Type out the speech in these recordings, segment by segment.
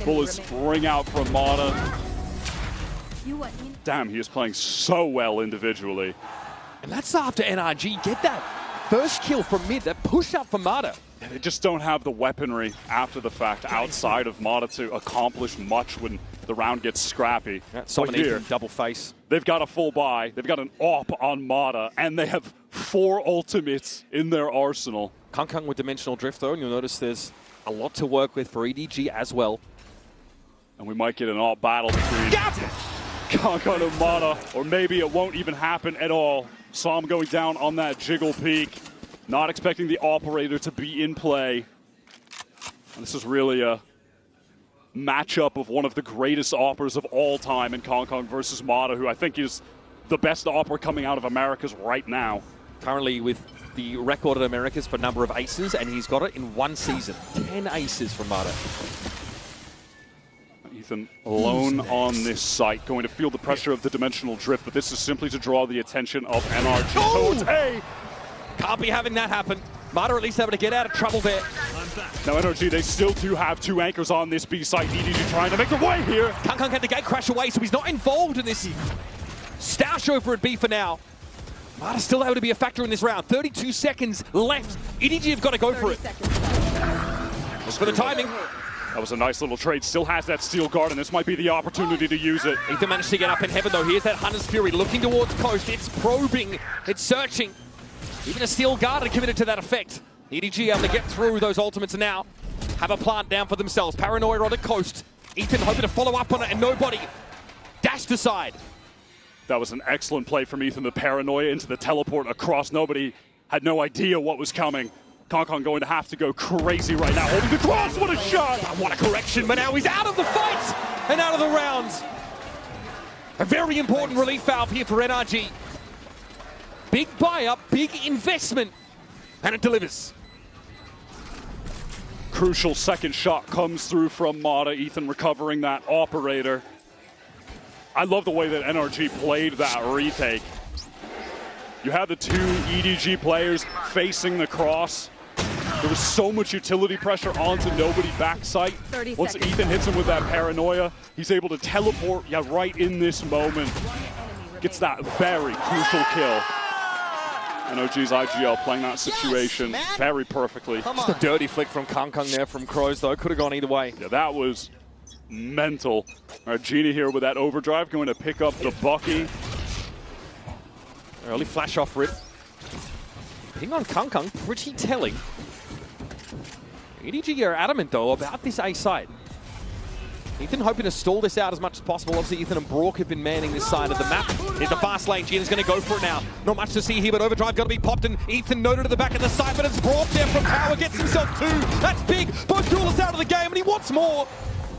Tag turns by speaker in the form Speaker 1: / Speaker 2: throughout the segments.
Speaker 1: Bullets ring out from Mata. Damn, he is playing so well individually.
Speaker 2: And that's after NRG get that first kill from mid, that push up for Mata.
Speaker 1: And they just don't have the weaponry after the fact outside of Mata to accomplish much when the round gets scrappy.
Speaker 2: Someone here, double face.
Speaker 1: They've got a full buy, they've got an AWP on Mata, and they have 4 ultimates in their arsenal.
Speaker 2: Kung with Dimensional Drift though, and you'll notice there's a lot to work with for EDG as well.
Speaker 1: And we might get an AWP battle between Kung and Mata, or maybe it won't even happen at all. Saw him going down on that jiggle peak. Not expecting the operator to be in play. And this is really a matchup of one of the greatest oppers of all time in Kung versus Mata, who I think is the best opper coming out of Americas right now.
Speaker 2: Currently with the record at Americas for number of aces, and he's got it in 1 season. 10 aces from Mata.
Speaker 1: Ethan alone on this site, going to feel the pressure of the Dimensional Drift, but this is simply to draw the attention of NRG.
Speaker 2: Oh! Can't be having that happen. Mata at least able to get out of trouble there.
Speaker 1: Now NRG, they still do have 2 anchors on this B site. EDG trying to make their way here.
Speaker 2: Kung had the gate crash away, so he's not involved in this stash over at B for now. Mata's still able to be a factor in this round. 32 seconds left. EDG have got to go for it. Just for the timing.
Speaker 1: That was a nice little trade. Still has that steel guard, and this might be the opportunity to use it.
Speaker 2: Ethan managed to get up in heaven, though. Here's that Hunter's Fury looking towards coast. It's probing. It's searching. Even a steel guard had committed to that effect. EDG able to get through those ultimates and now have a plant down for themselves. Paranoia on the coast. Ethan hoping to follow up on it, and nobody dashed aside.
Speaker 1: That was an excellent play from Ethan. The Paranoia into the teleport across. Nobody had no idea what was coming. Kung going to have to go crazy right now. Holding the cross, what a shot!
Speaker 2: What a correction, but now he's out of the fight and out of the rounds. A very important relief valve here for NRG. Big buy-up, big investment, and it delivers.
Speaker 1: Crucial second shot comes through from Mata. Ethan recovering that operator. I love the way that NRG played that retake. You had the 2 EDG players facing the cross. There was so much utility pressure onto nobody backside. Once Ethan hits him with that Paranoia, he's able to teleport right in this moment. Gets that very crucial kill. NOG's IGL playing that situation very perfectly.
Speaker 2: Just a dirty flick from Kung there from Crows, though. Could have gone either way.
Speaker 1: Yeah, that was mental. All right, Genie here with that overdrive, going to pick up the Bucky.
Speaker 2: Early flash off rip. Hitting on Kung, pretty telling. EDG are adamant, though, about this A side. Ethan hoping to stall this out as much as possible. Obviously, Ethan and Brook have been manning this side of the map. Here's the fast lane. Gian's going to go for it now. Not much to see here, but overdrive got to be popped, and Ethan noted at the back of the side, but it's Brook there from Power. Gets himself 2. That's big. Both duelists out of the game, and he wants more.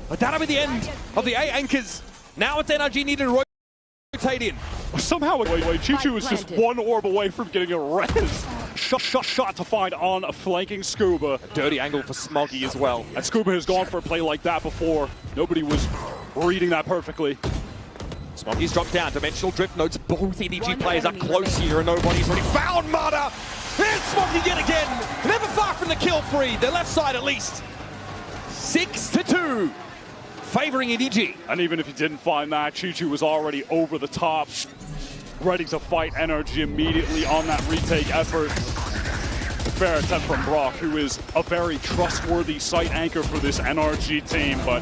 Speaker 2: But that'll be the end of the A anchors. Now it's NRG needing to rotate in.
Speaker 1: Somehow, Chichu was just 1 orb away from getting a res. Shot to find on a flanking Scuba.
Speaker 2: A dirty angle for Smoggy as well.
Speaker 1: And Scuba has gone for a play like that before. Nobody was reading that perfectly.
Speaker 2: Smoggy's dropped down. Dimensional Drift notes both EDG players up close here, and nobody's really found Mata. And Smoggy yet again. Never far from the kill free. The left side at least. 6-2. Favoring EDG.
Speaker 1: And even if he didn't find that, Chichu was already over the top, ready to fight NRG immediately on that retake effort. A fair attempt from Brock, who is a very trustworthy site anchor for this NRG team, but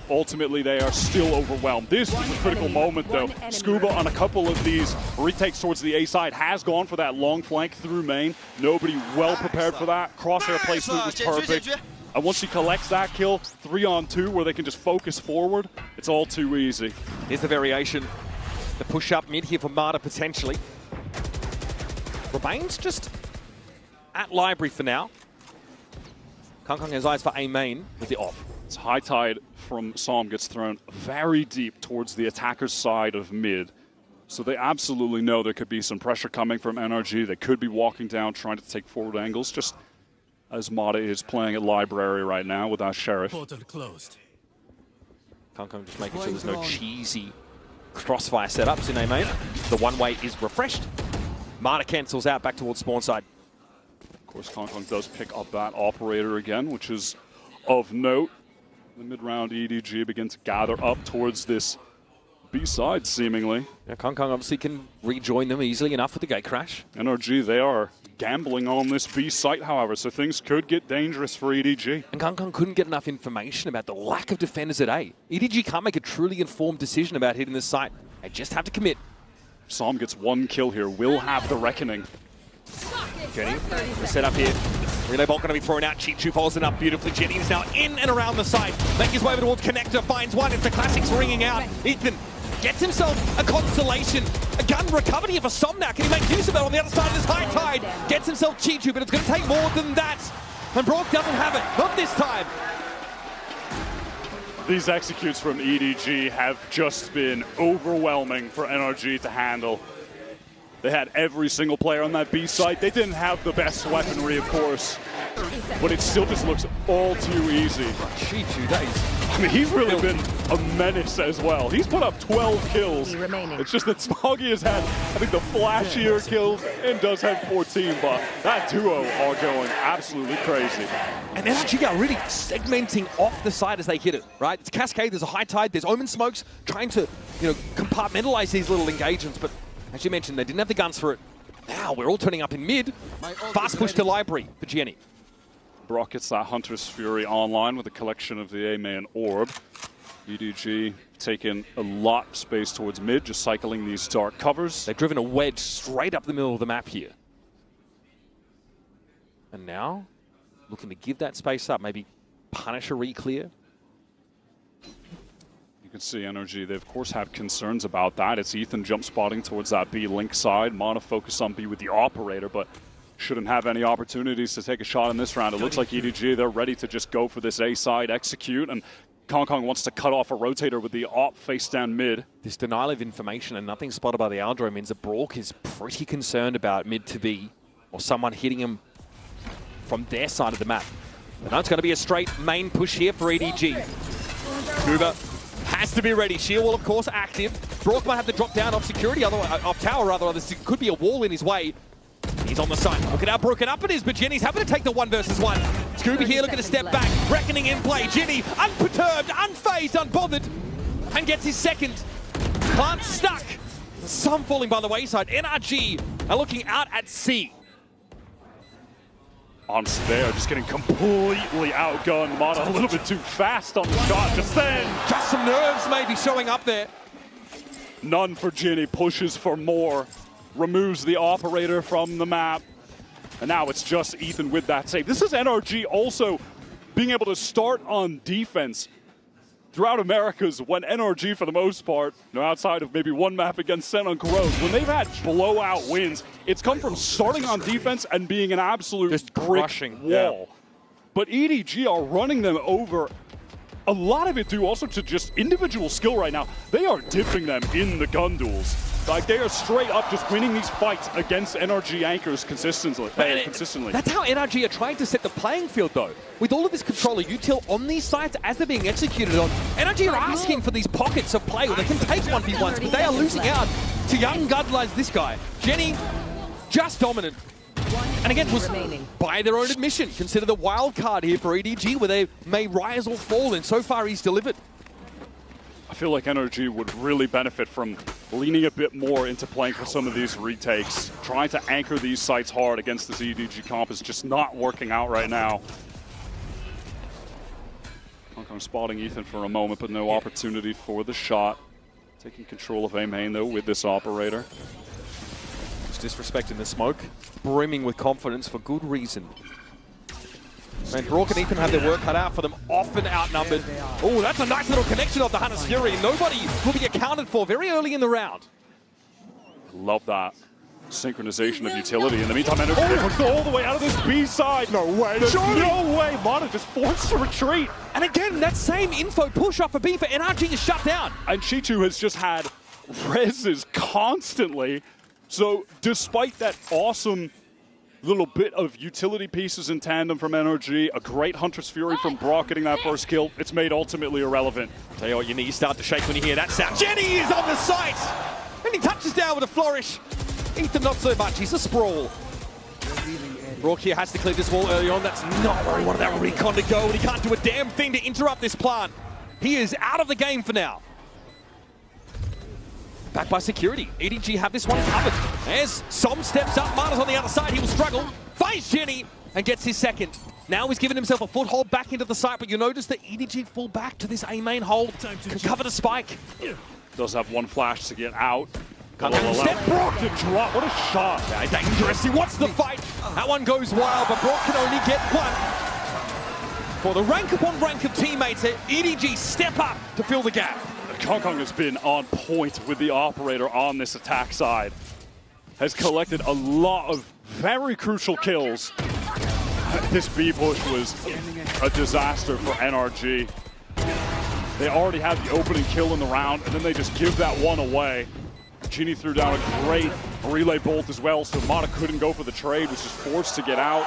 Speaker 1: ultimately they are still overwhelmed. This is a critical moment, though. Scuba on a couple of these retakes towards the A side has gone for that long flank through main. Nobody well prepared for that. Crosshair placement was perfect. And once he collects that kill, 3-on-2, where they can just focus forward, it's all too easy.
Speaker 2: Here's the variation. The push up mid here for Mata potentially. Remains just at library for now. Kung has eyes for A main with the off.
Speaker 1: It's high tide from Psalm gets thrown very deep towards the attacker's side of mid. So they absolutely know there could be some pressure coming from NRG. They could be walking down, trying to take forward angles, just as Mata is playing at library right now with that Sheriff.
Speaker 3: Portal closed.
Speaker 2: Kung just making sure there's no cheesy crossfire setups in A main. The one-way is refreshed. Mata cancels out back towards spawn side.
Speaker 1: Of course, Kung does pick up that operator again, which is of note. The mid-round EDG begin to gather up towards this B-side, seemingly.
Speaker 2: Yeah, Kong obviously can rejoin them easily enough with the gate crash.
Speaker 1: NRG, they are gambling on this B site, however, so things could get dangerous for EDG.
Speaker 2: And Kong couldn't get enough information about the lack of defenders at A. EDG can't make a truly informed decision about hitting this site. They just have to commit.
Speaker 1: Psalm gets one kill here, will have the reckoning.
Speaker 2: Jenny, set up here. Relay bolt going to be thrown out. Chichu follows it up beautifully. Jenny is now in and around the site. Making his way over towards Connector, finds one. It's the classics ringing out. Ethan gets himself a consolation. A gun recovery of a Somnac. Can he make use of it on the other side of this high tide? Gets himself Chichu, but it's going to take more than that. And Brock doesn't have it. Not this time.
Speaker 1: These executes from EDG have just been overwhelming for NRG to handle. They had every single player on that B site. They didn't have the best weaponry, of course, but it still just looks all too easy.
Speaker 2: Chichu, that is...
Speaker 1: I mean, he's really been a menace as well. He's put up 12 kills. It's just that Smoggy has had, I think, the flashier kills and does have 14, but that duo are going absolutely crazy.
Speaker 2: And NRG are really segmenting off the side as they hit it, right? It's Cascade, there's a high tide, there's Omen smokes, trying to, compartmentalize these little engagements, but as you mentioned, they didn't have the guns for it. Now we're all turning up in mid. Fast push to library for Jenny.
Speaker 1: Brock gets that Hunter's Fury online with a collection of the A-man orb. EDG taking a lot of space towards mid, just cycling these dark covers.
Speaker 2: They've driven a wedge straight up the middle of the map here. And now, looking to give that space up, maybe punish a re-clear.
Speaker 1: You can see NRG, they of course have concerns about that. It's Ethan jump spotting towards that B link side. Mono focus on B with the operator, but shouldn't have any opportunities to take a shot in this round. It looks like EDG, they're ready to just go for this A side, execute, and Kong wants to cut off a rotator with the op face down mid. This
Speaker 2: denial of information and nothing spotted by the Aldro means that Brock is pretty concerned about mid to B, or someone hitting him from their side of the map. But now it's going to be a straight main push here for EDG. Kuba has to be ready. Shield wall, of course, active. Brock might have to drop down off security, off tower rather. There could be a wall in his way. He's on the side. Look at how broken up it is, but Jenny's happy to take the 1 versus 1. Scooby here looking to step back. Reckoning in play. Jenny, unperturbed, unfazed, unbothered, and gets his second. Plant stuck. Some falling by the wayside. NRG are looking out at C.
Speaker 1: On Spare, just getting completely outgunned. Mata a little bit too fast on the shot just then.
Speaker 2: Just some nerves maybe showing up there.
Speaker 1: None for Jenny, pushes for more. Removes the operator from the map. And now it's just Ethan with that save. This is NRG also being able to start on defense throughout Americas when NRG, for the most part, outside of maybe one map against Sen on Corrode, when they've had blowout wins, it's come from starting on defense and being an absolute
Speaker 2: just crushing
Speaker 1: wall. Yeah. But EDG are running them over. A lot of it due also to just individual skill right now. They are dipping them in the gun duels. Like, they are straight up just winning these fights against NRG anchors consistently.
Speaker 2: That's how NRG are trying to set the playing field, though. With all of this controller util on these sites as they're being executed on, NRG are asking for these pockets of play where they can take 1v1s, but they are losing out to young guns like this guy. Jenny, just dominant. And again, was by their own admission, consider the wild card here for EDG, where they may rise or fall, and so far he's delivered.
Speaker 1: I feel like NRG would really benefit from leaning a bit more into playing for some of these retakes. Trying to anchor these sites hard against this EDG comp is just not working out right now. I'm spotting Ethan for a moment, but no opportunity for the shot. Taking control of A main, though, with this operator.
Speaker 2: Just disrespecting the smoke. Brimming with confidence for good reason. Man, Brock and Ethan have their work cut out for them, often outnumbered. Oh, that's a nice little connection off the Hunter's Fury. Nobody will be accounted for very early in the round.
Speaker 1: Love that synchronization of utility. In the meantime, NRG all the way out of this B side. No way. There's no way. Mata just forced to retreat.
Speaker 2: And again, that same info push off for B for NRG is shut down.
Speaker 1: And Chichu has just had reses constantly. So despite that awesome little bit of utility pieces in tandem from NRG, a great Hunter's Fury from Brock getting that first kill, it's made ultimately irrelevant.
Speaker 2: Tell you what, your knees start to shake when you hear that sound. Jenny is on the site! And he touches down with a flourish. Ethan not so much, he's a sprawl. Brock here has to clear this wall early on. That's not where he wanted that recon to go, and he can't do a damn thing to interrupt this plant. He is out of the game for now. Back by security. EDG have this one covered. As Som steps up, Marta's on the other side. He will struggle. Finds Jenny and gets his second. Now he's given himself a foothold back into the site, but you notice that EDG fall back to this A main hold. Can cover the spike.
Speaker 1: Does have one flash to get out.
Speaker 2: Step
Speaker 1: Brock to drop. What a shot.
Speaker 2: Yeah, dangerous. He wants the fight. That one goes wild, but Brock can only get one. For the rank upon rank of teammates, EDG step up to fill the gap.
Speaker 1: Kong has been on point with the operator on this attack side. Has collected a lot of very crucial kills. This B push was a disaster for NRG. They already had the opening kill in the round, and then they just give that one away. Genie threw down a great relay bolt as well, so Mata couldn't go for the trade, was just forced to get out.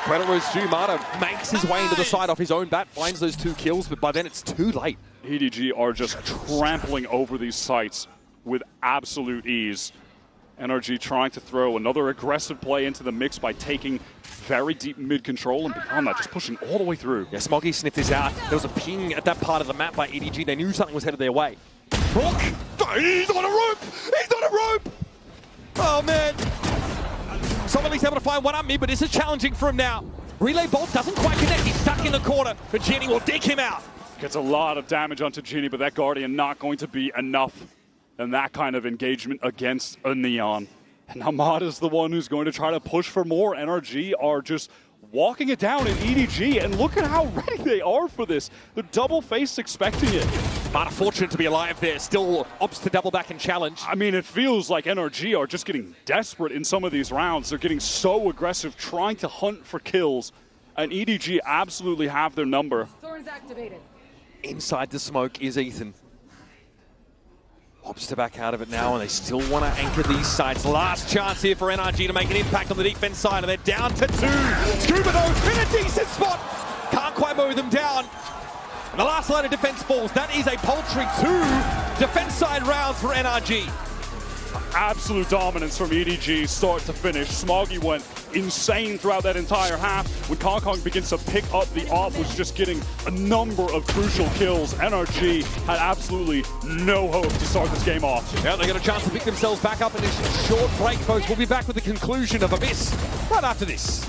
Speaker 2: Credit where it's due. Mata makes his way into the side off his own bat, finds those 2 kills, but by then it's too late.
Speaker 1: EDG are just trampling over these sites with absolute ease. NRG trying to throw another aggressive play into the mix by taking very deep mid control, and beyond that, just pushing all the way through.
Speaker 2: Yeah, Smoggy sniffed this out. There was a ping at that part of the map by EDG. They knew something was headed their way. Brock! He's on a rope! He's on a rope! Oh, man. Somebody's able to find one up mid, but this is challenging for him now. Relay bolt doesn't quite connect. He's stuck in the corner, but Jenny will dig him out.
Speaker 1: Gets a lot of damage onto Genie, but that Guardian not going to be enough in that kind of engagement against a Neon. And now Mata's the one who's going to try to push for more. NRG are just walking it down in EDG, and look at how ready they are for this. They're double-faced expecting it.
Speaker 2: Mata fortunate to be alive there, still opts to double back and challenge.
Speaker 1: I mean, it feels like NRG are just getting desperate in some of these rounds. They're getting so aggressive, trying to hunt for kills, and EDG absolutely have their number.
Speaker 3: Thorns activated.
Speaker 2: Inside the smoke is Ethan. Opts to back out of it now, and they still want to anchor these sites. Last chance here for NRG to make an impact on the defense side, and they're down to 2. Scuba though, in a decent spot. Can't quite mow them down. And the last line of defense falls. That is a paltry 2 defense side rounds for NRG.
Speaker 1: Absolute dominance from EDG start to finish. Smoggy went insane throughout that entire half. When Kong begins to pick up the op, was just getting a number of crucial kills. NRG had absolutely no hope to start this game off.
Speaker 2: Yeah, they get a chance to pick themselves back up in this short break, folks. We'll be back with the conclusion of Abyss right after this.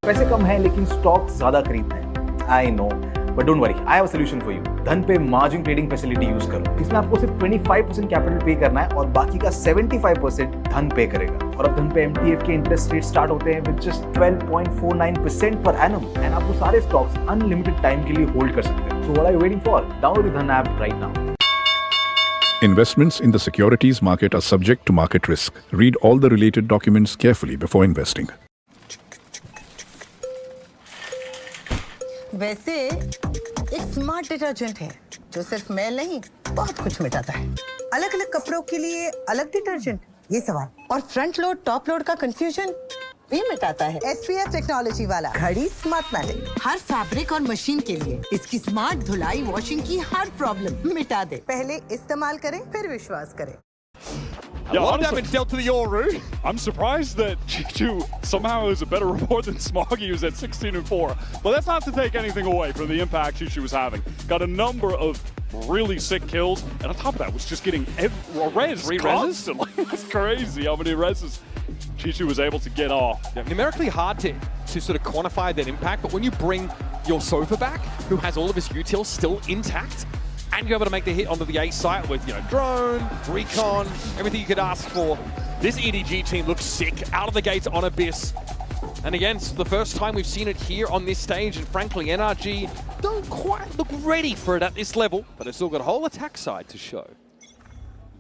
Speaker 4: पैसे कम हैं लेकिन stock ज्यादा खरीदते हैं। I know, but don't worry, I have a solution for you. धन पे margin trading facility use करो। इसमें आपको सिर्फ 25% कैपिटल पे करना है और बाकी का 75% धन पे करेगा। और अब धन पे MTF के इंटरेस्ट रेट स्टार्ट होते हैं with just 12.49% per annum, and आप वो सारे स्टॉक्स अनलिमिटेड टाइम के लिए होल्ड कर सकते हैं। So what are you waiting for? Download the Dhan app right now.
Speaker 5: Investments in the securities market are subject to market risk. Read all the related documents carefully before investing.
Speaker 6: वैसे एक smart detergent है जो सिर्फ मैल नहीं बहुत कुछ मिटाता है। अलग अलग कपड़ों के लिए अलग डिटर्जेंट, ये सवाल, और फ्रंट लोड टॉप लोड का कंफ्यूजन भी मिटाता है। SPF टेक्नोलॉजी वाला घड़ी स्मार्टमैटिक, हर फैब्रिक और मशीन के लिए इसकी स्मार्ट धुलाई वॉशिंग की हर प्रॉब्लम मिटा दे। पहले इस्तेमाल करें फिर विश्वास करें।
Speaker 2: A lot of damage dealt to the Yoru.
Speaker 1: I'm surprised that Chichu somehow is a better report than Smoggy, who's at 16-4. But that's not to take anything away from the impact Chichu was having. Got a number of really sick kills, and on top of that was just getting a res constantly. That's crazy how many reses Chichu was able to get off.
Speaker 2: Yeah, numerically hard to sort of quantify that impact, but when you bring your Sofa back, who has all of his utils still intact, and you're able to make the hit onto the A site with, drone, recon, everything you could ask for. This EDG team looks sick out of the gates on Abyss. And again, it's the first time we've seen it here on this stage, and frankly, NRG don't quite look ready for it at this level, but it's still got a whole attack side to show.
Speaker 1: I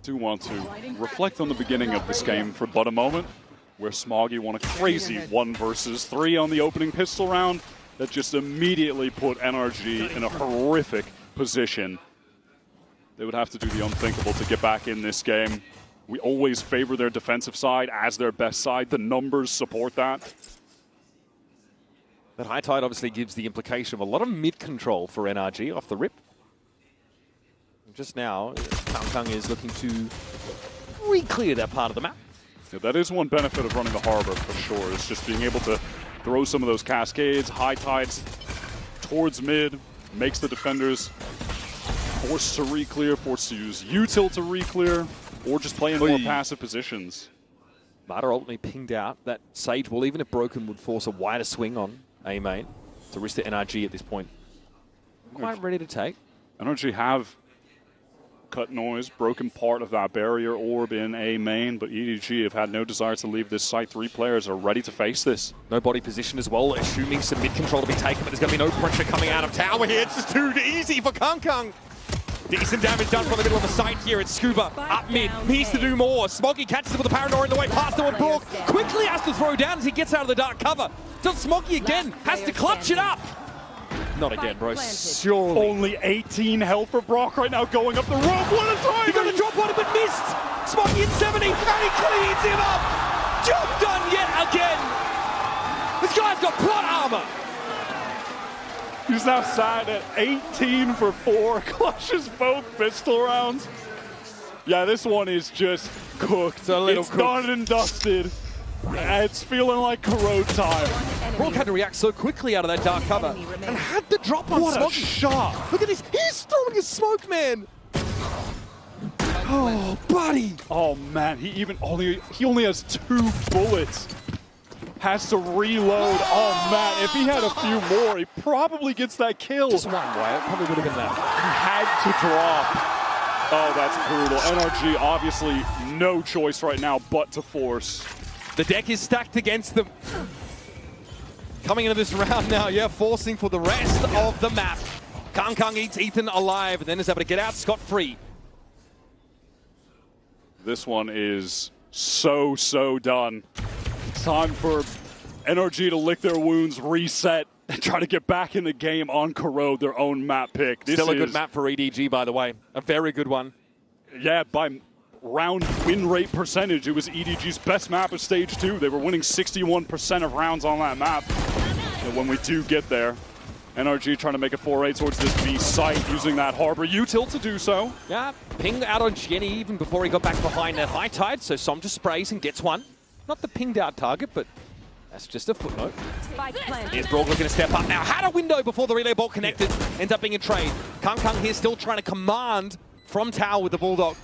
Speaker 1: do want to reflect on the beginning of this game for but a moment, where Smoggy won a crazy 1 versus 3 on the opening pistol round that just immediately put NRG in a horrific position. They would have to do the unthinkable to get back in this game. We always favor their defensive side as their best side. The numbers support that.
Speaker 2: That high tide obviously gives the implication of a lot of mid-control for NRG off the rip. Just now, Kang is looking to re-clear that part of the map.
Speaker 1: Yeah, that is one benefit of running the harbor for sure. It's just being able to throw some of those cascades, high tides towards mid, makes the defenders forced to re-clear, forced to use util to re-clear, or just play in more passive positions.
Speaker 2: Marta ultimately pinged out that Sage Wall, even if broken, would force a wider swing on A main to risk the NRG at this point. Quite ready to take.
Speaker 1: NRG have cut noise, broken part of that barrier orb in A main, but EDG have had no desire to leave this site. 3 players are ready to face this.
Speaker 2: No body position as well, assuming some mid-control to be taken, but there's going to be no pressure coming out of tower here. It's just too easy for Kang. Decent damage done from the middle of the site here. It's Scuba up mid, needs to do more. Smoggy catches him with the Paranoia in the way, past the one. Brook quickly has to throw down as he gets out of the dark cover. Does Smoggy again, has to clutch it up. Not again, bro. Surely.
Speaker 1: Only 18 health for Brock right now, going up the rope. What a time!
Speaker 2: He got a drop on him, but missed. Smoggy at 70, and he cleans him up. Job done yet again. This guy's got plot armor.
Speaker 1: He's now sat at 18 for 4, clutches both pistol rounds. Yeah, this one is just cooked. It's done and dusted. It's feeling like corrode time.
Speaker 2: Brook had to react so quickly out of that dark cover and had the drop on
Speaker 1: What
Speaker 2: Smoggy.
Speaker 1: a shot!
Speaker 2: Look at this, he's throwing his smoke, man. Oh, buddy.
Speaker 1: Oh man, he only has 2 bullets. Has to reload. Oh man, if he had a few more, he probably gets that kill.
Speaker 2: Just one, Wyatt. Probably would have been that.
Speaker 1: He had to drop. Oh, that's brutal. NRG obviously no choice right now but to force.
Speaker 2: The deck is stacked against them. Coming into this round now, yeah, forcing for the rest of the map. Kang eats Ethan alive and then is able to get out scot-free.
Speaker 1: This one is so done. Time for NRG to lick their wounds, reset, and try to get back in the game on Corrode, their own map pick.
Speaker 2: Still a good map for EDG, by the way. A very good one.
Speaker 1: Yeah, by round win rate percentage, it was EDG's best map of Stage 2. They were winning 61% of rounds on that map. And when we do get there, NRG trying to make a foray towards this B site, using that harbor util to do so.
Speaker 2: Yeah, pinged out on Jenny even before he got back behind that high tide, so Som just sprays and gets one. Not the pinged out target, but that's just a footnote. Here's Brook looking to step up now. Had a window before the relay ball connected. Ends up being a trade. Kang here still trying to command from tower with the Bulldog.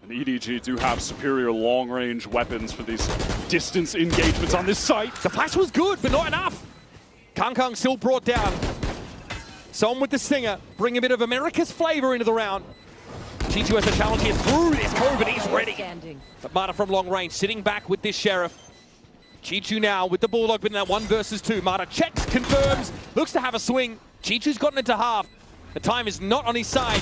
Speaker 1: And EDG do have superior long-range weapons for these distance engagements on this site.
Speaker 2: The flash was good, but not enough. Kang still brought down. Som with the Stinger, bring a bit of America's flavor into the round. G2 has a challenge here through this cove, and he's ready. But Marta from long range, sitting back with this Sheriff. G2 now with the Bulldog, but in that 1 versus 2. Marta checks, confirms, looks to have a swing. G2's gotten into half. The time is not on his side.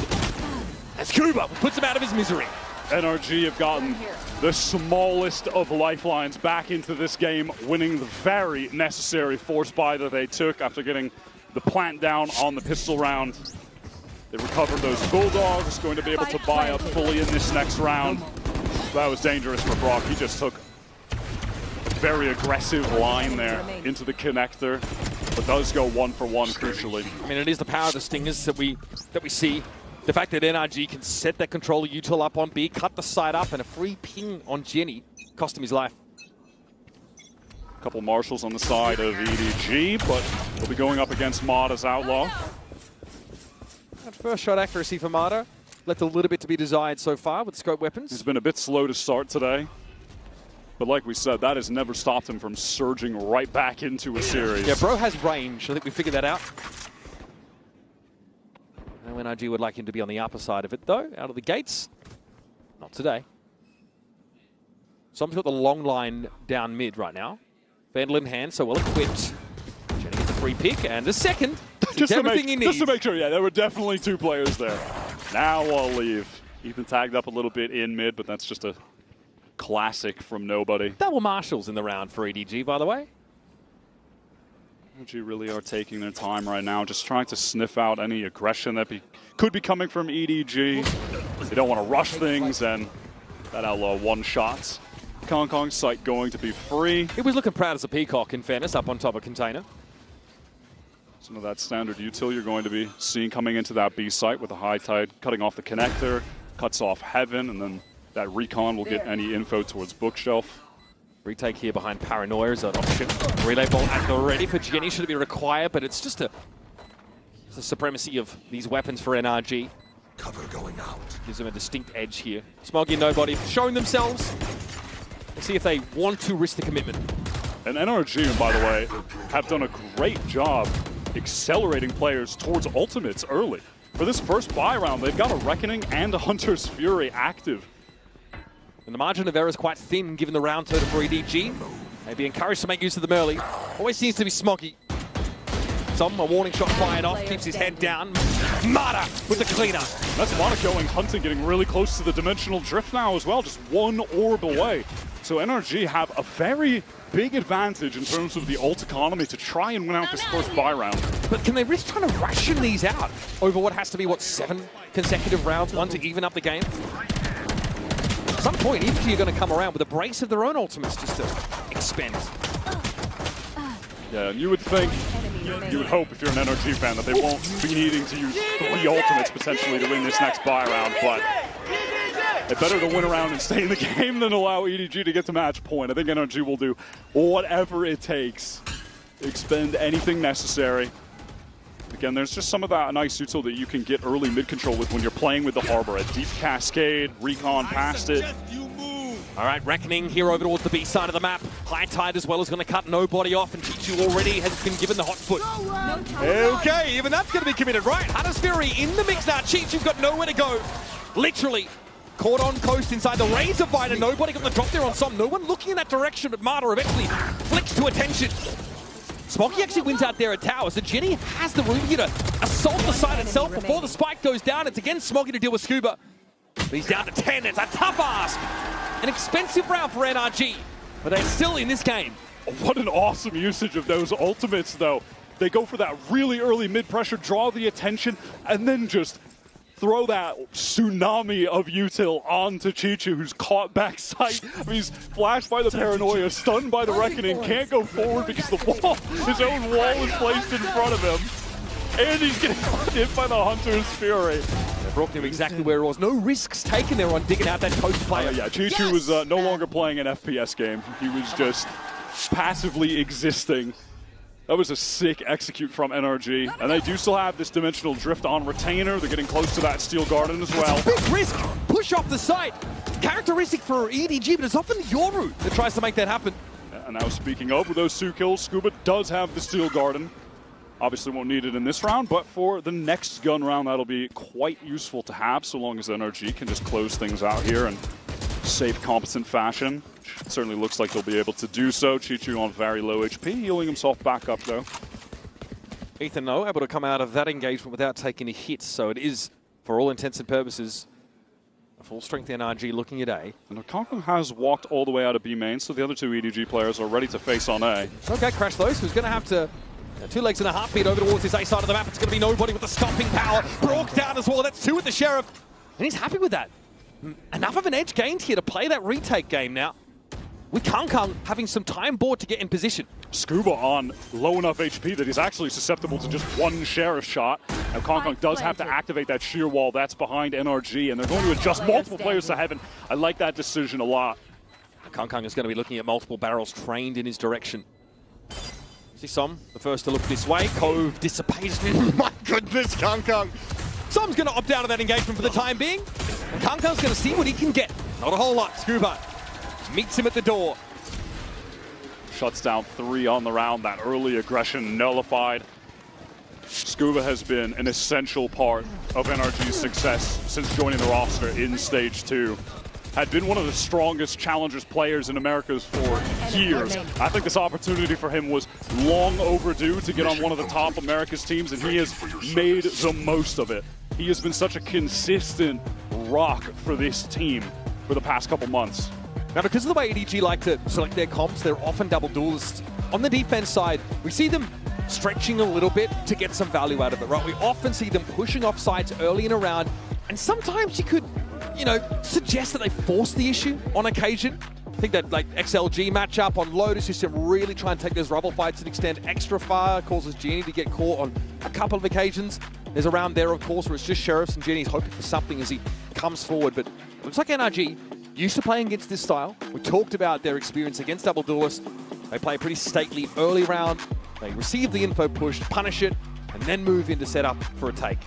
Speaker 2: As Kuba puts him out of his misery.
Speaker 1: NRG have gotten the smallest of lifelines back into this game, winning the very necessary force buy that they took after getting the plant down on the pistol round. They recovered those Bulldogs, going to be able to buy up fully in this next round. That was dangerous for Brock. He just took a very aggressive line there into the connector, but does go 1 for 1 crucially.
Speaker 2: I mean, it is the power of the Stingers that we see The fact that NRG can set that controller util up on B, cut the side up, and a free ping on Jenny cost him his life.
Speaker 1: A couple marshals on the side of EDG, but they'll be going up against Mod as Outlaw.
Speaker 2: That first shot accuracy for Mada left a little bit to be desired so far with scope weapons.
Speaker 1: He's been a bit slow to start today. But like we said, that has never stopped him from surging right back into a series.
Speaker 2: Yeah, bro has range. I think we figured that out. And NRG would like him to be on the upper side of it, though, out of the gates. Not today. Someone's got the long line down mid right now. Vandal in hand, so well equipped. Jenny gets a free pick and a second.
Speaker 1: Just to make sure, yeah, there were definitely two players there. Now I'll leave. Ethan tagged up a little bit in mid, but that's just a classic from nobody.
Speaker 2: Double marshals in the round for EDG, by the way.
Speaker 1: EDG really are taking their time right now, just trying to sniff out any aggression that could be coming from EDG. They don't want to rush things, and that Outlaw one shots. Kong Kong's site going to be free.
Speaker 2: He was looking proud as a peacock, in fairness, up on top of container.
Speaker 1: Some of that standard util you're going to be seeing coming into that B site with a high tide, cutting off the connector, cuts off Heaven, and then that recon will get any info towards Bookshelf.
Speaker 2: Retake here behind Paranoia is an option. Relay ball at the ready for Jenny should be required, but it's just the supremacy of these weapons for NRG.
Speaker 3: Cover going out.
Speaker 2: Gives them a distinct edge here. Smoggy and Nobody showing themselves. Let's see if they want to risk the commitment.
Speaker 1: And NRG, by the way, have done a great job accelerating players towards ultimates early. For this first buy round, they've got a Reckoning and a Hunter's Fury active.
Speaker 2: And the margin of error is quite thin given the round total for EDG. Maybe encouraged to make use of the melee. Always seems to be Smoggy. A warning shot fired off, keeps his head down. Mada with the cleaner.
Speaker 1: That's Mada going hunting, getting really close to the dimensional drift now as well, just one orb away. So NRG have a very big advantage in terms of the ult economy to try and win out this first buy round.
Speaker 2: But can they risk trying to ration these out over what has to be, 7 consecutive rounds, one to even up the game? At some point, EDG are going to come around with a brace of their own ultimates just to expend.
Speaker 1: Yeah, and you would think, you would hope if you're an NRG fan that they won't be needing to use 3 ultimates potentially to win this next buy round, but it's better to win around and stay in the game than allow EDG to get to match point. I think NRG will do whatever it takes, expend anything necessary. Again, there's just some of that nice util that you can get early mid-control with when you're playing with the Harbor. A deep cascade, recon past it.
Speaker 2: All right, Reckoning here over towards the B side of the map. High Tide as well is going to cut Nobody off, and Chichu already has been given the hot foot. Okay, even that's going to be committed, right? Hunter's Fury in the mix now. Chichu's got nowhere to go. Literally caught on coast inside the Razor Fighter. Nobody got the drop there on some. No one looking in that direction, but Mada eventually flicks to attention. Smoggy actually wins out there at Tower, so Jenny has the room here to assault the side itself before the spike goes down. It's again Smoggy to deal with Scuba. But he's down to 10. It's a tough ask. An expensive round for NRG, but they're still in this game.
Speaker 1: What an awesome usage of those ultimates, though. They go for that really early mid-pressure, draw the attention, and then just throw that tsunami of util onto Chichu, who's caught backside. I mean, he's flashed by the Paranoia, stunned by the Reckoning, can't go forward because the wall, his own wall is placed in front of him. And he's getting hit by the Hunter's Fury.
Speaker 2: Brock knew exactly where it was. No risks taken there on digging out that coast player.
Speaker 1: Yeah, Chichu was no longer playing an FPS game. He was just passively existing. That was a sick execute from NRG. And they do still have this dimensional drift on retainer. They're getting close to that Steel Garden as well.
Speaker 2: Big risk. Push off the site. Characteristic for EDG, but it's often Yoru that tries to make that happen.
Speaker 1: And now speaking of, with those 2 kills, Scuba does have the Steel Garden. Obviously won't need it in this round, but for the next gun round, that'll be quite useful to have, so long as NRG can just close things out here in safe, competent fashion. It certainly looks like they'll be able to do so. Chichu on very low HP, healing himself back up, though.
Speaker 2: Ethan, though, able to come out of that engagement without taking a hit, so it is, for all intents and purposes, a full-strength NRG looking at A.
Speaker 1: And Karmine has walked all the way out of B main, so the other 2 EDG players are ready to face on A.
Speaker 2: Okay, Crash those, who's going to have to... 2 legs and a heartbeat over towards his A side of the map. It's going to be Nobody with the stopping power. Brock down as well. That's 2 with the Sheriff. And he's happy with that. Enough of an edge gained here to play that retake game now. With Kang having some time board to get in position.
Speaker 1: Scuba on low enough HP that he's actually susceptible to just 1 Sheriff shot. Now Kong does have to activate that shear wall that's behind NRG, and they're going to adjust multiple players to heaven. I like that decision a lot.
Speaker 2: Kong is going to be looking at multiple barrels trained in his direction. See Som, the first to look this way. Cove dissipated. My goodness, Kong. Som's going to opt out of that engagement for the time being. And Kong's going to see what he can get. Not a whole lot. Scuba meets him at the door.
Speaker 1: Shuts down 3 on the round. That early aggression nullified. Scuba has been an essential part of NRG's success since joining the roster in Stage 2. Had been one of the strongest challengers players in Americas for years. I think this opportunity for him was long overdue to get on one of the top Americas teams, and he has made the most of it. He has been such a consistent rock for this team for the past couple months.
Speaker 2: Now, because of the way EDG like to select their comps, they're often double duelists. On the defense side, we see them stretching a little bit to get some value out of it, right? We often see them pushing off sides early in a round, and sometimes you could, suggest that they force the issue on occasion. I think that like XLG matchup on Lotus is to really try and take those rubble fights and extend extra far, causes Genie to get caught on a couple of occasions. There's a round there, of course, where it's just Sheriffs and Genie's hoping for something as he comes forward, but it looks like NRG used to playing against this style. We talked about their experience against double duelists. They play pretty stately early round. They receive the info push, punish it, and then move into setup for a take.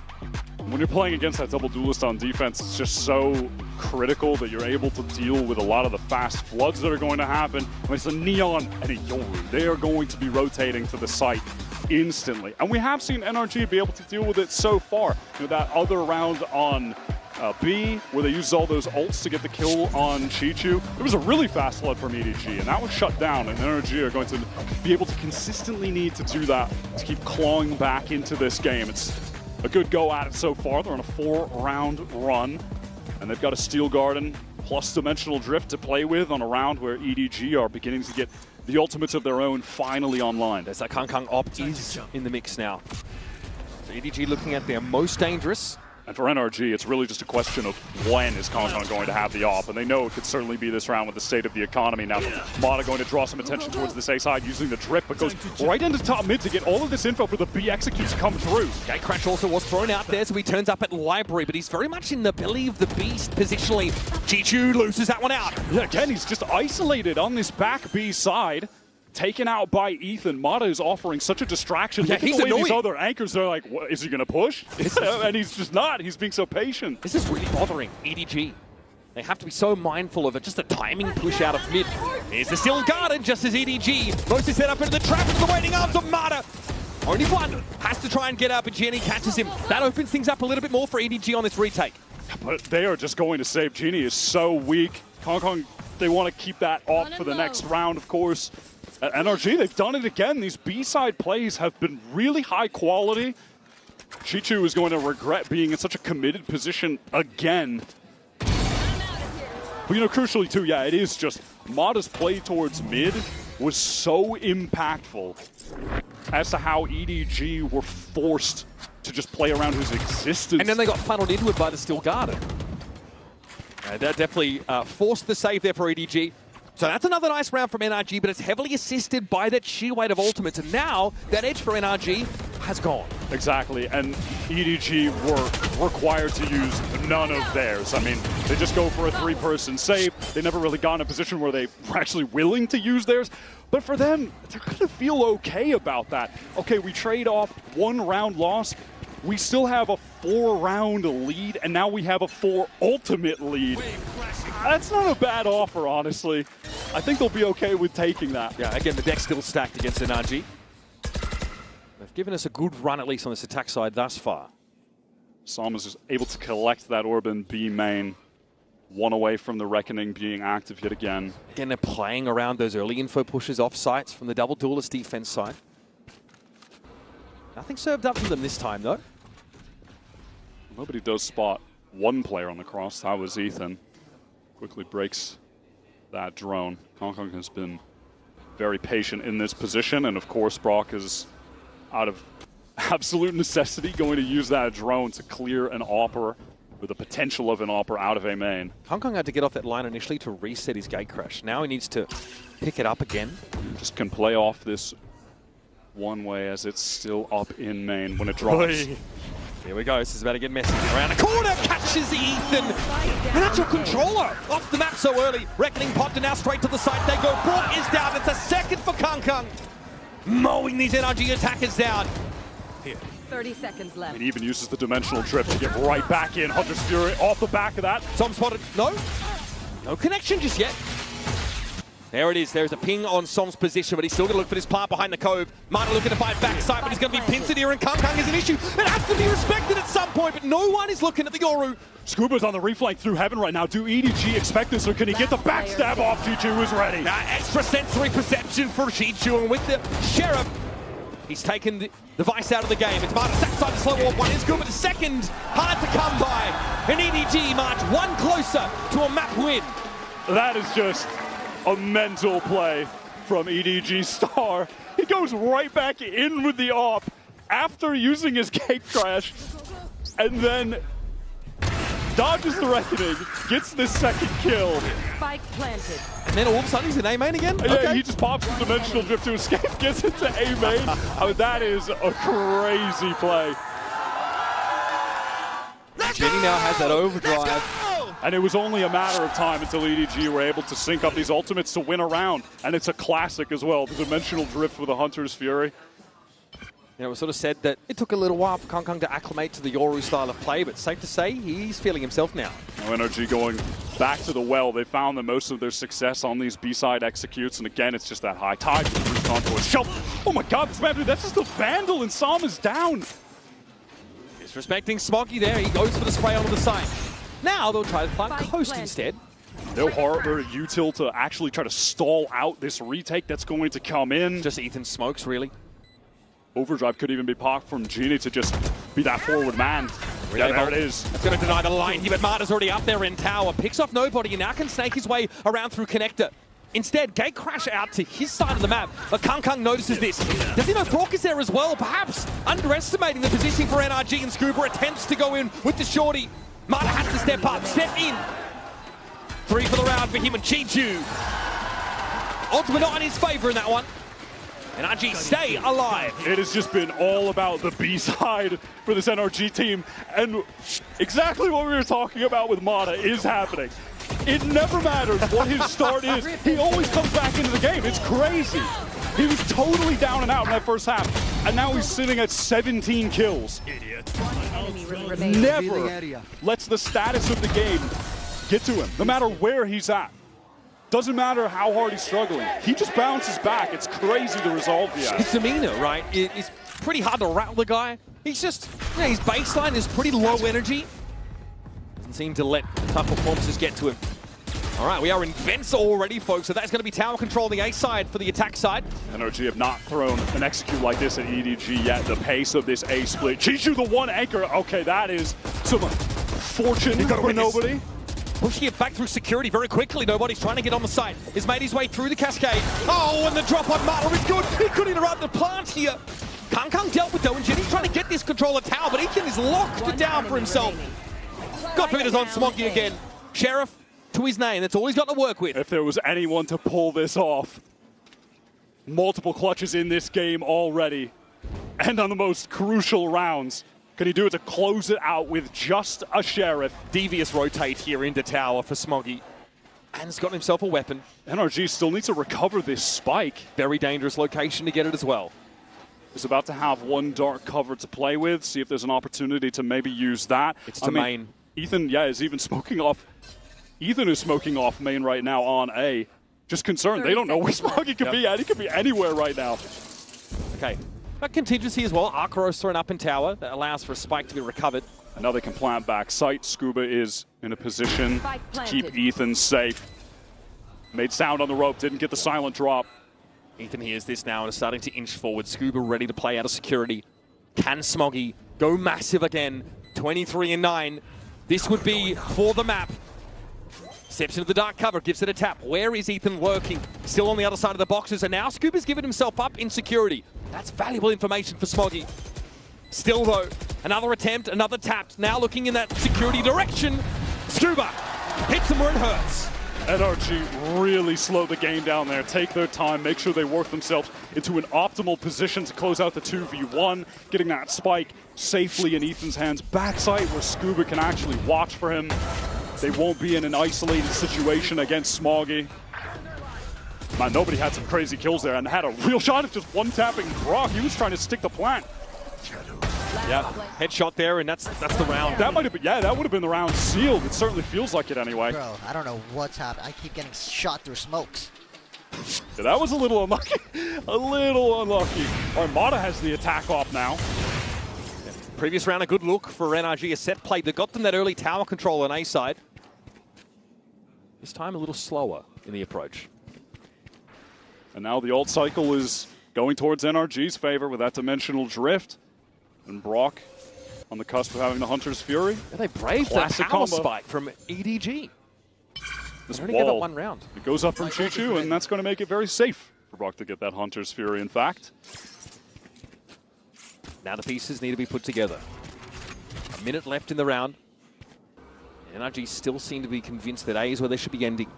Speaker 1: When you're playing against that double duelist on defense, it's just so critical that you're able to deal with a lot of the fast floods that are going to happen. When it's a Neon and a Yoru, they are going to be rotating to the site instantly. And we have seen NRG be able to deal with it so far. That other round on B, where they used all those ults to get the kill on Chichu, it was a really fast flood from EDG, and that was shut down, and NRG are going to be able to consistently need to do that to keep clawing back into this game. It's a good go at it so far. They're on a 4-round run, and they've got a Steel Garden plus Dimensional Drift to play with on a round where EDG are beginning to get the ultimates of their own finally online.
Speaker 2: There's that Kong op is in the mix now. So EDG looking at their most dangerous.
Speaker 1: And for NRG, it's really just a question of when is Kong going to have the op, and they know it could certainly be this round with the state of the economy. Now, Mata going to draw some attention towards this A side using the drift, but goes right into top mid to get all of this info for the B executes to come through.
Speaker 2: Gatecrash also was thrown out there, so he turns up at Library, but he's very much in the belly of the beast positionally. Chichu loses that one out.
Speaker 1: Yeah, again, he's just isolated on this back B side. Taken out by Ethan. Mata is offering such a distraction.
Speaker 2: Yeah, he's annoying.
Speaker 1: These other anchors, they're like, what, is he going to push? And he's just not. He's being so patient.
Speaker 2: This is really bothering EDG. They have to be so mindful of it. Just a timing push out of mid. Here's the Steel Garden just as EDG moves to set up into the trap of the waiting arms of Mata. Only one has to try and get up, and Genie catches him. That opens things up a little bit more for EDG on this retake.
Speaker 1: But they are just going to save. Genie is so weak. Kong, they want to keep that off for the next round, of course. At NRG, they've done it again. These B-side plays have been really high quality. Chichu is going to regret being in such a committed position again. But crucially too, yeah, it is just Mata's play towards mid was so impactful as to how EDG were forced to just play around his existence.
Speaker 2: And then they got funneled into it by the Steel Garden. That definitely forced the save there for EDG. So that's another nice round from NRG, but it's heavily assisted by that sheer weight of ultimates. And now that edge for NRG has gone.
Speaker 1: Exactly, and EDG were required to use none of theirs. I mean, they just go for a 3-person save. They never really got in a position where they were actually willing to use theirs. But for them, they're going to feel okay about that. Okay, we trade off 1-round loss. We still have a 4-round lead, and now we have a 4 ultimate lead. That's not a bad offer, honestly. I think they'll be okay with taking that.
Speaker 2: Yeah, again, the deck's still stacked against NRG. They've given us a good run, at least on this attack side thus far.
Speaker 1: Som is able to collect that orb in B main. 1 away from the Reckoning being active yet again.
Speaker 2: Again, they're playing around those early info pushes off sites from the double duelist defense side. Nothing served up for them this time, though.
Speaker 1: Nobody does spot one player on the cross. That was Ethan. Quickly breaks that drone. Kong has been very patient in this position, and of course Brock is out of absolute necessity going to use that drone to clear an AWPer with the potential of an AWPer out of A main.
Speaker 2: Kong had to get off that line initially to reset his Gatecrash. Now he needs to pick it up again.
Speaker 1: Just can play off this one way as it's still up in main when it drops.
Speaker 2: Here we go, this is about to get messy. Around the corner, catches Ethan. And that's your controller off the map so early. Reckoning popped and now straight to the side they go. Brock is down, it's a second for Kang. Mowing these NRG attackers down. Here.
Speaker 3: 30 seconds left.
Speaker 1: It even uses the dimensional drift to get right back in. Hunter's Fury off the back of that.
Speaker 2: Som spotted, no connection just yet. There it is, there's a ping on Som's position, but he's still gonna look for this plant behind the cove. Martin looking to find backside, but he's gonna be pincered here, and Kang is an issue. It has to be respected at some point, but no one is looking at the Yoru.
Speaker 1: Scuba's on the reflank through heaven right now. Do EDG expect this, or can he get the backstab off? Chichu is ready.
Speaker 2: Extra sensory perception for Chichu, and with the Sheriff, he's taken the vice out of the game. It's Martin Sackside to slow off. One is good, but the second hard to come by. And EDG march one closer to a map win.
Speaker 1: That is just a mental play from EDG Star. He goes right back in with the AWP after using his gate crash, and then dodges the Reckoning, gets this second kill.
Speaker 3: Spike planted.
Speaker 2: And then all of a sudden he's in A main again?
Speaker 1: Yeah,
Speaker 2: Okay.
Speaker 1: he just pops the dimensional drift to escape, gets into A main. That is a crazy play.
Speaker 2: Jenny now has that overdrive.
Speaker 1: And it was only a matter of time until EDG were able to sync up these ultimates to win a round. And it's a classic as well, the dimensional drift with a Hunter's Fury.
Speaker 2: You know, it was sort of said that it took a little while for Kang to acclimate to the Yoru style of play, but safe to say he's feeling himself now.
Speaker 1: Now NRG going back to the well. They found that most of their success on these B-side executes, and again, it's just that high tide onto a shelf. Oh my god, this man, dude, that's just a Vandal, and Som is down.
Speaker 2: Disrespecting Smoggy there, he goes for the spray onto the side. Now they'll try to find
Speaker 3: Spike
Speaker 2: Coast
Speaker 3: planted.
Speaker 2: instead.
Speaker 1: No harder util to actually try to stall out this retake that's going to come in.
Speaker 2: Just Ethan smokes, really.
Speaker 1: Overdrive could even be popped from Genie to just be that forward man. Yeah, there it is.
Speaker 2: That's going to deny the line here, but Marta's already up there in tower. Picks off nobody and now can snake his way around through connector. Instead, Gate crash out to his side of the map, but Kang notices this. Does he know Brock is there as well? Perhaps underestimating the positioning for NRG, and Scuba attempts to go in with the shorty. Marta has to step up, step in. 3 for the round for him and Chichu. Ultimate not in his favor in that one. NRG stay alive.
Speaker 1: It has just been all about the B-side for this NRG team, and exactly what we were talking about with Mata is happening. It never matters what his start is, he always comes back into the game. It's crazy. He was totally down and out in that first half, and now he's sitting at 17 kills. Never lets the status of the game get to him, no matter where he's at. Doesn't matter how hard he's struggling. He just bounces back. It's crazy the resolve he has.
Speaker 2: His demeanor, right? It's pretty hard to rattle the guy. He's just, you know, his baseline is pretty low energy. Doesn't seem to let tough performances get to him. All right, we are in vents already, folks, so that's going to be tower control on the A side for the attack side.
Speaker 1: NRG have not thrown an execute like this at EDG yet. The pace of this A split. Chichu, the one anchor. Okay, that is some fortune for nobody.
Speaker 2: Pushing it back through security very quickly. Nobody's trying to get on the site. He's made his way through the cascade. Oh, and the drop on Marta is good. He could interrupt the plant here. Kang dealt with though, and Jenny's trying to get this controller tower, but Ethan is locked down for himself. God forbid it's on Smoggy again. Sheriff to his name. That's all he's got to work with.
Speaker 1: If there was anyone to pull this off, multiple clutches in this game already, and on the most crucial rounds. Can he do it to close it out with just a Sheriff?
Speaker 2: Devious rotate here into tower for Smoggy. And he's got himself a weapon.
Speaker 1: NRG still needs to recover this spike.
Speaker 2: Very dangerous location to get it as well.
Speaker 1: He's about to have one dark cover to play with, see if there's an opportunity to maybe use that.
Speaker 2: It's to main.
Speaker 1: Ethan, yeah, is even smoking off. Ethan is smoking off main right now on A. Just concerned, they don't know where Smoggy could be at. He could be anywhere right now.
Speaker 2: Okay. That contingency as well. Arcaros thrown up in tower. That allows for a spike to be recovered.
Speaker 1: And now they can plant back sight. Scuba is in a position to keep Ethan safe. Made sound on the rope, didn't get the silent drop.
Speaker 2: Ethan hears this now and is starting to inch forward. Scuba ready to play out of security. Can Smoggy go massive again? 23-9. This would be for the map. Steps into the dark cover, gives it a tap. Where is Ethan lurking? Still on the other side of the boxes, and now Scuba's given himself up in security. That's valuable information for Smoggy. Still though, another attempt, another tap. Now looking in that security direction. Scuba hits him where it hurts.
Speaker 1: NRG really slow the game down there, take their time, make sure they work themselves into an optimal position to close out the 2v1, getting that spike safely in Ethan's hands. Backside where Scuba can actually watch for him. They won't be in an isolated situation against Smoggy. Man, nobody had some crazy kills there and had a real shot at just one-tapping Brock. He was trying to stick the plant.
Speaker 2: Yeah, headshot there, and that's the round.
Speaker 1: That might have been, yeah, that would have been the round sealed. It certainly feels like it anyway.
Speaker 7: Bro, I don't know what's happening. I keep getting shot through smokes.
Speaker 1: Yeah, that was a little unlucky. A little unlucky. Armada has the attack off now.
Speaker 2: Previous round, a good look for NRG, a set play that got them that early tower control on A side. This time a little slower in the approach.
Speaker 1: And now the ult cycle is going towards NRG's favor with that dimensional drift. And Brock on the cusp of having the Hunter's Fury.
Speaker 2: Yeah, they braved that tower spike from EDG.
Speaker 1: This
Speaker 2: only gave up one round.
Speaker 1: It goes up from Chichu, and that's going to make it very safe for Brock to get that Hunter's Fury, in fact.
Speaker 2: Now the pieces need to be put together. A minute left in the round. NRG still seem to be convinced that A is where they should be ending.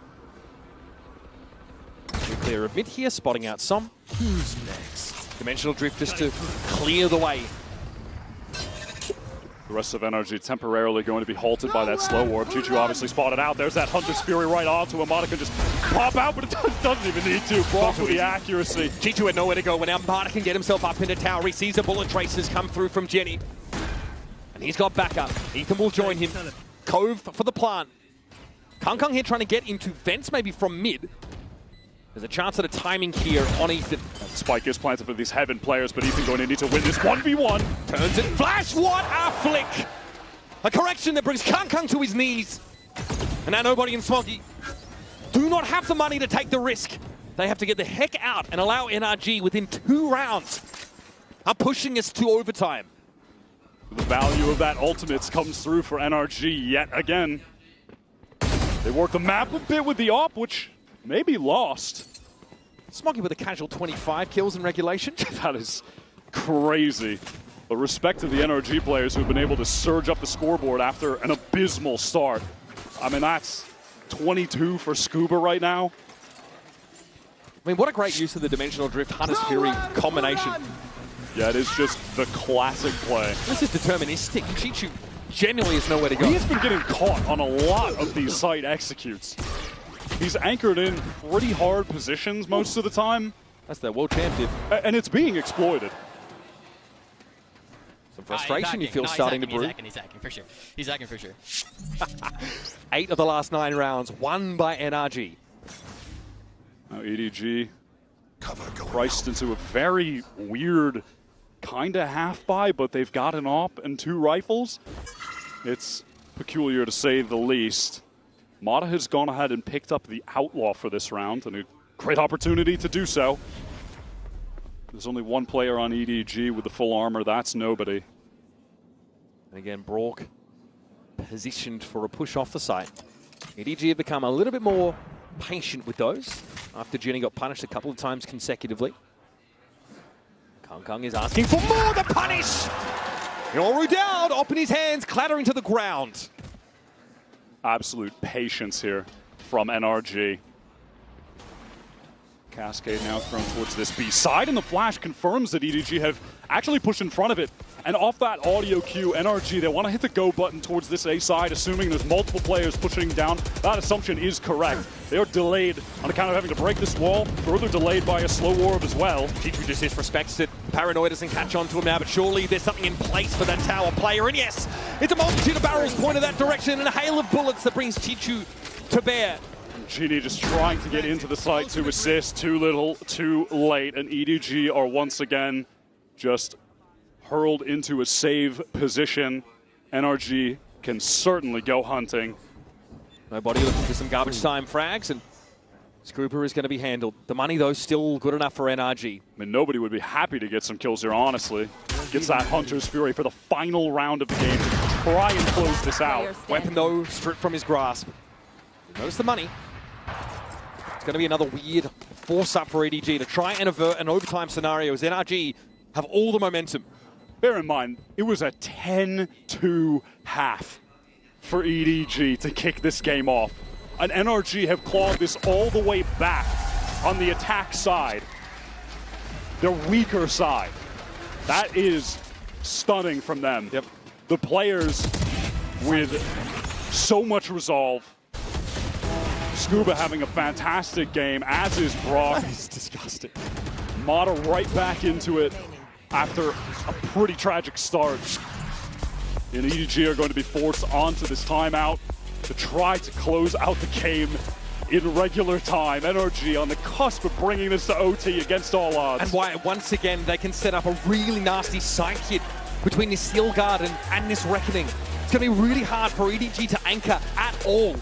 Speaker 2: We clear a mid here, spotting out some. Who's next? Dimensional drift just to clear the way.
Speaker 1: The rest of NRG temporarily going to be halted by that slow warp. Chichu obviously spotted out. There's that Hunter's Fury right onto him. Amada can just pop out, but it doesn't even need to. Brock with the accuracy.
Speaker 2: Chichu had nowhere to go. When Amada can get himself up into tower, he sees the bullet traces come through from Jenny. And he's got backup. Ethan will join him. Cove for the plant. Kang here trying to get into vents, maybe from mid. There's a chance at a timing here on Ethan.
Speaker 1: Spike is planted for these Heaven players, but Ethan going to need to win this 1v1.
Speaker 2: Turns it, flash, what a flick! A correction that brings Kang to his knees. And now nobody in Smoggy do not have the money to take the risk. They have to get the heck out and allow NRG within 2 rounds. Are pushing us to overtime.
Speaker 1: The value of that ultimates comes through for NRG yet again. They work the map a bit with the op, which may be lost.
Speaker 2: Smoggy with a casual 25 kills in regulation.
Speaker 1: That is crazy. But respect to the NRG players who've been able to surge up the scoreboard after an abysmal start. I mean, that's 22 for Scuba right now.
Speaker 2: I mean, what a great use of the Dimensional Drift Hunter's Fury combination.
Speaker 1: Yeah, it is just the classic play.
Speaker 2: This is deterministic. Chichu genuinely has nowhere to go.
Speaker 1: He has been getting caught on a lot of these site executes. He's anchored in pretty hard positions most of the time.
Speaker 2: That's their world champion.
Speaker 1: And it's being exploited.
Speaker 2: Some frustration you feel starting to brew.
Speaker 8: He's hacking for sure. He's hacking for sure.
Speaker 2: 8 of the last 9 rounds, won by NRG.
Speaker 1: Now EDG priced into a very weird kind of half-buy, but they've got an op and 2 rifles. It's peculiar to say the least. Mata has gone ahead and picked up the Outlaw for this round, and a great opportunity to do so. There's only one player on EDG with the full armor. That's nobody.
Speaker 2: And again, Brock positioned for a push off the site. EDG have become a little bit more patient with those after Jenny got punished a couple of times consecutively. Kang is asking for more to punish! Yoru down, up in his hands, clattering to the ground.
Speaker 1: Absolute patience here from NRG. Cascade now thrown towards this B side, and the flash confirms that EDG have actually pushed in front of it. And off that audio cue, NRG, they want to hit the go button towards this A side, assuming there's multiple players pushing down. That assumption is correct. They are delayed on account of having to break this wall, further delayed by a slow orb as well.
Speaker 2: Chichu just disrespects it. Paranoid doesn't catch on to him now, but surely there's something in place for that tower player. And yes, it's a multitude of barrels pointed that direction and a hail of bullets that brings Chichu to bear.
Speaker 1: Genie just trying to get into the site to assist. Too little, too late. And EDG are once again just hurled into a save position. NRG can certainly go hunting.
Speaker 2: Nobody looking for some garbage time frags, and Scooper is going to be handled. The money, though, still good enough for NRG.
Speaker 1: I mean, nobody would be happy to get some kills here, honestly. Gets that Hunter's Fury for the final round of the game to try and close this out.
Speaker 2: Weapon, though, stripped from his grasp. Notice the money. It's going to be another weird force-up for EDG to try and avert an overtime scenario as NRG have all the momentum.
Speaker 1: Bear in mind, it was a 10-2 half for EDG to kick this game off. and NRG have clawed this all the way back on the attack side, their weaker side. That is stunning from them.
Speaker 2: Yep.
Speaker 1: The players with so much resolve. Scuba having a fantastic game, as is Brock.
Speaker 2: He's disgusting.
Speaker 1: Mata right back into it after a pretty tragic start. And EDG are going to be forced onto this timeout to try to close out the game in regular time. NRG on the cusp of bringing this to OT against all odds.
Speaker 2: And why, once again, they can set up a really nasty side hit between this Steel Guard and this Reckoning. It's going to be really hard for EDG to anchor at all.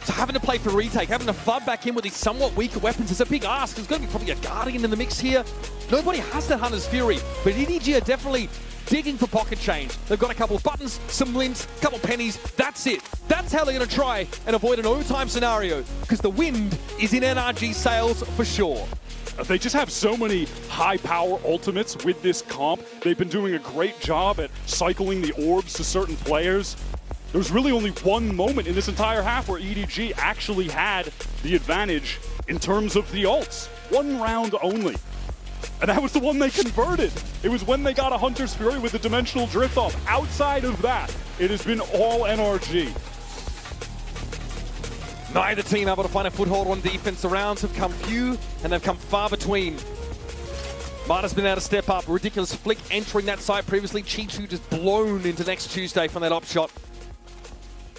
Speaker 2: So having to play for retake, having to flood back in with these somewhat weaker weapons is a big ask. There's going to be probably a Guardian in the mix here. Nobody has that Hunter's Fury, but EDG are definitely digging for pocket change. They've got a couple of buttons, some links, a couple of pennies. That's it. That's how they're going to try and avoid an overtime scenario, because the wind is in NRG sails for sure.
Speaker 1: They just have so many high-power ultimates with this comp. They've been doing a great job at cycling the orbs to certain players. There was really only one moment in this entire half where EDG actually had the advantage in terms of the ults. One round only. And that was the one they converted. It was when they got a Hunter's Fury with the Dimensional Drift off. Outside of that, it has been all NRG.
Speaker 2: Neither team able to find a foothold on defense. The rounds have come few, and they've come far between. Mata's been able to step up. Ridiculous flick entering that site previously. Chichu just blown into next Tuesday from that op shot.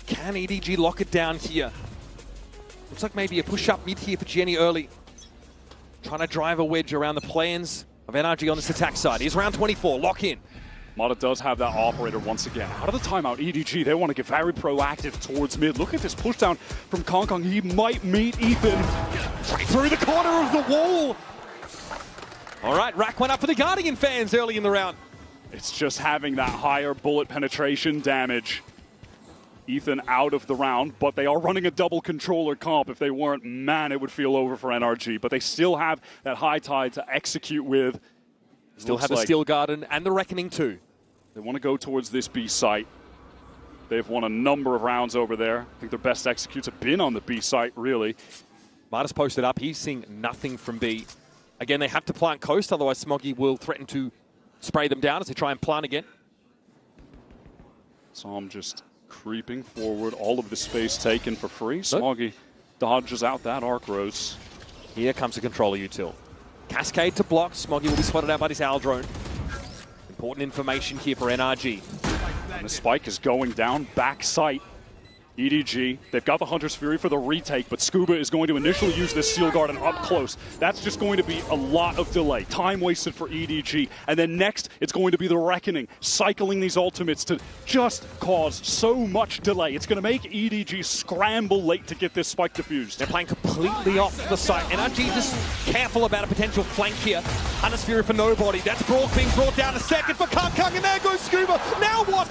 Speaker 2: Can EDG lock it down here? Looks like maybe a push-up mid here for Jenny early. Trying to drive a wedge around the plans of NRG on this attack side. Here's round 24, lock in.
Speaker 1: Mata does have that operator once again. Out of the timeout, EDG, they want to get very proactive towards mid. Look at this push down from Kong Kong. He might meet Ethan right through the corner of the wall.
Speaker 2: All right, rack one up for the Guardian fans early in the round.
Speaker 1: It's just having that higher bullet penetration damage. Ethan out of the round, but they are running a double controller comp. If they weren't, man, it would feel over for NRG. But they still have that high tide to execute with.
Speaker 2: Still have the Steel Garden and the Reckoning too.
Speaker 1: They want to go towards this B site. They've won a number of rounds over there. I think their best executes have been on the B site, really.
Speaker 2: Mata's posted up. He's seeing nothing from B. Again, they have to plant coast, otherwise Smoggy will threaten to spray them down as they try and plant again.
Speaker 1: So I'm just creeping forward, all of the space taken for free. Smoggy dodges out that arc rose.
Speaker 2: Here comes the controller util. Cascade to block. Smoggy will be spotted out by this Owl drone. Important information here for NRG.
Speaker 1: And the spike is going down, back sight. EDG, they've got the Hunter's Fury for the retake, but Scuba is going to initially use this Steel Garden up close. That's just going to be a lot of delay. Time wasted for EDG. And then next, it's going to be the Reckoning, cycling these ultimates to just cause so much delay. It's going to make EDG scramble late to get this spike diffused.
Speaker 2: They're playing completely off the site. NRG just careful about a potential flank here. Hunter's Fury for nobody. That's Brock being brought down a second for Kung Kung, and there goes Scuba. Now what?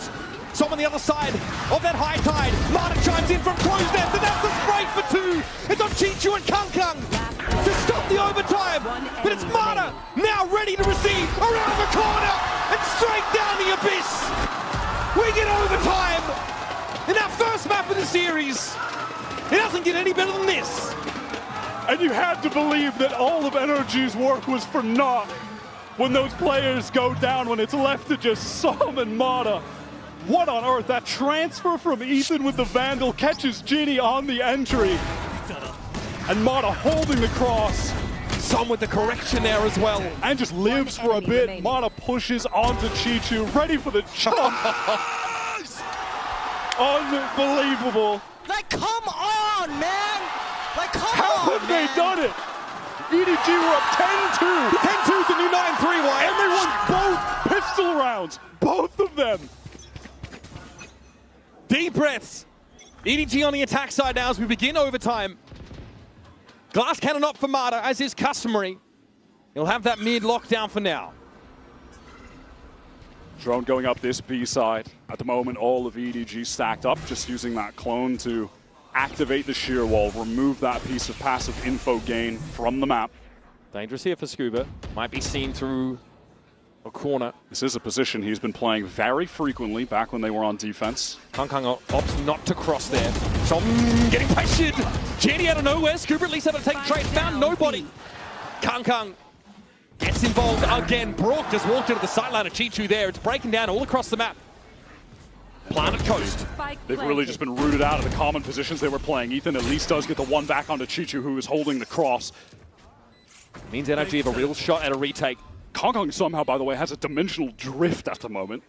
Speaker 2: So on the other side of that high tide, Mata chimes in from close nest, and that's the spray for two. It's on Chichu and Kung Kung to stop the overtime. But it's Mata now ready to receive around the corner and straight down the abyss. We get overtime in our first map of the series. It doesn't get any better than this.
Speaker 1: And you had to believe that all of NRG's work was for naught when those players go down, when it's left to just summon Mata. What on earth? That transfer from Ethan with the Vandal catches Ginny on the entry. And Mata holding the cross.
Speaker 2: Some with the correction there as well.
Speaker 1: And just lives for a bit. Mata pushes onto Chichu, ready for the jump. Unbelievable.
Speaker 7: Like, come on, man! Like, come
Speaker 1: How
Speaker 7: on,
Speaker 1: have
Speaker 7: man!
Speaker 1: they done it? EDG were up 10-2.
Speaker 2: 10-2 the new 9-3, Wyatt.
Speaker 1: And they won both pistol rounds. Both of them.
Speaker 2: Deep breaths. EDG on the attack side now as we begin overtime. Glass cannon up for Mata, as is customary. He'll have that mid locked down for now.
Speaker 1: Drone going up this B side. At the moment, all of EDG stacked up, just using that clone to activate the shear wall, remove that piece of passive info gain from the map.
Speaker 2: Dangerous here for Scuba. Might be seen through a corner.
Speaker 1: This is a position he's been playing very frequently back when they were on defense.
Speaker 2: Kang opts not to cross there. So getting pressured. Jenny out of nowhere. Scuba at least able to take a trade. Found nobody. Kang gets involved again. Brock just walked into the sideline of Chichu there. It's breaking down all across the map. Planted coast.
Speaker 1: They've really just been rooted out of the common positions they were playing. Ethan at least does get the one back onto Chichu, who is holding the cross.
Speaker 2: Means NRG have a real shot at a retake.
Speaker 1: Kang somehow, by the way, has a dimensional drift at the moment.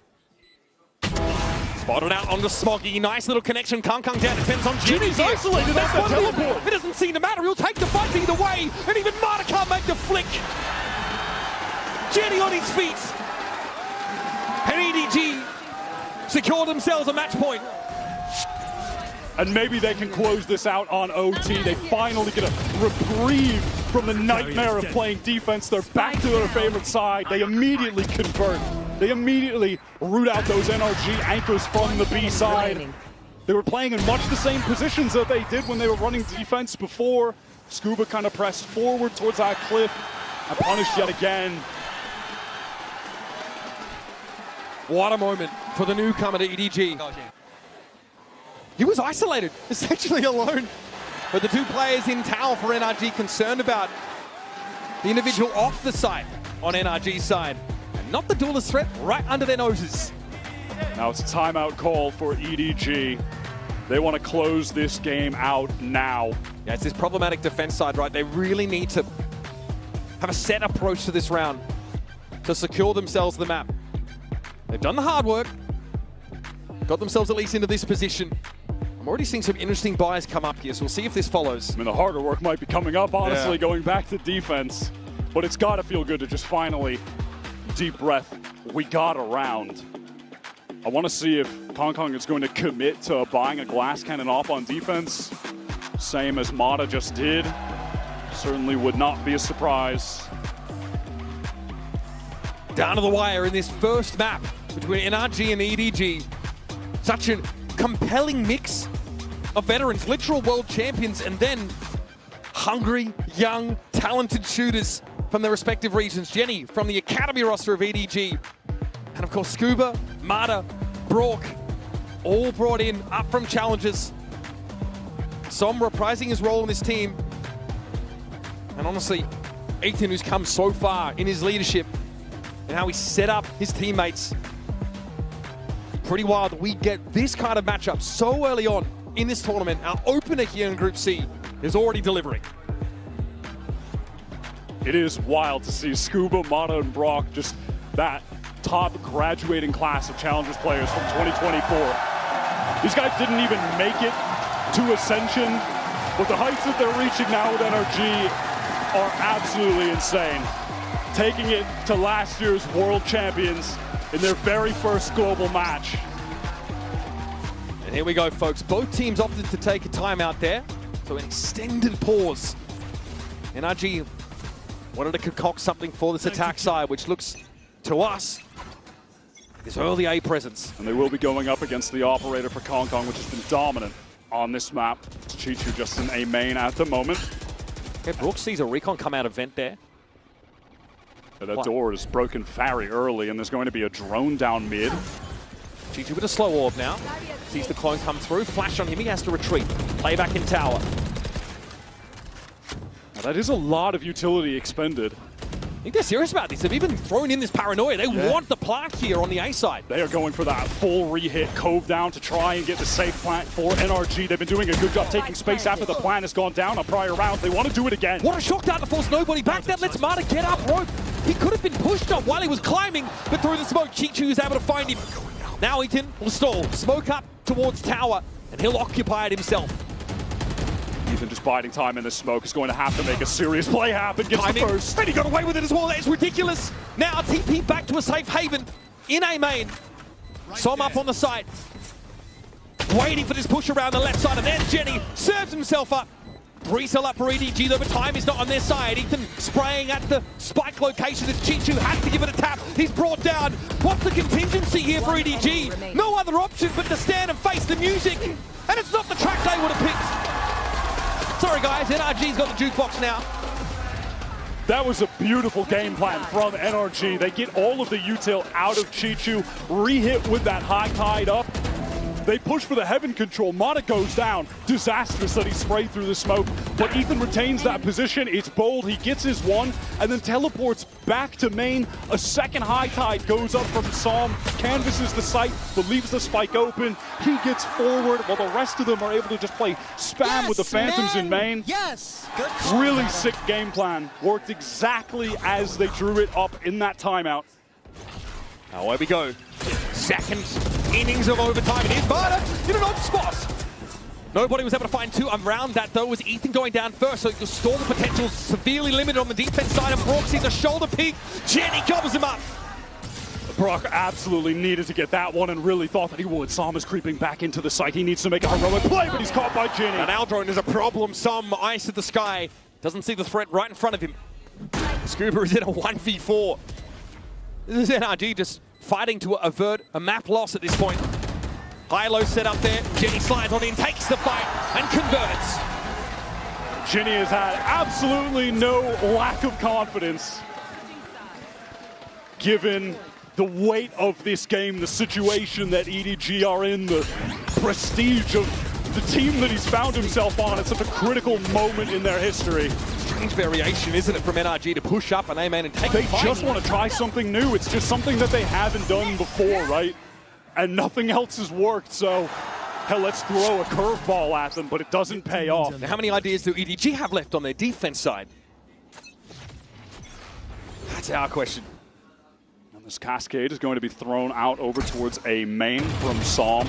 Speaker 2: Spotted out on the Smoggy. Nice little connection. Kang down. Depends on Jimmy.
Speaker 1: Jimmy's isolated. That's the teleport.
Speaker 2: It doesn't seem to matter. He'll take the fight either way. And even Marta can't make the flick. Jenny on his feet. And EDG secure themselves a match point.
Speaker 1: And maybe they can close this out on OT. They finally get a reprieve from the nightmare of playing defense. They're back to their favorite side. They immediately convert. They immediately root out those NRG anchors from the B side. They were playing in much the same positions that they did when they were running defense before. Scuba kind of pressed forward towards that cliff and punished yet again.
Speaker 2: What a moment for the newcomer to EDG. He was isolated, essentially alone. But the two players in tower for NRG concerned about the individual off the site on NRG's side. And not the duelist threat right under their noses.
Speaker 1: Now it's a timeout call for EDG. They want to close this game out now.
Speaker 2: Yeah, it's this problematic defense side, right? They really need to have a set approach to this round to secure themselves the map. They've done the hard work, got themselves at least into this position. I'm already seeing some interesting buys come up here, so we'll see if this follows.
Speaker 1: I mean, the harder work might be coming up, honestly, going back to defense. But it's got to feel good to just finally, deep breath, we got a round. I want to see if Kang is going to commit to buying a glass cannon off on defense, same as Mata just did. Certainly would not be a surprise.
Speaker 2: Down to the wire in this first map between NRG and EDG. Such a compelling mix of veterans, literal world champions, and then hungry, young, talented shooters from their respective regions. Jenny from the academy roster of EDG. And of course, Scuba, Marta, Brock, all brought in up from challenges. Som reprising his role in this team. And honestly, Ethan, who's come so far in his leadership and how he set up his teammates. Pretty wild that we get this kind of matchup so early on in this tournament. Our opener here in Group C is already delivering.
Speaker 1: It is wild to see Scuba, Mata, and Brock, just that top graduating class of Challengers players from 2024. These guys didn't even make it to Ascension, but the heights that they're reaching now with NRG are absolutely insane. Taking it to last year's world champions in their very first global match.
Speaker 2: And here we go, folks. Both teams opted to take a timeout there, so an extended pause. NRG wanted to concoct something for this attack side, which looks to us is early A presence.
Speaker 1: And they will be going up against the operator for Kang, which has been dominant on this map. Chichu just in A main at the moment.
Speaker 2: Okay, Brooks sees a recon come out of vent there.
Speaker 1: That door is broken very early, and there's going to be a drone down mid.
Speaker 2: Chichu with a slow orb now. Sees the clone come through. Flash on him. He has to retreat. Play back in tower.
Speaker 1: Now that is a lot of utility expended.
Speaker 2: I think they're serious about this. They've even thrown in this paranoia. They want the plant here on the A side.
Speaker 1: They are going for that full re-hit Cove down to try and get the safe plant for NRG. They've been doing a good job taking space after the plant has gone down on prior rounds. They want to do it again.
Speaker 2: What a shock down to force nobody back. That lets Marta get up rope. He could have been pushed up while he was climbing, but through the smoke, Chichu is able to find him. Now Ethan will stall. Smoke up towards tower, and he'll occupy it himself.
Speaker 1: Ethan just biding time in the smoke is going to have to make a serious play happen. Gets the first.
Speaker 2: And he got away with it as well. That is ridiculous. Now TP back to a safe haven in A main. Som up on the site. Waiting for this push around the left side, and there's Jenny. Serves himself up. Resell up for EDG, though, but time is not on their side. Ethan spraying at the spike location as Chichu has to give it a tap. He's brought down. What's the contingency here for EDG? No other option but to stand and face the music. And it's not the track they would have picked. Sorry, guys, NRG's got the jukebox now.
Speaker 1: That was a beautiful game plan from NRG. They get all of the util out of Chichu, re-hit with that high tide up. They push for the heaven control. Mata goes down. Disastrous that he sprayed through the smoke. But Ethan retains that position. It's bold. He gets his one and then teleports back to main. A second high tide goes up from Psalm, canvases the site, but leaves the spike open. He gets forward while the rest of them are able to just play spam with the Phantoms in main.
Speaker 7: Yes! Good call.
Speaker 1: Really sick game plan. Worked exactly as they drew it up in that timeout.
Speaker 2: Now away we go. Second innings of overtime. It is Mata in an odd spot. Nobody was able to find two. Around that, though, was Ethan going down first, so the stall potential severely limited on the defense side. And Brock sees a shoulder peek. Jenny covers him up.
Speaker 1: Brock absolutely needed to get that one and really thought that he would. Sam is creeping back into the site. He needs to make a heroic play, but he's caught by Jenny.
Speaker 2: And Aldrone is a problem. Some ice at the sky. Doesn't see the threat right in front of him. Scuba is in a 1v4. This is NRG just fighting to avert a map loss at this point. High-low set up there. Jenny slides on in, takes the fight, and converts.
Speaker 1: Jenny has had absolutely no lack of confidence given the weight of this game, the situation that EDG are in, the prestige of the team that he's found himself on at such a critical moment in their history.
Speaker 2: Strange variation, isn't it, from NRG to push up an A-man and take
Speaker 1: They
Speaker 2: the fight.
Speaker 1: just want to try something new. It's just something that they haven't done before, right? And nothing else has worked, so hell, let's throw a curveball at them, but it doesn't pay off.
Speaker 2: Now, how many ideas do EDG have left on their defense side? That's our question.
Speaker 1: And this cascade is going to be thrown out over towards a main from Psalm,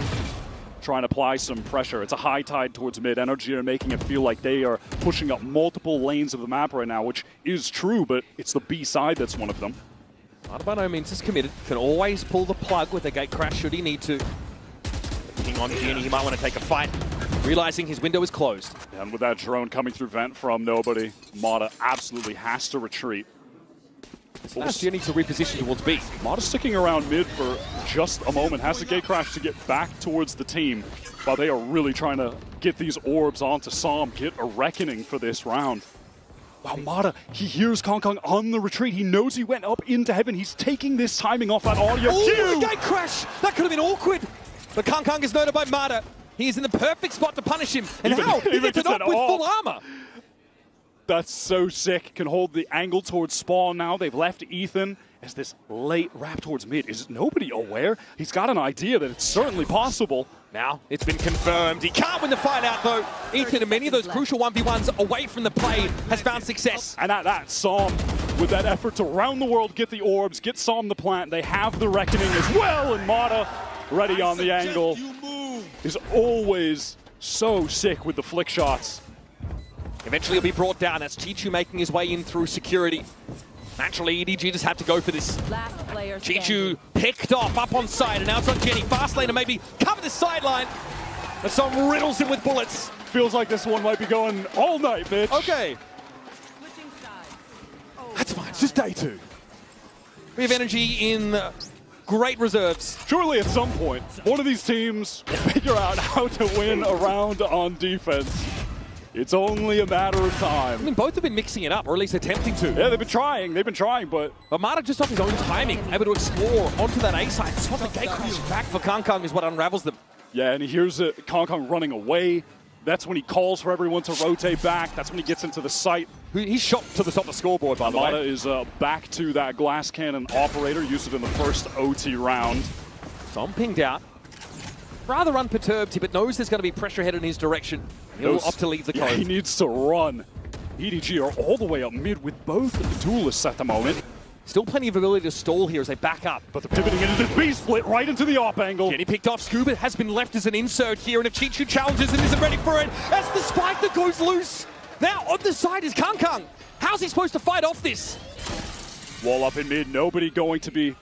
Speaker 1: trying to apply some pressure. It's a high tide towards mid. NRG are making it feel like they are pushing up multiple lanes of the map right now, which is true, but it's the B side that's one of them.
Speaker 2: Mata by no means is committed. Can always pull the plug with a gate crash should he need to. King on Jenny, he might want to take a fight, realizing his window is closed.
Speaker 1: And with that drone coming through vent from nobody, Mata absolutely has to retreat.
Speaker 2: Now Jenny to reposition towards B.
Speaker 1: Mata sticking around mid for just a moment, has the gate crash to get back towards the team, while they are really trying to get these orbs onto Psalm, get a reckoning for this round. Wow, Mata, he hears Kong Kong on the retreat. He knows he went up into heaven. He's taking this timing off that audio
Speaker 2: cue. Gate crash! That could have been awkward. But Kong Kong is noted by Mata. He is in the perfect spot to punish him. And how? He gets it up with full armor.
Speaker 1: That's so sick. Can hold the angle towards spawn now. They've left Ethan as this late wrap towards mid. Is nobody aware? He's got an idea that it's certainly possible.
Speaker 2: Now it's been confirmed. He can't win the fight out though. Ethan, in many of those crucial 1v1s away from the play, has found success.
Speaker 1: And at that, Psalm, with that effort to round the world, get the orbs, get Psalm the plant. They have the reckoning as well, and Mata, ready on the angle, is always so sick with the flick shots.
Speaker 2: Eventually he'll be brought down. That's Chichu making his way in through security. Naturally, EDG just have to go for this. Chichu picked off up on side, and now it's on Jenny. Fast lane to maybe cover the sideline. But some riddles him with bullets.
Speaker 1: Feels like this one might be going all night, bitch.
Speaker 2: Okay. That's fine. It's just day two. We have energy in great reserves.
Speaker 1: Surely at some point, one of these teams will figure out how to win a round on defense. It's only a matter of time.
Speaker 2: I mean, both have been mixing it up, or at least attempting to.
Speaker 1: Yeah, they've been trying, but
Speaker 2: Mata just off his own timing, able to explore onto that A side. Just want the gate crash back for Kong Kong is what unravels them.
Speaker 1: Yeah, and he hears Kong Kong running away. That's when he calls for everyone to rotate back. That's when he gets into the site.
Speaker 2: He's shot to the top of the scoreboard, by the way.
Speaker 1: Mata is back to that glass cannon operator, used it in the first OT round.
Speaker 2: So I'm pinged out. Rather unperturbed, but knows there's going to be pressure headed in his direction. He'll opt to leave the cove.
Speaker 1: Yeah, he needs to run. EDG are all the way up mid with both of the duelists at the moment.
Speaker 2: Still plenty of ability to stall here as they back up.
Speaker 1: But they're pivoting into this B-split right into the op angle.
Speaker 2: Jenny picked off. Scuba has been left as an insert here, and if Chichu challenges and isn't ready for it, that's the spike that goes loose. Now on the side is Kong Kong. How's he supposed to fight off this?
Speaker 1: Wall up in mid, nobody going to be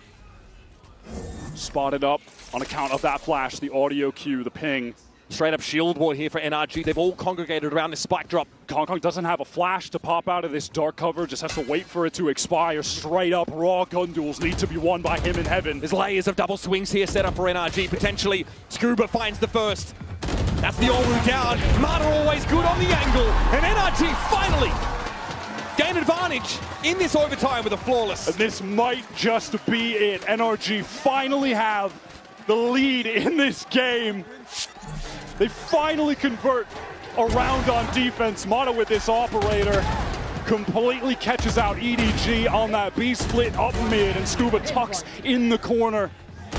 Speaker 1: spotted up on account of that flash, the audio cue, the ping.
Speaker 2: Straight up shield wall here for NRG. They've all congregated around this spike drop.
Speaker 1: Kong Kong doesn't have a flash to pop out of this dark cover, just has to wait for it to expire. Straight up raw gun duels need to be won by him in heaven.
Speaker 2: There's layers of double swings here set up for NRG, potentially. Scuba finds the first. That's the Olu down. Mata always good on the angle. And NRG finally gain advantage in this overtime with a flawless.
Speaker 1: And this might just be it. NRG finally have the lead in this game. They finally convert around on defense. Mata with this operator completely catches out EDG on that B split up mid, and Scuba tucks in the corner.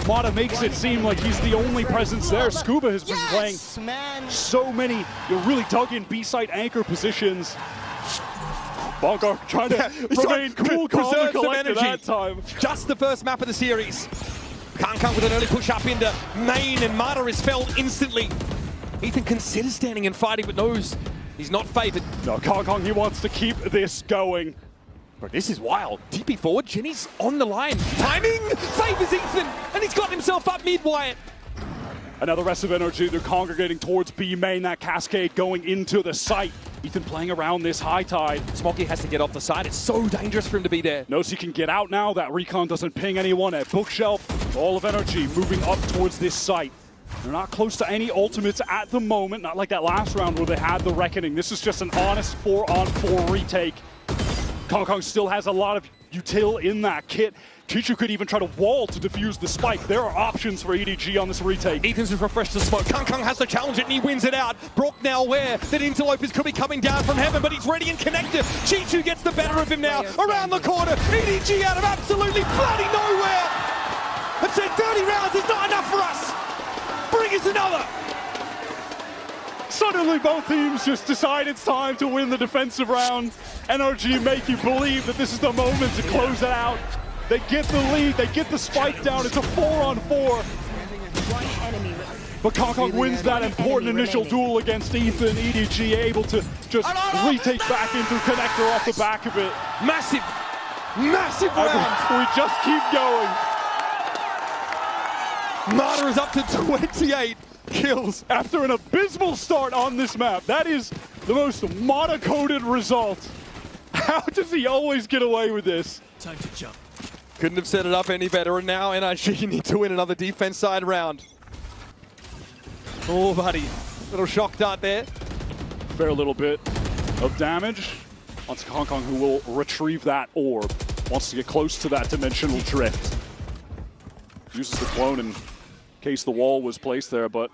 Speaker 1: Mata makes it seem like he's the only presence there. Scuba has been playing so many really dug in B-side anchor positions. Bongar trying to remain cool, calm, and collected that time.
Speaker 2: Just the first map of the series. Kang with an early push up into main, and Mata is felled instantly. Ethan considers standing and fighting, but knows he's not favored.
Speaker 1: No, Kang, he wants to keep this going.
Speaker 2: But this is wild. DP forward, Jenny's on the line. Timing favors Ethan, and he's got himself up mid-Wyatt.
Speaker 1: Another rest of energy, they're congregating towards B main, that cascade going into the site. Ethan playing around this high tide.
Speaker 2: Smoky has to get off the side. It's so dangerous for him to be there.
Speaker 1: Knows he can get out now. That recon doesn't ping anyone at bookshelf. All of energy moving up towards this site. They're not close to any ultimates at the moment, not like that last round where they had the reckoning. This is just an honest 4-on-4 retake. Kang still has a lot of util in that kit. Chichu could even try to wall to defuse the spike. There are options for EDG on this retake.
Speaker 2: Ethan's just refreshed the smoke. Kang has to challenge it, and he wins it out. Brock now aware that Interlopers could be coming down from heaven, but he's ready and connected. Chichu gets the better of him now. Around the corner, EDG out of absolutely bloody nowhere. I've said 30 rounds is not enough for us. Bring us another.
Speaker 1: Suddenly both teams just decide it's time to win the defensive round. NRG make you believe that this is the moment to close it out. They get the lead, they get the spike down, it's a 4-on-4. But Kang wins that important initial duel against Ethan. EDG able to just retake back into connector off the back of it.
Speaker 2: Massive, massive round.
Speaker 1: We just keep going.
Speaker 2: Mata is up to 28 kills.
Speaker 1: After an abysmal start on this map, that is the most Mata-coded result. How does he always get away with this?
Speaker 8: Time to jump.
Speaker 2: Couldn't have set it up any better, and now NRG need to win another defense side round. Oh, buddy. Little shock dart there.
Speaker 1: Fair little bit of damage. Onto Kang, who will retrieve that orb. Wants to get close to that dimensional drift. Uses the clone in case the wall was placed there, but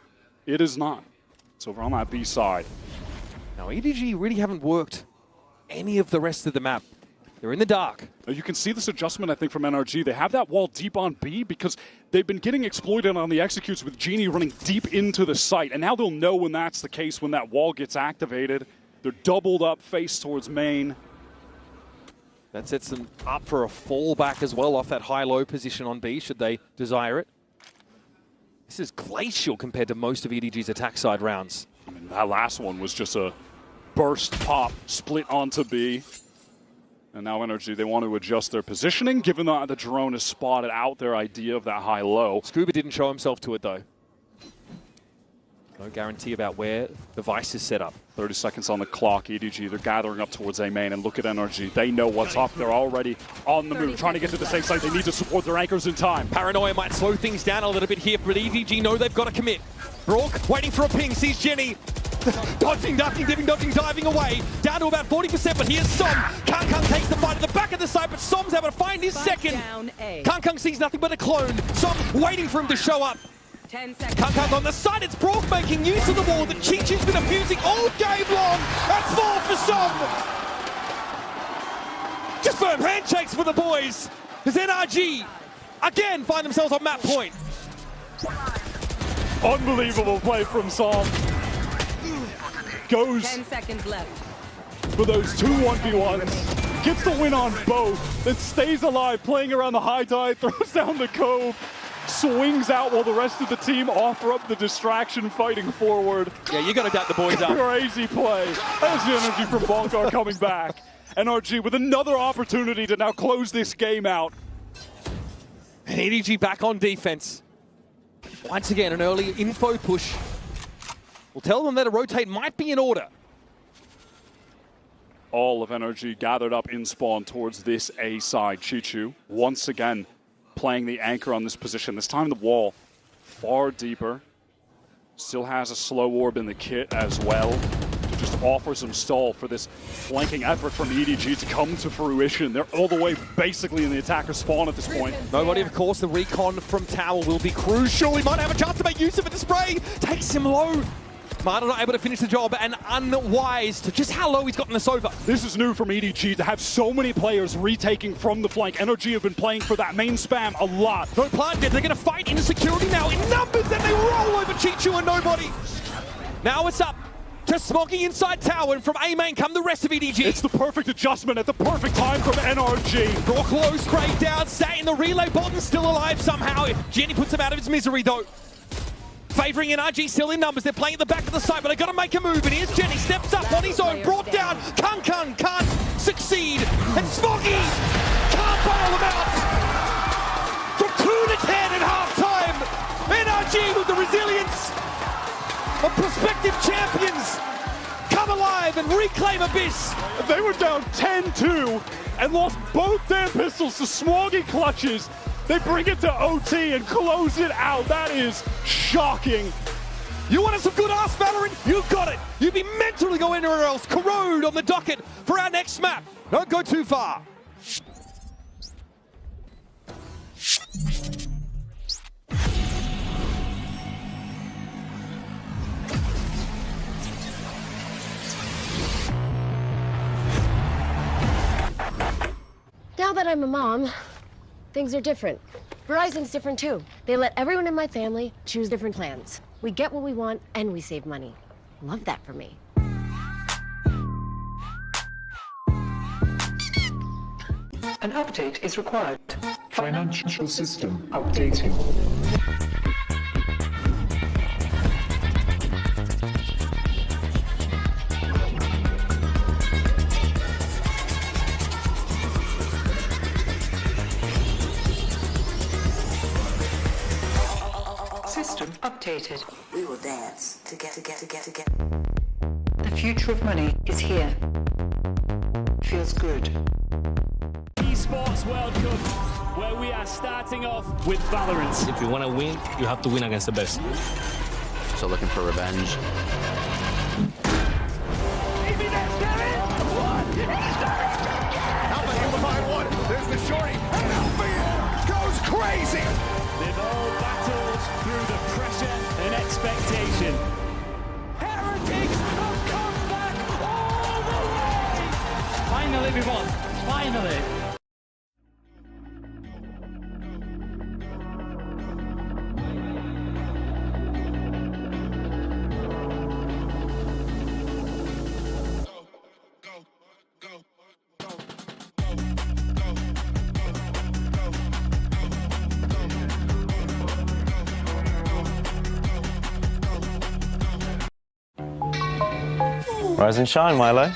Speaker 1: it is not. It's over on that B side.
Speaker 2: Now, EDG really haven't worked any of the rest of the map. They're in the dark.
Speaker 1: You can see this adjustment, I think, from NRG. They have that wall deep on B because they've been getting exploited on the executes with Genie running deep into the site. And now they'll know when that's the case, when that wall gets activated. They're doubled up, face towards main.
Speaker 2: That sets them up for a fallback as well off that high-low position on B, should they desire it. This is glacial compared to most of EDG's attack side rounds.
Speaker 1: I mean, that last one was just a burst pop, split onto B. And now NRG, they want to adjust their positioning, given that the drone has spotted out their idea of that high-low.
Speaker 2: Scuba didn't show himself to it, though. No guarantee about where the Vice is set up.
Speaker 1: 30 seconds on the clock, EDG, they're gathering up towards A main, and look at NRG. They know what's up. They're already on the move, trying to get to the safe side. They need to support their anchors in time.
Speaker 2: Paranoia might slow things down a little bit here, but EDG know they've got to commit. Brock waiting for a ping, sees Jenny. Dodging, ducking, dipping, dodging, diving away. Down to about 40%, but here's Som. Kang takes the fight at the back of the side, but Som's able to find his second. Kang sees nothing but a clone. Som waiting for him to show up.
Speaker 3: 10 seconds.
Speaker 2: Kang on the side, it's Brock making use of the wall that Chichi's been abusing all game long. That's 4 for Som. Just firm handshakes for the boys. As NRG again find themselves on map point.
Speaker 1: Unbelievable play from Som. Goes
Speaker 3: 10 seconds left.
Speaker 1: for those 2 1v1s. Gets the win on both. Then stays alive, playing around the high tide, throws down the cove, swings out while the rest of the team offer up the distraction, fighting forward.
Speaker 2: Yeah, you got to doubt the boys up.
Speaker 1: Crazy play. There's the energy from Bongar coming back. NRG with another opportunity to now close this game out.
Speaker 2: And EDG back on defense. Once again, an early info push. We'll tell them that a rotate might be in order.
Speaker 1: All of NRG gathered up in spawn towards this A side. Chichu once again playing the anchor on this position. This time the wall far deeper. Still has a slow orb in the kit as well. just offer some stall for this flanking effort from EDG to come to fruition. They're all the way basically in the attacker spawn at this point.
Speaker 2: Nobody, of course. The recon from Tower will be crucial. He might have a chance to make use of it. The spray takes him low. Marta not able to finish the job, and unwise to just how low he's gotten this over.
Speaker 1: This is new from EDG to have so many players retaking from the flank. Energy have been playing for that main spam a lot.
Speaker 2: No plant dead. They're going to fight into security now in numbers, and they roll over Chichu and nobody. Now it's up to Smoggy inside Tower, and from A-main come the rest of EDG.
Speaker 1: It's the perfect adjustment at the perfect time from NRG.
Speaker 2: Brock low, sprayed down, sat in the relay bottom, still alive somehow. Jenny puts him out of his misery though. Favouring NRG still in numbers. They're playing at the back of the site, but they've got to make a move. And here's Jenny, steps up on his own, brought down. Kun can't succeed. And Smoggy can't bail them out. From 2-10 at half-time. NRG with the resilience of prospective champions come alive and reclaim Abyss.
Speaker 1: They were down 10-2 and lost both their pistols to Smoggy clutches. They bring it to OT and close it out. That is shocking.
Speaker 2: You wanted some good ass Valorant? You got it. You'd be mental to go anywhere else. Corrode on the docket for our next map. Don't go too far.
Speaker 9: Now that I'm a mom, things are different. Verizon's different too. They let everyone in my family choose different plans. We get what we want and we save money. Love that for me.
Speaker 10: An update is required. Financial system updating. System updated.
Speaker 6: We will dance to get.
Speaker 10: The future of money is here. Feels good.
Speaker 11: Esports World Cup, where we are starting off with Valorant. If you want to win, you have to win against the best.
Speaker 8: So looking for revenge.
Speaker 11: There's the shorty, and Alpha goes crazy. They've all battled through the pressure and expectation. Heretics have come back all the way. Finally, we won. Finally.
Speaker 12: Rise and shine, Milo.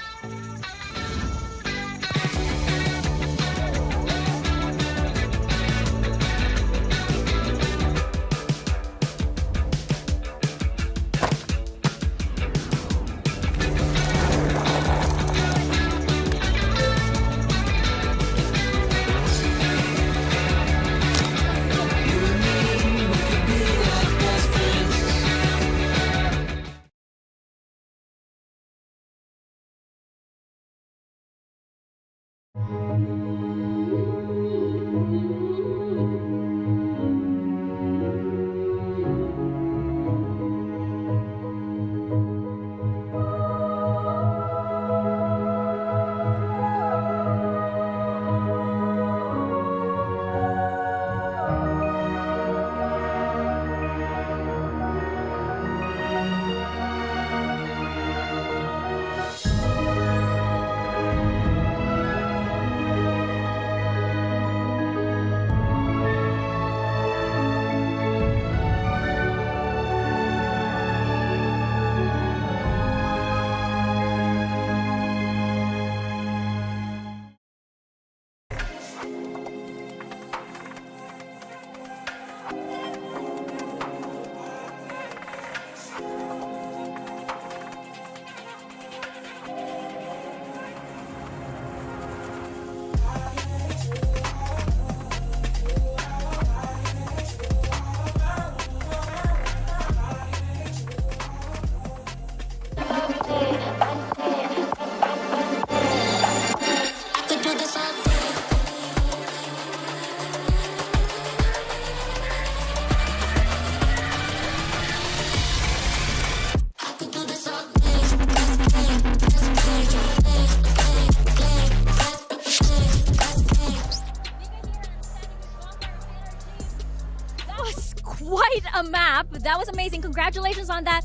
Speaker 13: was quite a map. That was amazing. Congratulations on that.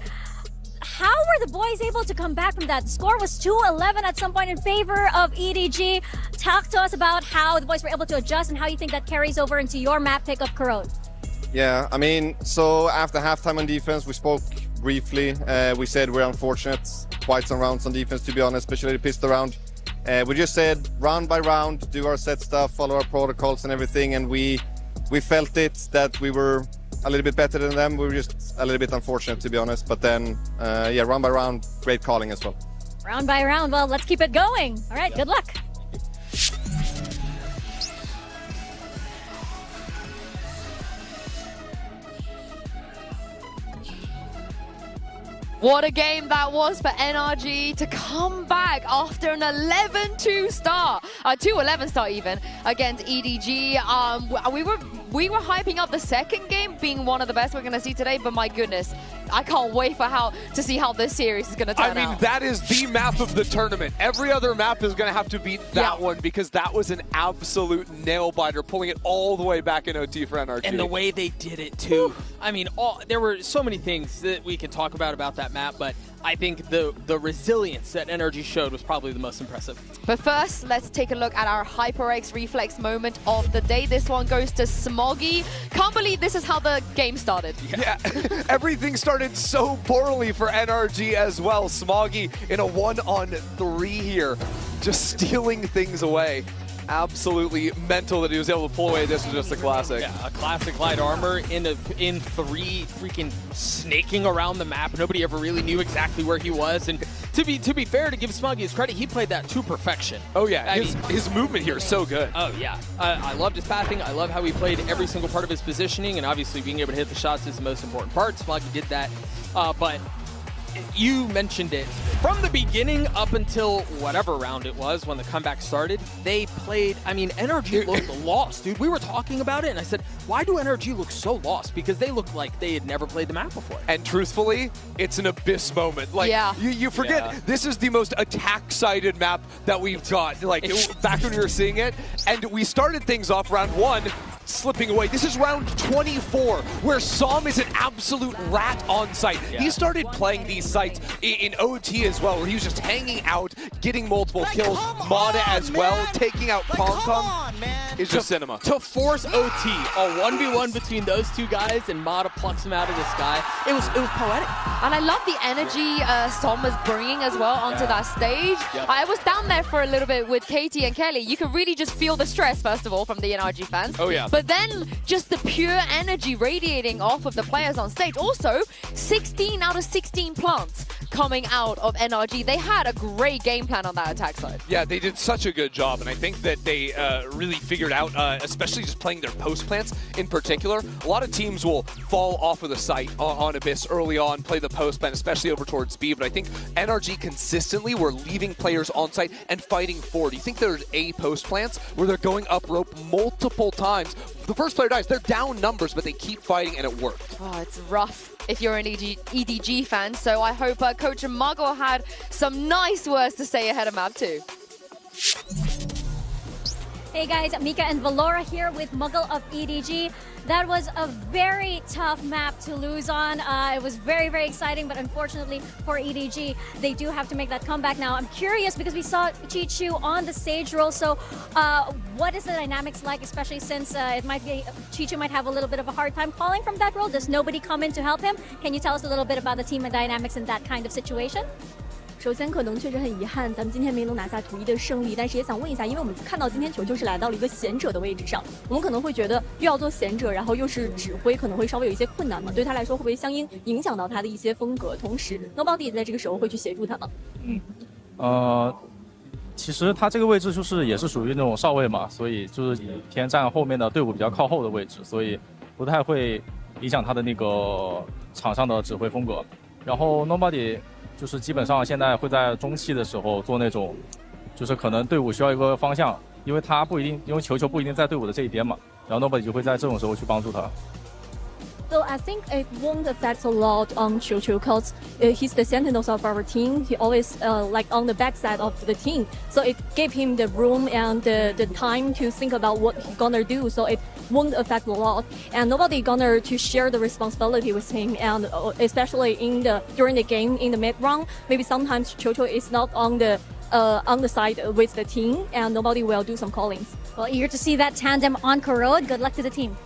Speaker 13: How were the boys able to come back from that? The score was 2-11 at some point in favor of EDG. Talk to us about how the boys were able to adjust and how you think that carries over into your map pick of Corrode.
Speaker 14: Yeah, I mean, so after halftime on defense, we spoke briefly. We said we're unfortunate. Quite some rounds on defense, to be honest, especially the pistol round. We just said round by round, do our set stuff, follow our protocols and everything, and we felt it that we were a little bit better than them. We were just a little bit unfortunate, to be honest. But then, yeah, round by round, great calling as well.
Speaker 13: Round by round, well, let's keep it going. All right, good luck.
Speaker 15: What a game that was for NRG to come back after an 11-2 start, 2-11 start even, against EDG. We were hyping up the second game being one of the best we're going to see today, but my goodness, I can't wait to see how this series is going to turn out.
Speaker 2: I mean, that is the map of the tournament. Every other map is going to have to beat that one because that was an absolute nail-biter, pulling it all the way back in OT for NRG.
Speaker 16: And the way they did it, too. I mean, there were so many things that we can talk about that map, but I think the resilience that NRG showed was probably the most impressive.
Speaker 15: But first, let's take a look at our HyperX reflex moment of the day. This one goes to Smoggy. Can't believe this is how the game started.
Speaker 2: Yeah, everything started so poorly for NRG as well. Smoggy in a 1-on-3 here, just stealing things away. Absolutely mental that he was able to pull away. This was just a classic.
Speaker 16: Yeah, a classic light armor in 3, freaking snaking around the map. Nobody ever really knew exactly where he was. And to be fair, to give Smoggy his credit, he played that to perfection.
Speaker 2: Oh yeah, his movement here is so good.
Speaker 16: Oh yeah, I loved his pathing. I love how he played every single part of his positioning, and obviously being able to hit the shots is the most important part. Smoggy did that, but you mentioned it. From the beginning up until whatever round it was when the comeback started, they played, I mean, NRG looked lost, dude. We were talking about it, and I said, why do NRG look so lost? Because they looked like they had never played the map before.
Speaker 2: And truthfully, it's an abyss moment. Like, you forget, this is the most attack-sided map that we've got. Like, back when we were seeing it, and we started things off round 1, slipping away. This is round 24, where Som is an absolute rat on site. Yeah. He started playing these sites in OT as well, where he was just hanging out, getting multiple kills. Mada as well, taking out Pom-Pom. It's just cinema.
Speaker 16: To force OT, a 1v1 between those two guys, and Mada plucks him out of the sky. It was poetic.
Speaker 15: And I love the energy Som was bringing as well onto that stage. Yep. I was down there for a little bit with Katie and Kelly. You could really just feel the stress, first of all, from the NRG fans.
Speaker 2: Oh yeah.
Speaker 15: But then just the pure energy radiating off of the players on stage. Also, 16 out of 16 plants coming out of NRG. They had a great game plan on that attack side.
Speaker 2: Yeah, they did such a good job, and I think that they really figured out, especially just playing their post plants in particular. A lot of teams will fall off of the site on Abyss early on, play the post plant, especially over towards B, but I think NRG consistently were leaving players on site and fighting forward. You think there's a post plants where they're going up rope multiple times. The first player dies, they're down numbers, but they keep fighting, and it worked.
Speaker 15: Oh, it's rough if you're an EDG fan, so I hope Coach Muggle had some nice words to say ahead of map 2.
Speaker 13: Hey guys, Mika and Valora here with Muggle of EDG. That was a very tough map to lose on. It was very, very exciting, but unfortunately for EDG, they do have to make that comeback now. I'm curious because we saw Chichu on the stage role. So what is the dynamics like, especially since Chichu might have a little bit of a hard time falling from that role? Does nobody come in to help him? Can you tell us a little bit about the team and dynamics in that kind of situation?
Speaker 17: 首先可能确实很遗憾，咱们今天没能拿下统一的胜利，但是也想问一下，因为我们看到今天球就是来到了一个贤者的位置上，我们可能会觉得又要做贤者，然后又是指挥，可能会稍微有一些困难嘛，对他来说会不会相应影响到他的一些风格？同时 ，Nobody 也在这个时候会去协助他吗？
Speaker 18: 其实他这个位置就是也是属于那种少尉嘛，所以就是偏站后面的队伍比较靠后的位置，所以不太会影响他的那个场上的指挥风格。然后 Nobody 就是基本上现在会在中期的时候做那种，就是可能队伍需要一个方向，因为他不一定，因为球不一定在队伍的这一边嘛，然后 Nobody 就会在这种时候去帮助他。
Speaker 17: So I think it won't affect a lot on Chichu because he's the sentinels of our team. He always like on the backside of the team. So it gave him the room and the time to think about what he's gonna do. So it won't affect a lot, and nobody gonna to share the responsibility with him. And especially during the game in the mid round, maybe sometimes Chocho is not on the side with the team, and nobody will do some callings.
Speaker 13: Well, eager to see that tandem on Corrode. Good luck to the team.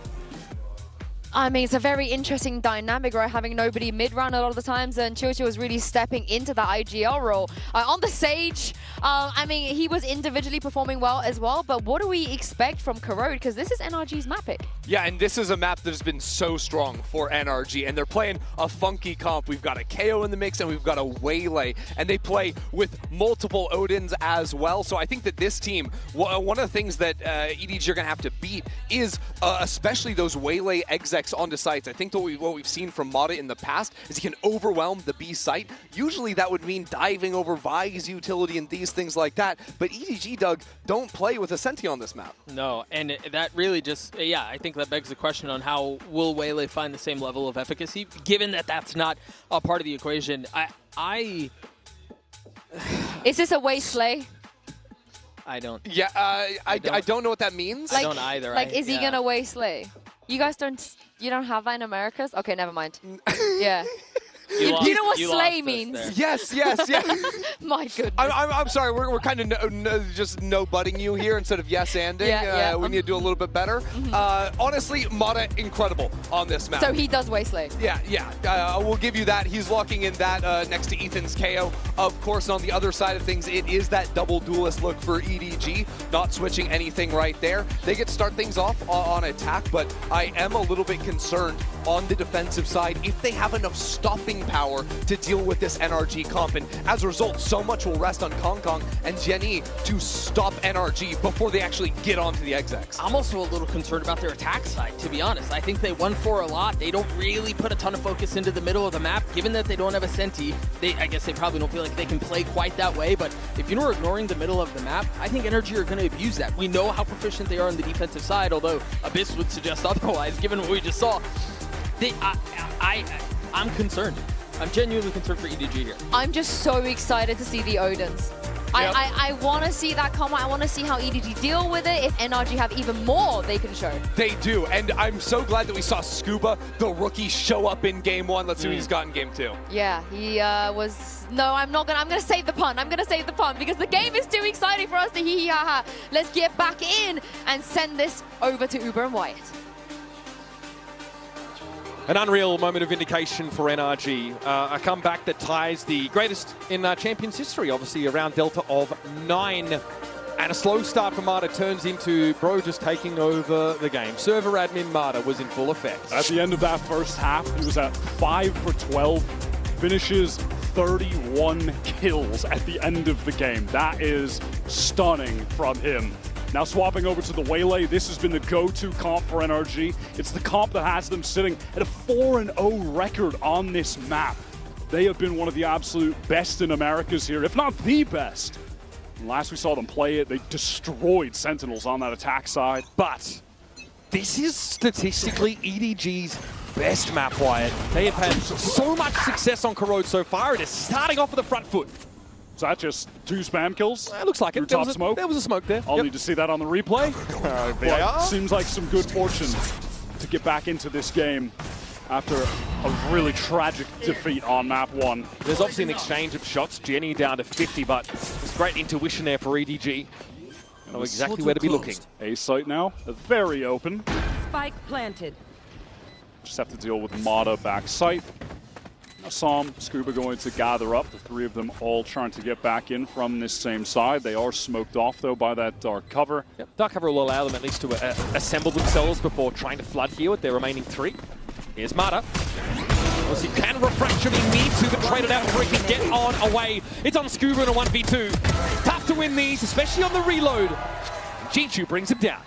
Speaker 15: I mean, it's a very interesting dynamic, right? Having nobody mid-round a lot of the times, and Chocho was really stepping into the IGL role. On the Sage, I mean, he was individually performing well as well, but what do we expect from Corrode? Because this is NRG's map pick.
Speaker 19: Yeah, and this is a map that has been so strong for NRG, and they're playing a funky comp. We've got a KO in the mix, and we've got a Waylay, and they play with multiple Odins as well. So I think that this team, one of the things that EDG are going to have to beat is especially those Waylay execs onto sites. I think what we've seen from Mata in the past is he can overwhelm the B site. Usually that would mean diving over Vi's utility and these things like that, but EDG, Doug, don't play with a Senti on this map.
Speaker 16: No, and that really just, yeah, I think that begs the question on how will Waylay find the same level of efficacy, given that that's not a part of the equation.
Speaker 15: Is this a Waylay?
Speaker 16: I don't.
Speaker 19: Yeah, I don't know what that means.
Speaker 16: I don't either.
Speaker 15: Like, is he gonna Waylay? You guys you don't have that in Americas? Okay, never mind. Yeah. You know what slay means?
Speaker 19: Yes.
Speaker 15: My goodness.
Speaker 19: I'm sorry. We're kind of just no-butting you here instead of yes-anding.
Speaker 15: Yeah.
Speaker 19: We need to do a little bit better. Honestly, Mata, incredible on this map.
Speaker 15: So he does Waylay.
Speaker 19: Yeah. We'll give you that. He's locking in that next to Ethan's KO. Of course, on the other side of things, it is that double duelist look for EDG. Not switching anything right there. They get to start things off on attack, but I am a little bit concerned on the defensive side if they have enough stopping power to deal with this NRG comp, and as a result, so much will rest on Kong Kong and Jenny to stop NRG before they actually get onto the execs.
Speaker 16: I'm also a little concerned about their attack side, to be honest. I think they 1-4 a lot. They don't really put a ton of focus into the middle of the map. Given that they don't have a Senti, I guess they probably don't feel like they can play quite that way, but if you're ignoring the middle of the map, I think NRG are going to abuse that. We know how proficient they are on the defensive side, although Abyss would suggest otherwise, given what we just saw. I'm concerned. I'm genuinely concerned for EDG here.
Speaker 15: I'm just so excited to see the Odins. Yep. I want to see that combo. I want to see how EDG deal with it if NRG have even more they can show.
Speaker 19: They do, and I'm so glad that we saw Scuba, the rookie, show up in game 1. Let's see what he's got in game 2.
Speaker 15: Yeah, he was... No, I'm not gonna... I'm gonna save the pun. I'm gonna save the pun because the game is too exciting for us to hee hee ha ha. Let's get back in and send this over to Uber and Wyatt.
Speaker 2: An unreal moment of vindication for NRG. A comeback that ties the greatest in Champions history, obviously around delta of 9. And a slow start for Mata turns into Bro just taking over the game. Server admin Mata was in full effect.
Speaker 1: At the end of that first half, he was at 5 for 12, finishes 31 kills at the end of the game. That is stunning from him. Now swapping over to the Waylay, this has been the go-to comp for NRG. It's the comp that has them sitting at a 4-0 record on this map. They have been one of the absolute best in Americas here, if not the best. And last we saw them play it, they destroyed Sentinels on that attack side.
Speaker 2: But this is statistically EDG's best map, Wyatt. They have had so much success on Corrode so far. It is starting off with the front foot.
Speaker 1: Is that just 2 spam kills?
Speaker 2: It looks like it.
Speaker 1: Top smoke?
Speaker 2: There was a smoke there.
Speaker 1: I'll need to see that on the replay. Seems like some good fortune to get back into this game after a really tragic defeat on map 1.
Speaker 2: There's obviously an exchange of shots. Jenny down to 50, but there's great intuition there for EDG. I know exactly where to be looking.
Speaker 1: A site now, very open.
Speaker 3: Spike planted.
Speaker 1: Just have to deal with Mata back site. Assam, Scuba going to gather up. The 3 of them all trying to get back in from this same side. They are smoked off, though, by that dark cover.
Speaker 2: Yep. Dark cover will allow them at least to assemble themselves before trying to flood here with their remaining 3. Here's Mata. Well, he can refresh if he needs to, but trade it out before he can get on away. It's on Scuba in a 1v2. Tough to win these, especially on the reload. Chichu brings him down.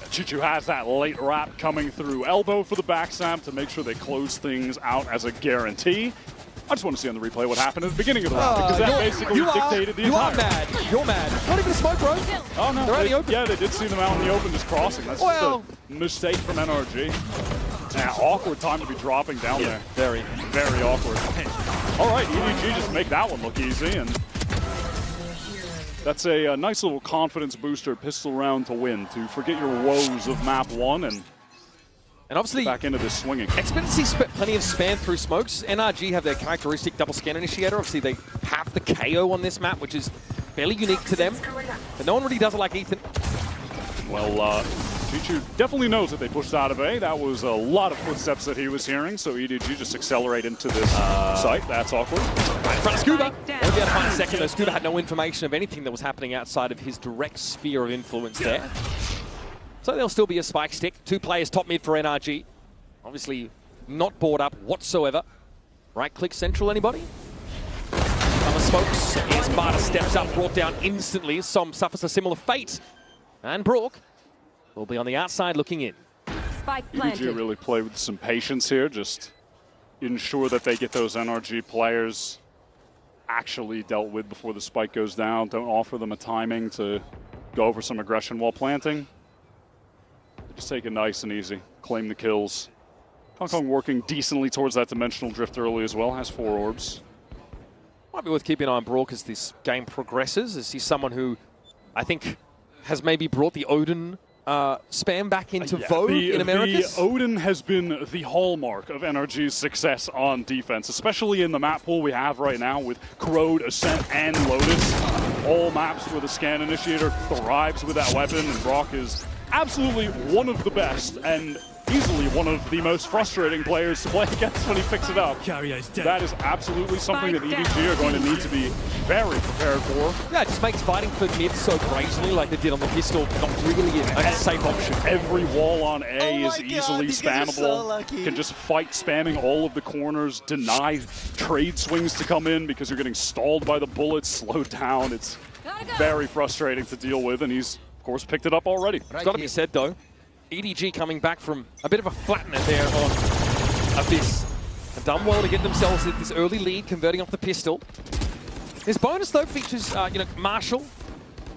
Speaker 1: Chichu has that late wrap coming through elbow for the backstab to make sure they close things out as a guarantee. I just want to see on the replay what happened at the beginning of the round, because that basically dictated the entire...
Speaker 2: You are mad. You're mad. Not even a smoke, bro.
Speaker 1: Oh, no.
Speaker 2: They're out in the open.
Speaker 1: Yeah, they did see them out in the open just crossing. That's just a mistake from NRG. Yeah, awkward time to be dropping down there.
Speaker 2: Very,
Speaker 1: very awkward. All right, EDG just make that one look easy, and that's a nice little confidence booster pistol round to win, to forget your woes of map 1 and
Speaker 2: And obviously,
Speaker 1: back into this swinging.
Speaker 2: Expediency spent plenty of span through smokes. NRG have their characteristic double scan initiator. Obviously, they have the KO on this map, which is fairly unique to them. But no one really does it like Ethan.
Speaker 1: Well, Chichu definitely knows that they pushed out of A. That was a lot of footsteps that he was hearing, so EDG just accelerate into this site. That's awkward.
Speaker 2: Right in front of Scuba. Won't be able to find a second, though. Scuba had no information of anything that was happening outside of his direct sphere of influence there. So there'll still be a spike stick. 2 players top mid for NRG. Obviously not bored up whatsoever. Right-click central, anybody? Summer smokes. As Marta steps up, brought down instantly. Som suffers a similar fate. And Brook will be on the outside looking in.
Speaker 3: Spike planted.
Speaker 1: EDG really play with some patience here, just ensure that they get those NRG players actually dealt with before the spike goes down. Don't offer them a timing to go over some aggression while planting. Just take it nice and easy. Claim the kills. Hong Kong working decently towards that dimensional drift early as well. Has 4 orbs.
Speaker 2: Might be worth keeping an eye on Brook as this game progresses. Is he someone who I think has maybe brought the Odin spam back into vogue in Americas?
Speaker 1: The Odin has been the hallmark of NRG's success on defense, especially in the map pool we have right now with Corrode, Ascent, and Lotus. All maps where the scan initiator thrives with that weapon, and Brock is absolutely one of the best and easily one of the most frustrating players to play against when he picks it up. That is absolutely something that EDG are going to need to be very prepared for.
Speaker 2: Yeah, it just makes fighting for mid so brazenly like they did on the pistol not really a safe option.
Speaker 1: Every wall on A is easily spammable. Can just fight spamming all of the corners, deny trade swings to come in because you're getting stalled by the bullets, slowed down. It's very frustrating to deal with, and he's, of course, picked it up already.
Speaker 2: It's got to be said, though, EDG coming back from a bit of a flattener there on Abyss. And done well to get themselves this early lead, converting off the pistol. His bonus, though, features, Marshall,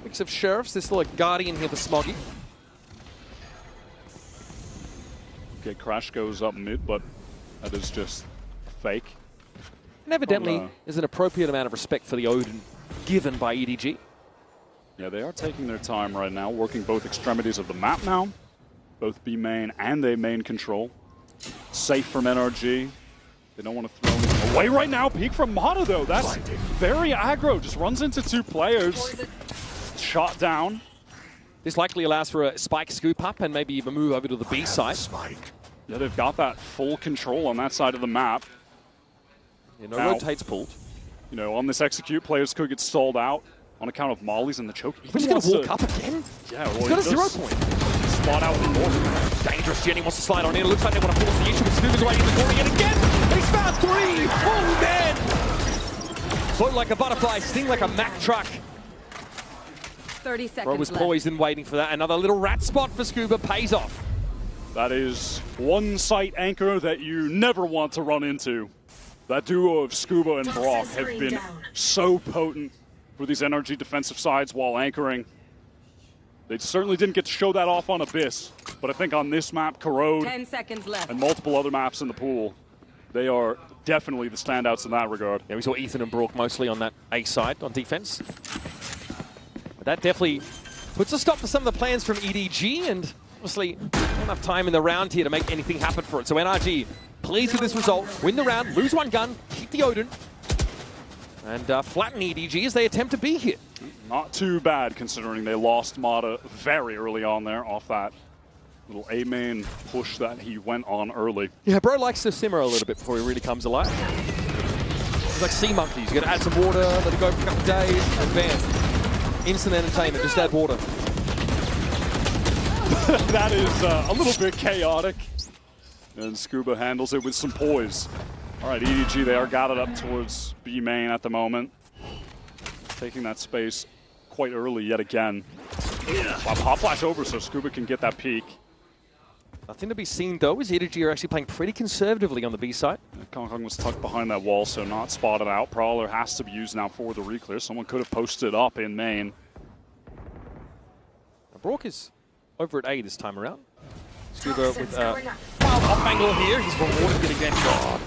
Speaker 2: mix of sheriffs. There's still a Guardian here for Smoggy.
Speaker 1: Okay, Crash goes up mid, but that is just fake.
Speaker 2: And evidently, there's an appropriate amount of respect for the Odin given by EDG.
Speaker 1: Yeah, they are taking their time right now, working both extremities of the map now. Both B main and A main control. Safe from NRG. They don't want to throw anything away right now. Peek from Mata, though. That's very aggro. Just runs into 2 players. Shot down.
Speaker 2: This likely allows for a spike scoop up and maybe even move over to the B side.
Speaker 1: Yeah, they've got that full control on that side of the map.
Speaker 2: Yeah, no rotates pulled.
Speaker 1: You know, on this execute, players could get stalled out on account of mollies and the choke.
Speaker 2: He's going to walk up again?
Speaker 1: Yeah, well,
Speaker 2: he's got a 0 point.
Speaker 1: Spot out the north.
Speaker 2: Dangerous. Jenny wants to slide on in. It looks like they want to force the issue, but Snoop is waiting in the corner yet again. He's found 3. Oh, man. Float like a butterfly, sting like a Mack truck.
Speaker 3: 30 seconds
Speaker 2: Bro was
Speaker 3: left.
Speaker 2: poised and waiting for that. Another little rat spot for Scuba pays off.
Speaker 1: That is one sight anchor that you never want to run into. That duo of Scuba and Brock have been so potent for these NRG defensive sides while anchoring. They certainly didn't get to show that off on Abyss, but I think on this map, Corrode
Speaker 3: 10 seconds left.
Speaker 1: and multiple other maps in the pool, they are definitely the standouts in that regard.
Speaker 2: Yeah, we saw Ethan and Brook mostly on that A side on defense. But that definitely puts a stop to some of the plans from EDG, and obviously not enough time in the round here to make anything happen for it. So NRG pleased with this result, win the round, lose 1 gun, keep the Odin, and flatten EDG as they attempt to be here.
Speaker 1: Not too bad considering they lost Mata very early on there off that little A main push that he went on early.
Speaker 2: Yeah, bro likes to simmer a little bit before he really comes alive. He's like sea monkeys. You got to add some water, let it go for a couple of days, and bam. Instant entertainment, just add water.
Speaker 1: That is a little bit chaotic. And Scuba handles it with some poise. All right, EDG, they are got it up towards B main at the moment. Taking that space quite early yet again. Hot flash over so Scuba can get that peek.
Speaker 2: Nothing to be seen, though, as EDG are actually playing pretty conservatively on the B side.
Speaker 1: Kong Kong was tucked behind that wall, so not spotted out. Prowler has to be used now for the reclear. Someone could have posted up in main.
Speaker 2: Now, Brook is over at A this time around. Scuba with wild off angle here. He's rewarded getting that shot.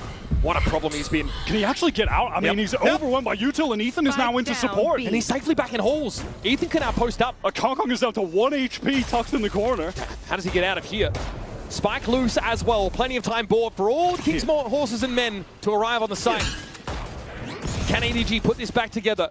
Speaker 2: What a problem he's been.
Speaker 1: Can he actually get out? I mean, he's overwhelmed by Util, and Ethan is now into support.
Speaker 2: And he's safely back in holes. Ethan can now post up.
Speaker 1: Kong Kong is down to 1 HP tucked in the corner.
Speaker 2: How does he get out of here? Spike loose as well. Plenty of time board for all King's more horses and men to arrive on the site. Can EDG put this back together?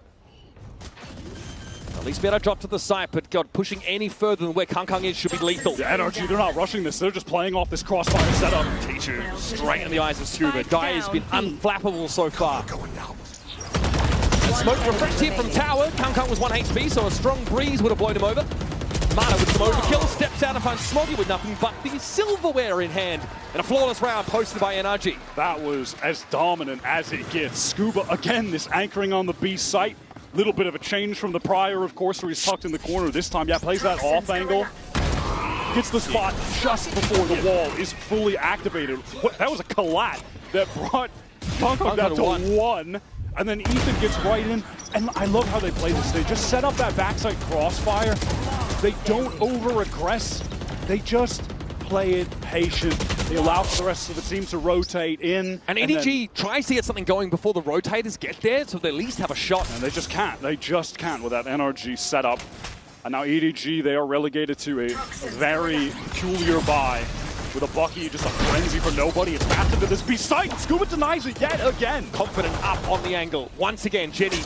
Speaker 2: At least be able to drop to the site, but God, pushing any further than where Kang is should be lethal.
Speaker 1: The energy, they're not rushing this. They're just playing off this crossfire setup.
Speaker 2: Tichu straight in the eyes of Scuba. Dai has been unflappable so far. And smoke refreshed here from Tower. Kang was 1 HP, so a strong breeze would have blown him over. Mana with some overkill, steps out and finds Smoggy with nothing but the silverware in hand. And a flawless round posted by NRG.
Speaker 1: That was as dominant as it gets. Scuba, again, this anchoring on the B site. Little bit of a change from the prior, of course, where he's tucked in the corner. This time, yeah, plays that off angle. Gets the spot just before the wall is fully activated. That was a collat that brought Kang down to 1. And then Ethan gets right in. And I love how they play this. They just set up that backside crossfire. They don't over-aggress. They just play it patient. They allow for the rest of the team to rotate in.
Speaker 2: And EDG tries to get something going before the rotators get there, so they at least have a shot.
Speaker 1: And they just can't. They just can't with that NRG setup. And now EDG, they are relegated to a very peculiar buy. With a Bucky, just a frenzy for nobody. It's back into this beast site. Scuba denies it yet again.
Speaker 2: Confident up on the angle. Once again, Jenny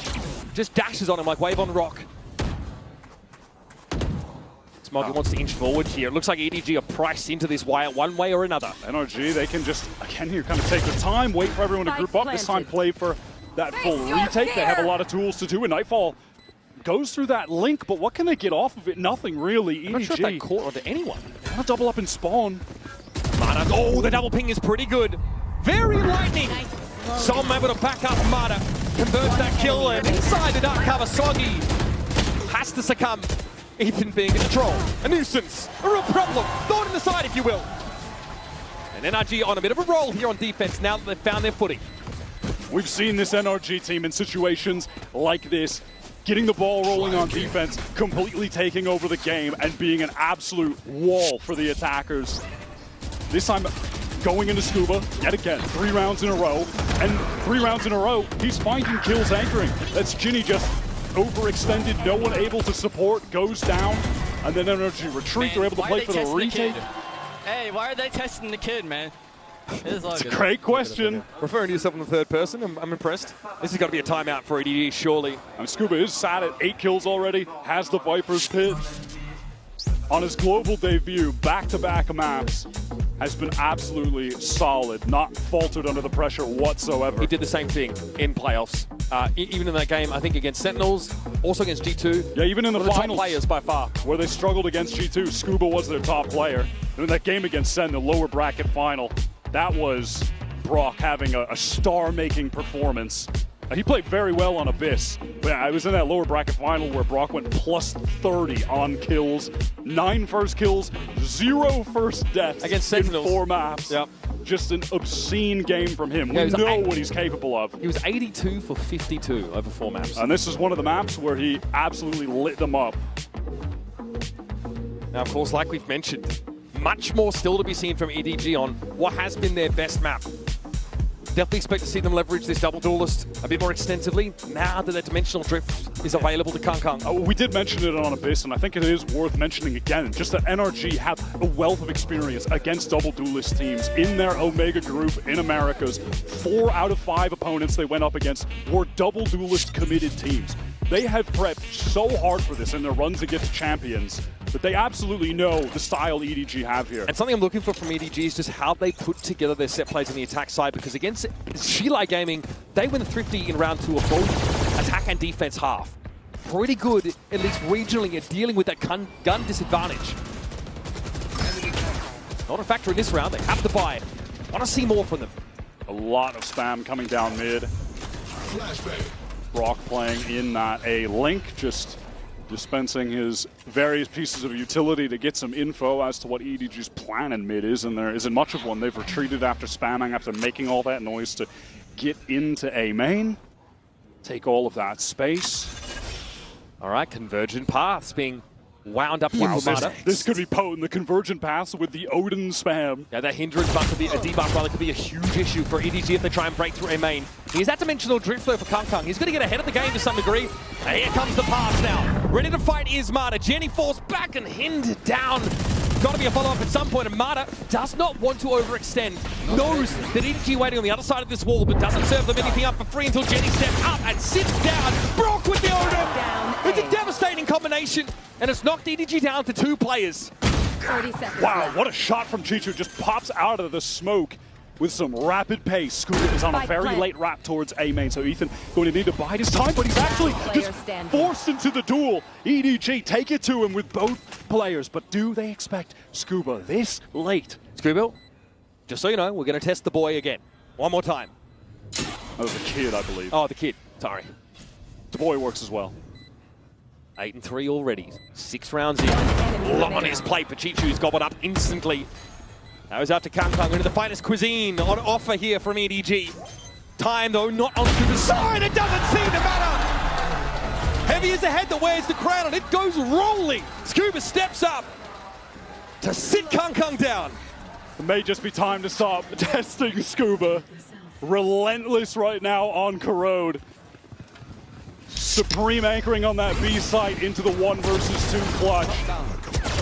Speaker 2: just dashes on him like Wave on Rock. Smoggy wants to inch forward here. It looks like EDG are priced into this wire one way or another.
Speaker 1: NRG, they can just, again here, kind of take their time, wait for everyone to group up. This time play for that full retake. They have a lot of tools to do, and Nightfall goes through that link, but what can they get off of it? Nothing really.
Speaker 2: I'm not sure if they caught onto anyone.
Speaker 1: Want to double up and spawn.
Speaker 2: Mada, oh, the double ping is pretty good. Very lightning. Som able to back up Mada. Converts that kill, and inside the dark cover, Soggy has to succumb. Ethan being a troll, a nuisance, a real problem. Thorn in the side, if you will. And NRG on a bit of a roll here on defense now that they've found their footing.
Speaker 1: We've seen this NRG team in situations like this, getting the ball rolling on defense, completely taking over the game, and being an absolute wall for the attackers. This time, going into Scuba, yet again, 3 rounds in a row, and 3 rounds in a row, he's finding kills anchoring. That's Ginny just overextended, no one able to support, goes down, and then NRG retreat. They're able to play for the retake.
Speaker 16: Hey, why are they testing the kid, man?
Speaker 1: It's a great question.
Speaker 2: Referring to yourself in the third person, I'm impressed. This has got to be a timeout for EDG, surely.
Speaker 1: And Scuba is sat at 8 kills already, has the Viper's Pit. On his global debut, back-to-back maps, has been absolutely solid, not faltered under the pressure whatsoever.
Speaker 2: He did the same thing in playoffs. Even in that game, I think against Sentinels, also against G2.
Speaker 1: Yeah, even in the finals,
Speaker 2: top players by far.
Speaker 1: Where they struggled against G2, Scuba was their top player. And in that game against Sen, the lower bracket final, that was Brock having a star-making performance. He played very well on Abyss. But I was in that lower bracket final where Brock went plus 30 on kills, 9 first kills, 0 first deaths
Speaker 2: against Sentinels.
Speaker 1: In 4 maps.
Speaker 2: Yep.
Speaker 1: Just an obscene game from him. We know what he's capable of.
Speaker 2: He was 82 for 52 over 4 maps.
Speaker 1: And this is one of the maps where he absolutely lit them up.
Speaker 2: Now, of course, like we've mentioned, much more still to be seen from EDG on what has been their best map. Definitely expect to see them leverage this double duelist a bit more extensively now that dimensional drift is available to Kang.
Speaker 1: We did mention it on Abyss, and I think it is worth mentioning again, just that NRG have a wealth of experience against double duelist teams in their Omega group in Americas. 4 out of 5 opponents they went up against were double duelist committed teams. They have prepped so hard for this in their runs against champions that they absolutely know the style EDG have here.
Speaker 2: And something I'm looking for from EDG is just how they put together their set plays on the attack side, because against Shilai Gaming, they went thrifty in round 2 of both attack and defense half. Pretty good, at least regionally, at dealing with that gun disadvantage. Not a factor in this round, they have to buy it. Want to see more from them.
Speaker 1: A lot of spam coming down mid. Brock playing in that A link, just dispensing his various pieces of utility to get some info as to what EDG's plan in mid is, and there isn't much of one. They've retreated after spamming, after making all that noise to get into A main, take all of that space.
Speaker 2: All right, convergent paths being wound up.
Speaker 1: Wow, this could be potent. The convergent paths with the Odin spam.
Speaker 2: Yeah, that hindrance buff could be a debuff, while it could be a huge issue for EDG if they try and break through a main. He's that dimensional drift though for Kang. He's going to get ahead of the game to some degree. And here comes the pass now. Ready to fight is Mada. Jenny falls back and Hind down. Got to be a follow-up at some point, and Mata does not want to overextend. Knows that EDG waiting on the other side of this wall, but doesn't serve them anything up for free until Jenny steps up and sits down. Brock with the Odin! It's a devastating combination, and it's knocked EDG down to 2 players.
Speaker 3: 30 seconds.
Speaker 1: Wow, what a shot from Chichu. Just pops out of the smoke with some rapid pace. Scooter is on a very late wrap towards A main, so Ethan going to need to bide his time, but he's actually just forced into the duel. EDG take it to him with both players, but do they expect Scuba this late?
Speaker 2: Scuba, just so you know, we're going to test the boy again. One more time.
Speaker 1: Oh, the kid, I believe.
Speaker 2: Oh, the kid. Sorry.
Speaker 1: The boy works as well.
Speaker 2: 8-3 already. 6 rounds in. A lot on his plate, but Chichu's gobbled up instantly. That was out to Kang into the finest cuisine on offer here from EDG. Time, though, not on Scuba's side. It doesn't seem to matter. Heavy is the head that wears the crown, and it goes rolling. Scuba steps up to sit Kang down.
Speaker 1: It may just be time to stop testing Scuba. Relentless right now on Corrode. Supreme anchoring on that B site into the 1 versus 2 clutch.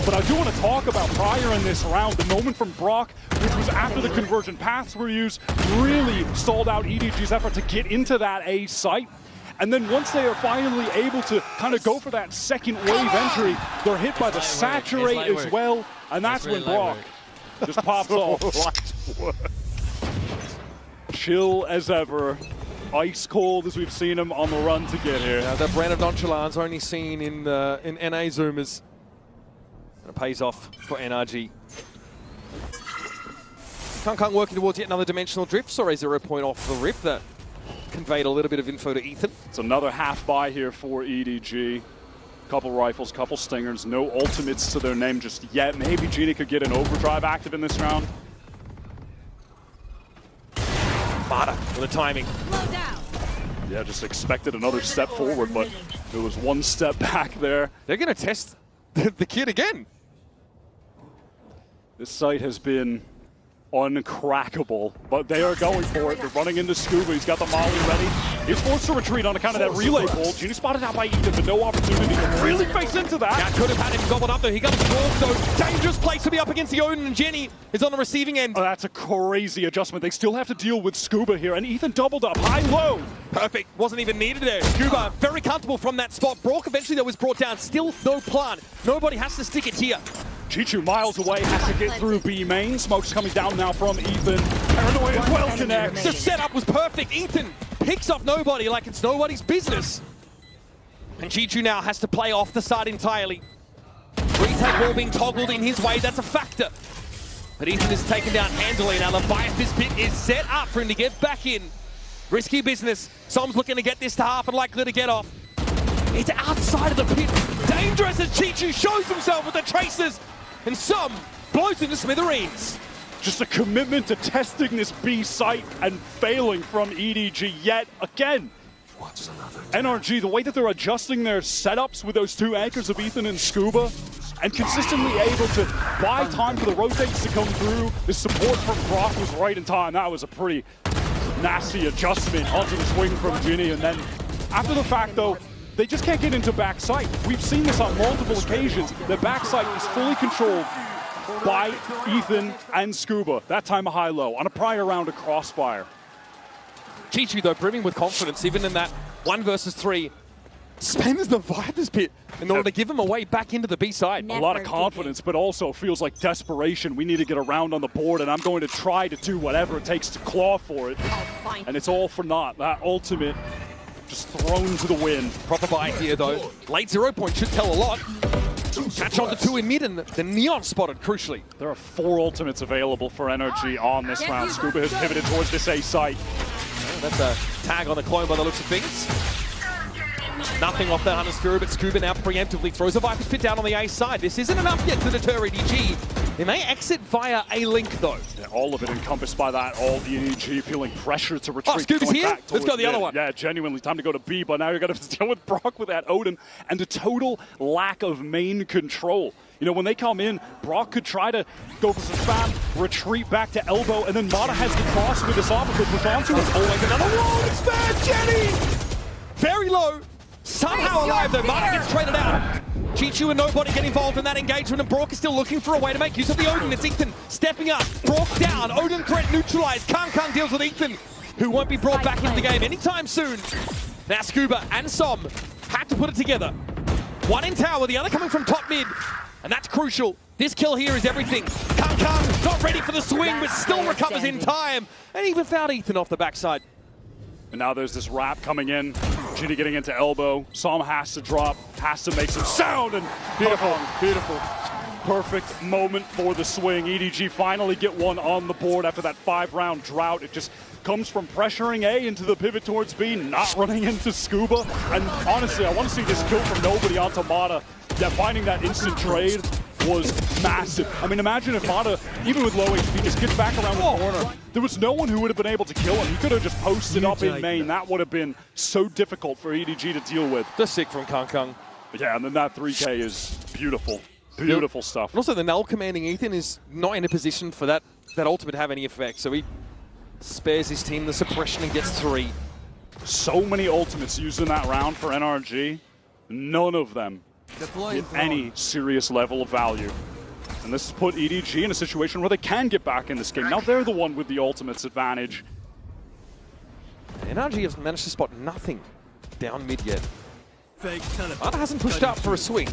Speaker 1: But I do want to talk about prior in this round, the moment from Brock, which was after the conversion paths were used, really stalled out EDG's effort to get into that A site. And then once they are finally able to kind of go for that second wave entry, they're hit by the saturate as well. And that's when Brock just pops off. Chill as ever. Ice cold as we've seen him on the run to get here.
Speaker 2: That brand of nonchalance only seen in NA Zoomers. And it pays off for NRG. Kang working towards yet another dimensional drift. Sorry, 0 point off the rip. That conveyed a little bit of info to Ethan.
Speaker 1: It's another half buy here for EDG. Couple rifles, couple stingers, no ultimates to their name just yet. Maybe Genie could get an overdrive active in this round.
Speaker 2: Mata with the timing.
Speaker 1: Yeah, just expected another step forward, but it was 1 step back there.
Speaker 2: They're going to test the kid again.
Speaker 1: This site has been uncrackable, but they are going for it. They're running into Scuba. He's got the molly ready. He's forced to retreat on account of that relay pull. Genie spotted out by Ethan, but no opportunity to really face into that.
Speaker 2: That could have had him gobbled up, though. He got absorbed, though. Dangerous place to be up against the Odin, and Jenny is on the receiving end.
Speaker 1: Oh, that's a crazy adjustment. They still have to deal with Scuba here, and Ethan doubled up, high-low.
Speaker 2: Perfect. Wasn't even needed there. Scuba very comfortable from that spot. Brock eventually, though, was brought down. Still no plan. Nobody has to stick it here.
Speaker 1: Chichu miles away, has to get through B main. Smoke's coming down now from Ethan. Paranoia as well connects.
Speaker 2: The setup was perfect. Ethan picks off nobody like it's nobody's business. And Chichu now has to play off the side entirely. Retake ball being toggled in his way, that's a factor. But Ethan is taken down handily. Now the Leviathan pit is set up for him to get back in. Risky business. Som's looking to get this to half and likely to get off. It's outside of the pit. Dangerous as Chichu shows himself with the tracers. And Som blows into smithereens.
Speaker 1: Just a commitment to testing this B site and failing from EDG yet again. NRG, the way that they're adjusting their setups with those 2 anchors of Ethan and Scuba, and consistently able to buy time for the rotates to come through. The support from Brock was right in time. That was a pretty nasty adjustment onto the swing from Ginny. And then after the fact, though, they just can't get into backside. We've seen this on multiple occasions. The backside is fully controlled by Ethan and Scuba. That time a high-low on a prior round of Crossfire.
Speaker 2: Chichu, though, brimming with confidence, even in that 1 versus 3, spends the Viper's pit in order to give him a way back into the B side.
Speaker 1: A lot of confidence, but also feels like desperation. We need to get around on the board, and I'm going to try to do whatever it takes to claw for it. And it's all for naught. That ultimate just thrown to the wind.
Speaker 2: Proper buy here, though. Late 0 point should tell a lot. Catch on to 2 in mid, and the Neon spotted, crucially.
Speaker 1: There are 4 ultimates available for NRG on this round. Scuba has pivoted towards this A site.
Speaker 2: That's a tag on the clone by the looks of things. Nothing off that Hunter's Fury, but Scuba now preemptively throws a Viper's Pit down on the A side. This isn't enough yet to deter EDG. They may exit via a link, though.
Speaker 1: Yeah, all of it encompassed by that. All the EDG feeling pressure to retreat.
Speaker 2: Oh, Scuba's here? Let's go the other one.
Speaker 1: Yeah, genuinely. Time to go to B, but now you're going to deal with Brock with that Odin and a total lack of main control. You know, when they come in, Brock could try to go for some spam, retreat back to elbow, and then Mata has the cross with this off, push onto it.
Speaker 2: Oh, like another wall expand, Jenny! Very low. Somehow alive though, Martin gets traded out. Chichu and nobody get involved in that engagement, and Brock is still looking for a way to make use of the Odin. It's Ethan stepping up, Brock down, Odin threat neutralized. Kang deals with Ethan, who won't be brought back into the game anytime soon. Now Scuba and Som had to put it together. One in tower, the other coming from top mid, and that's crucial. This kill here is everything. Kang not ready for the swing, but still recovers in time, and even found Ethan off the backside.
Speaker 1: And now there's this wrap coming in. Gina getting into elbow. Som has to drop, has to make some sound, and beautiful, beautiful. Perfect moment for the swing. EDG finally get one on the board after that 5-round drought. It just comes from pressuring A into the pivot towards B, not running into Scuba. And honestly, I want to see this kill from nobody onto Mata. Yeah, finding that instant trade was massive. I mean, imagine if Mata, even with low HP, just gets back around the corner. There was no one who would have been able to kill him. He could have just posted up in main. That would have been so difficult for EDG to deal with.
Speaker 2: The sick from Kang.
Speaker 1: Yeah, and then that 3K is beautiful. Beautiful stuff.
Speaker 2: And also the null commanding Ethan is not in a position for that ultimate to have any effect, so he spares his team the suppression and gets 3.
Speaker 1: So many ultimates used in that round for NRG. None of them at any serious level of value. And this has put EDG in a situation where they can get back in this game. Now they're the one with the ultimates advantage.
Speaker 2: NRG has managed to spot nothing down mid yet. Mata hasn't pushed out for a swing.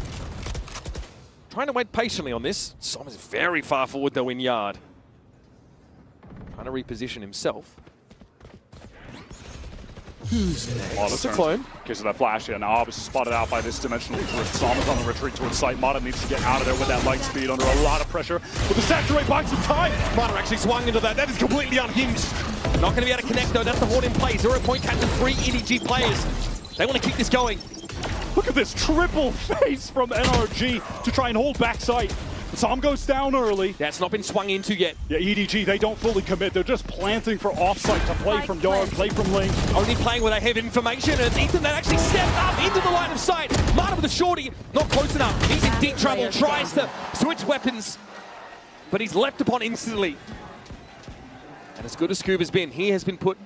Speaker 2: Trying to wait patiently on this. Som is very far forward though in yard. Trying to reposition himself.
Speaker 1: Oh, that's a clone. Case of that flash here. Now obviously spotted out by this dimensional drift. Som is on the retreat towards site. Mata needs to get out of there with that light speed under a lot of pressure. With the saturate buying some time.
Speaker 2: Mata actually swung into that. That is completely unhinged. Not going to be able to connect though. That's the Horde in play. 0 point captain 3 EDG players. They want to keep this going.
Speaker 1: Look at this triple face from NRG to try and hold backside. Som goes down early.
Speaker 2: That's not been swung into yet.
Speaker 1: Yeah, EDG, they don't fully commit. They're just planting for offsite to play from yard, play from lane.
Speaker 2: Only playing where they have information, and Ethan that actually stepped up into the line of sight. Mata with a shorty, not close enough. He's in deep trouble, tries to switch weapons, but he's leapt upon instantly. And as good as Scuba's been, he has been put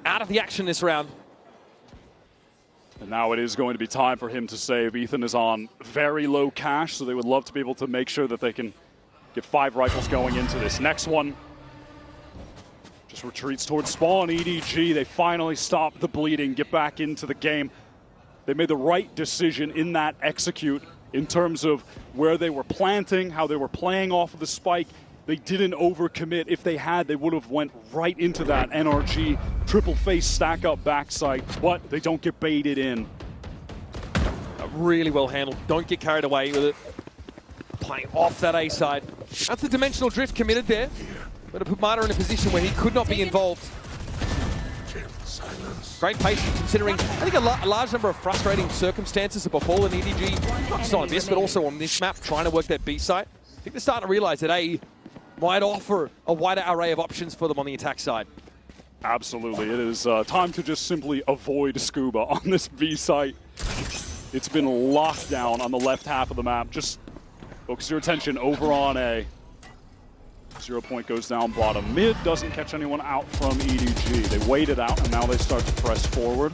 Speaker 2: out of the action this round.
Speaker 1: And now it is going to be time for him to save. Ethan is on very low cash, so they would love to be able to make sure that they can get 5 rifles going into this. Next one just retreats towards spawn. EDG, they finally stop the bleeding, get back into the game. They made the right decision in that execute in terms of where they were planting, how they were playing off of the spike. They didn't overcommit. If they had, they would have went right into that NRG triple face stack up backside, but they don't get baited in.
Speaker 2: Really well handled. Don't get carried away with it. Playing off that A side. That's the dimensional drift committed there. But to put Mata in a position where he could not be involved. Great patience considering, I think, a large number of frustrating circumstances have befallen EDG, not just on this, but also on this map, trying to work that B site. I think they're starting to realize that A might offer a wider array of options for them on the attack side.
Speaker 1: Absolutely. It is time to just simply avoid Scuba on this B site. It's been locked down on the left half of the map. Just focus your attention over on A. 0 point goes down bottom. Mid doesn't catch anyone out from EDG. They wait it out, and now they start to press forward.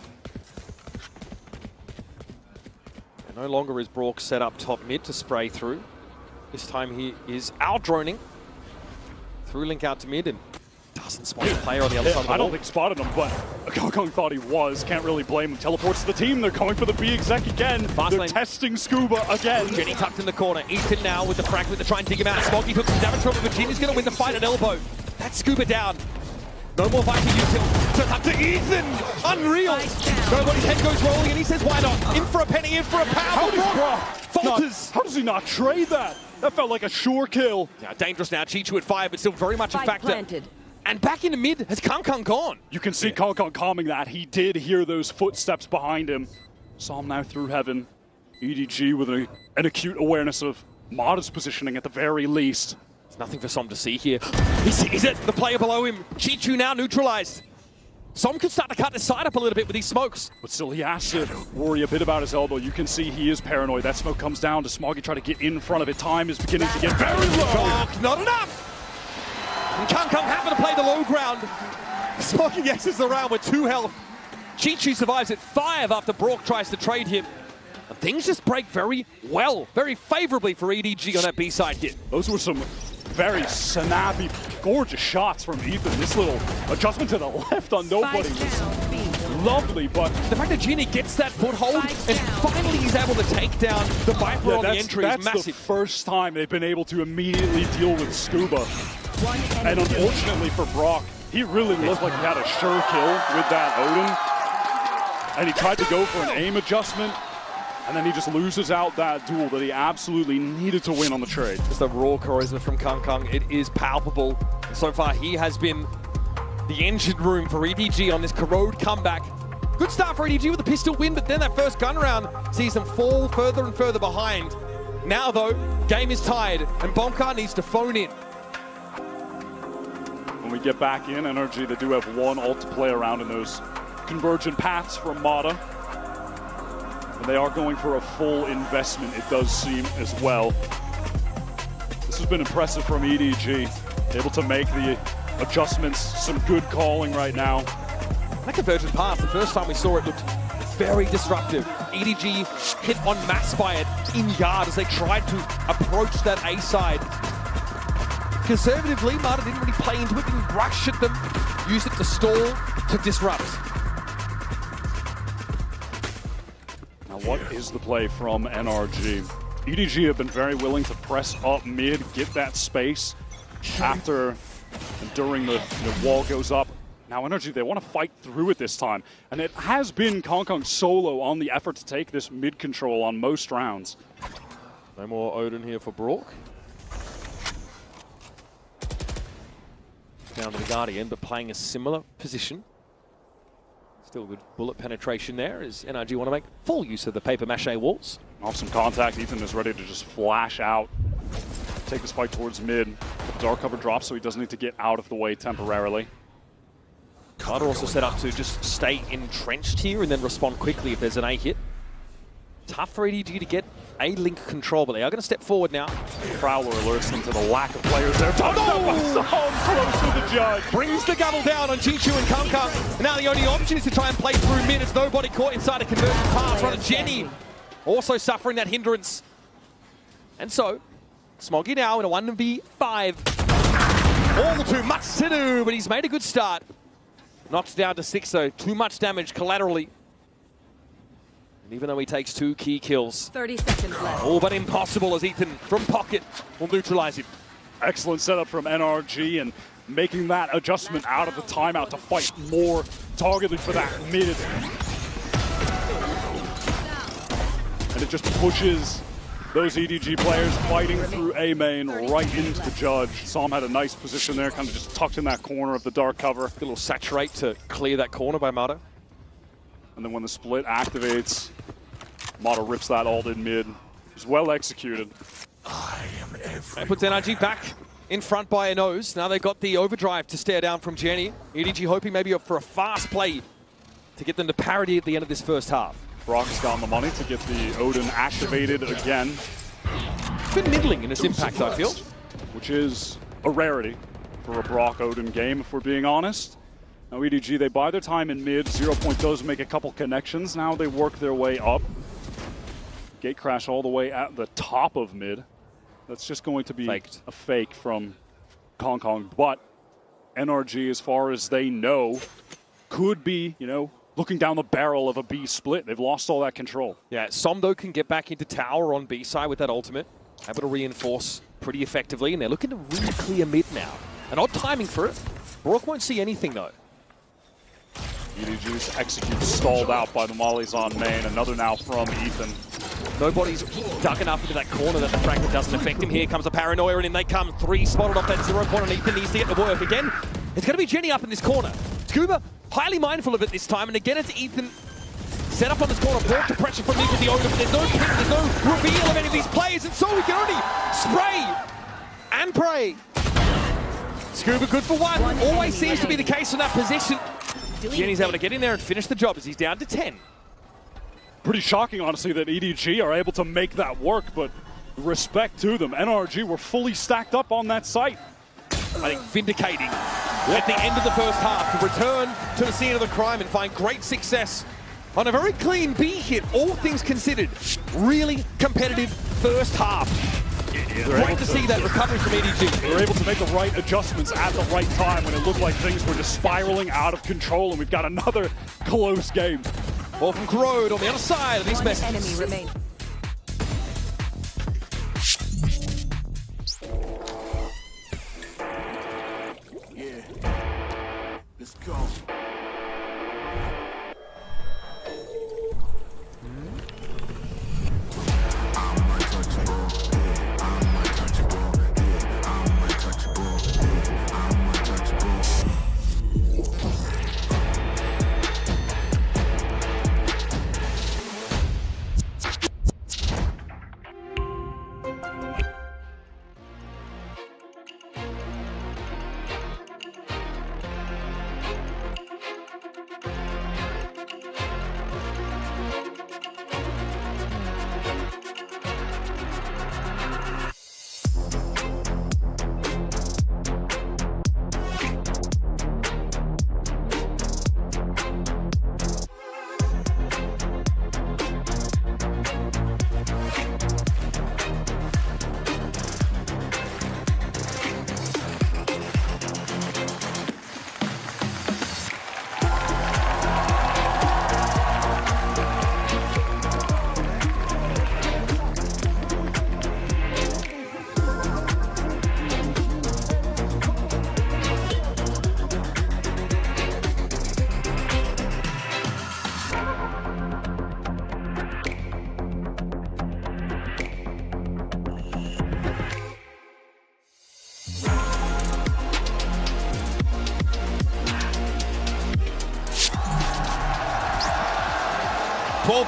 Speaker 2: And no longer is Brock set up top mid to spray through. This time he is out-droning. Through link out to mid and doesn't spot the player on the other side of the
Speaker 1: I don't
Speaker 2: wall.
Speaker 1: think spotted him, but Kong thought he was. Can't really blame him. Teleports to the team. They're going for the B exec again. They're testing Scuba again.
Speaker 2: Jenny tucked in the corner. Ethan now with the fragment to try and dig him out. Smoggy took some damage from him, but Jenny's going to win the fight at elbow. That's Scuba down. No more Viking util. So up to Ethan. Unreal. Nobody's head goes rolling and he says, why not? In for a penny, in for a pound. Falters.
Speaker 1: How does he not trade that? That felt like a sure kill.
Speaker 2: Now dangerous now. Chichu at 5, but still very much a factor.
Speaker 3: Planted.
Speaker 2: And back into mid has Kang gone.
Speaker 1: You can see Kang calming that. He did hear those footsteps behind him. Saw him now through heaven. EDG with an acute awareness of Mata's positioning at the very least.
Speaker 2: There's nothing for Som to see here. He sees it. The player below him. Chichu now neutralized. Som could start to cut the side up a little bit with these smokes.
Speaker 1: But still, he has to worry a bit about his elbow. You can see he is paranoid. That smoke comes down to Smoggy try to get in front of it. Time is beginning to get very low.
Speaker 2: Not enough. And Kang happened to play the low ground. Smoggy X's the round with 2 health. Chi-Chi survives at 5 after Brock tries to trade him. And things just break very well, very favorably for EDG on that B-side hit.
Speaker 1: Those were some very snappy, gorgeous shots from Ethan. This little adjustment to the left on nobody was lovely, but
Speaker 2: the fact that Genie gets that foothold and finally he's able to take down the Viper on the entry is massive.
Speaker 1: That's the first time they've been able to immediately deal with Scuba. And unfortunately for Brock, he really looked like he had a sure kill with that Odin. And he tried to go for an aim adjustment, and then he just loses out that duel that he absolutely needed to win on the trade.
Speaker 2: Just the raw charisma from Kung Kung, it is palpable. So far, he has been the engine room for EDG on this corrode comeback. Good start for EDG with a pistol win, but then that first gun round sees them fall further and further behind. Now, though, game is tied, and Bonkar needs to phone in.
Speaker 1: When we get back in, NRG, they do have one ult to play around in those convergent paths from Mata. And they are going for a full investment, it does seem, as well. This has been impressive from EDG. Able to make the adjustments, some good calling right now.
Speaker 2: That convergent path, the first time we saw it, looked very disruptive. EDG hit en masse by it in yard as they tried to approach that A side. Conservatively, Mata didn't really play into it, didn't rush at them, used it to stall, to disrupt.
Speaker 1: Now what is the play from NRG? EDG have been very willing to press up mid, get that space after and during the wall goes up. Now NRG, they want to fight through it this time. And it has been Kong Kong solo on the effort to take this mid control on most rounds.
Speaker 2: No more Odin here for Brock. Down to the Guardian, but playing a similar position. Still good bullet penetration there as NRG want to make full use of the paper mache walls.
Speaker 1: Off some contact, Ethan is ready to just flash out. Take this fight towards mid. Dark cover drops, so he doesn't need to get out of the way temporarily.
Speaker 2: Mata also set up to just stay entrenched here and then respond quickly if there's an A hit. Tough for EDG to get A link control, but they are going to step forward now.
Speaker 1: Prowler alerts them to the lack of players there. Oh, close to the judge.
Speaker 2: Brings the gavel down on Chi-Chu and Kung Kung. Now the only option is to try and play through mid. It's nobody caught inside a conversion pass. Runner Jenny also suffering that hindrance. And so, Smoggy now in a 1v5. All too much to do, but he's made a good start. Knocks down to 6 though. Too much damage collaterally. And even though he takes 2 key kills.
Speaker 3: 30 seconds left.
Speaker 2: All but impossible as Ethan from pocket will neutralize him.
Speaker 1: Excellent setup from NRG and making that adjustment out of the timeout to fight more targeted for that mid. And it just pushes those EDG players fighting through A main right into the judge. Psalm had a nice position there, kind of just tucked in that corner of the dark cover.
Speaker 2: A little saturate to clear that corner by Mata.
Speaker 1: And then when the split activates, Mata rips that ult in mid. It was well executed.
Speaker 2: That puts NRG back in front by a nose. Now they've got the overdrive to stare down from Jenny. EDG hoping maybe for a fast play to get them to parity at the end of this first half.
Speaker 1: Brock's got the money to get the Odin activated again.
Speaker 2: It's been middling in its impact, I feel.
Speaker 1: Which is a rarity for a Brock Odin game, if we're being honest. Now EDG, they buy their time in mid. 0 Point does make a couple connections. Now they work their way up. Gate crash all the way at the top of mid. That's just going to be a fake from Kong Kong. But NRG, as far as they know, could be, looking down the barrel of a B split. They've lost all that control.
Speaker 2: Yeah, Somdo can get back into tower on B side with that ultimate. Able to reinforce pretty effectively, and they're looking to really clear mid now. An odd timing for it. Brock won't see anything though.
Speaker 1: EDG's execute stalled out by the mollies on main. Another now from Ethan.
Speaker 2: Nobody's dug enough into that corner that the fragment doesn't affect him. Here comes a paranoia, and in they come. 3 spotted off that 0 Point, and Ethan needs to get to work. Again, it's going to be Jenny up in this corner. Scuba, highly mindful of it this time, and again it's Ethan set up on this corner, brought to pressure from Nick with the Odin, but there's no pick, there's no reveal of any of these players, and so we can only spray and pray. Scuba good for 1, always seems to be the case in that position. Jenny's able to get in there and finish the job as he's down to 10.
Speaker 1: Pretty shocking, honestly, that EDG are able to make that work, but respect to them. NRG were fully stacked up on that site.
Speaker 2: I think vindicating at the end of the first half to return to the scene of the crime and find great success on a very clean B hit, all things considered. Really competitive first half. Great to see that recovery from EDG.
Speaker 1: They were able to make the right adjustments at the right time when it looked like things were just spiraling out of control, and we've got another close game.
Speaker 2: Ball from Corrode on the other side of these messages.
Speaker 3: Enemy remains.
Speaker 11: Let's go.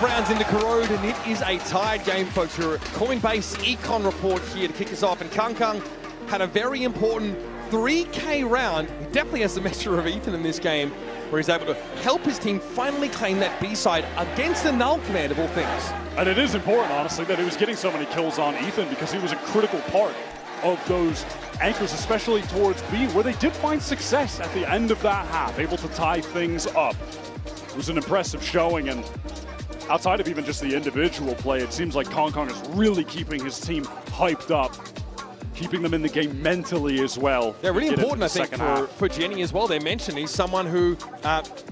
Speaker 2: Rounds into Corrode, and it is a tied game, folks. Your Coinbase Econ report here to kick us off, and Kang had a very important 3K round. He definitely has the measure of Ethan in this game, where he's able to help his team finally claim that B-side against the Null command of all things.
Speaker 1: And it is important, honestly, that he was getting so many kills on Ethan, because he was a critical part of those anchors, especially towards B, where they did find success at the end of that half, able to tie things up. It was an impressive showing, and outside of even just the individual play, it seems like Kang is really keeping his team hyped up, keeping them in the game mentally as well.
Speaker 2: They're really important, I think, for Jenny as well. They mentioned he's someone who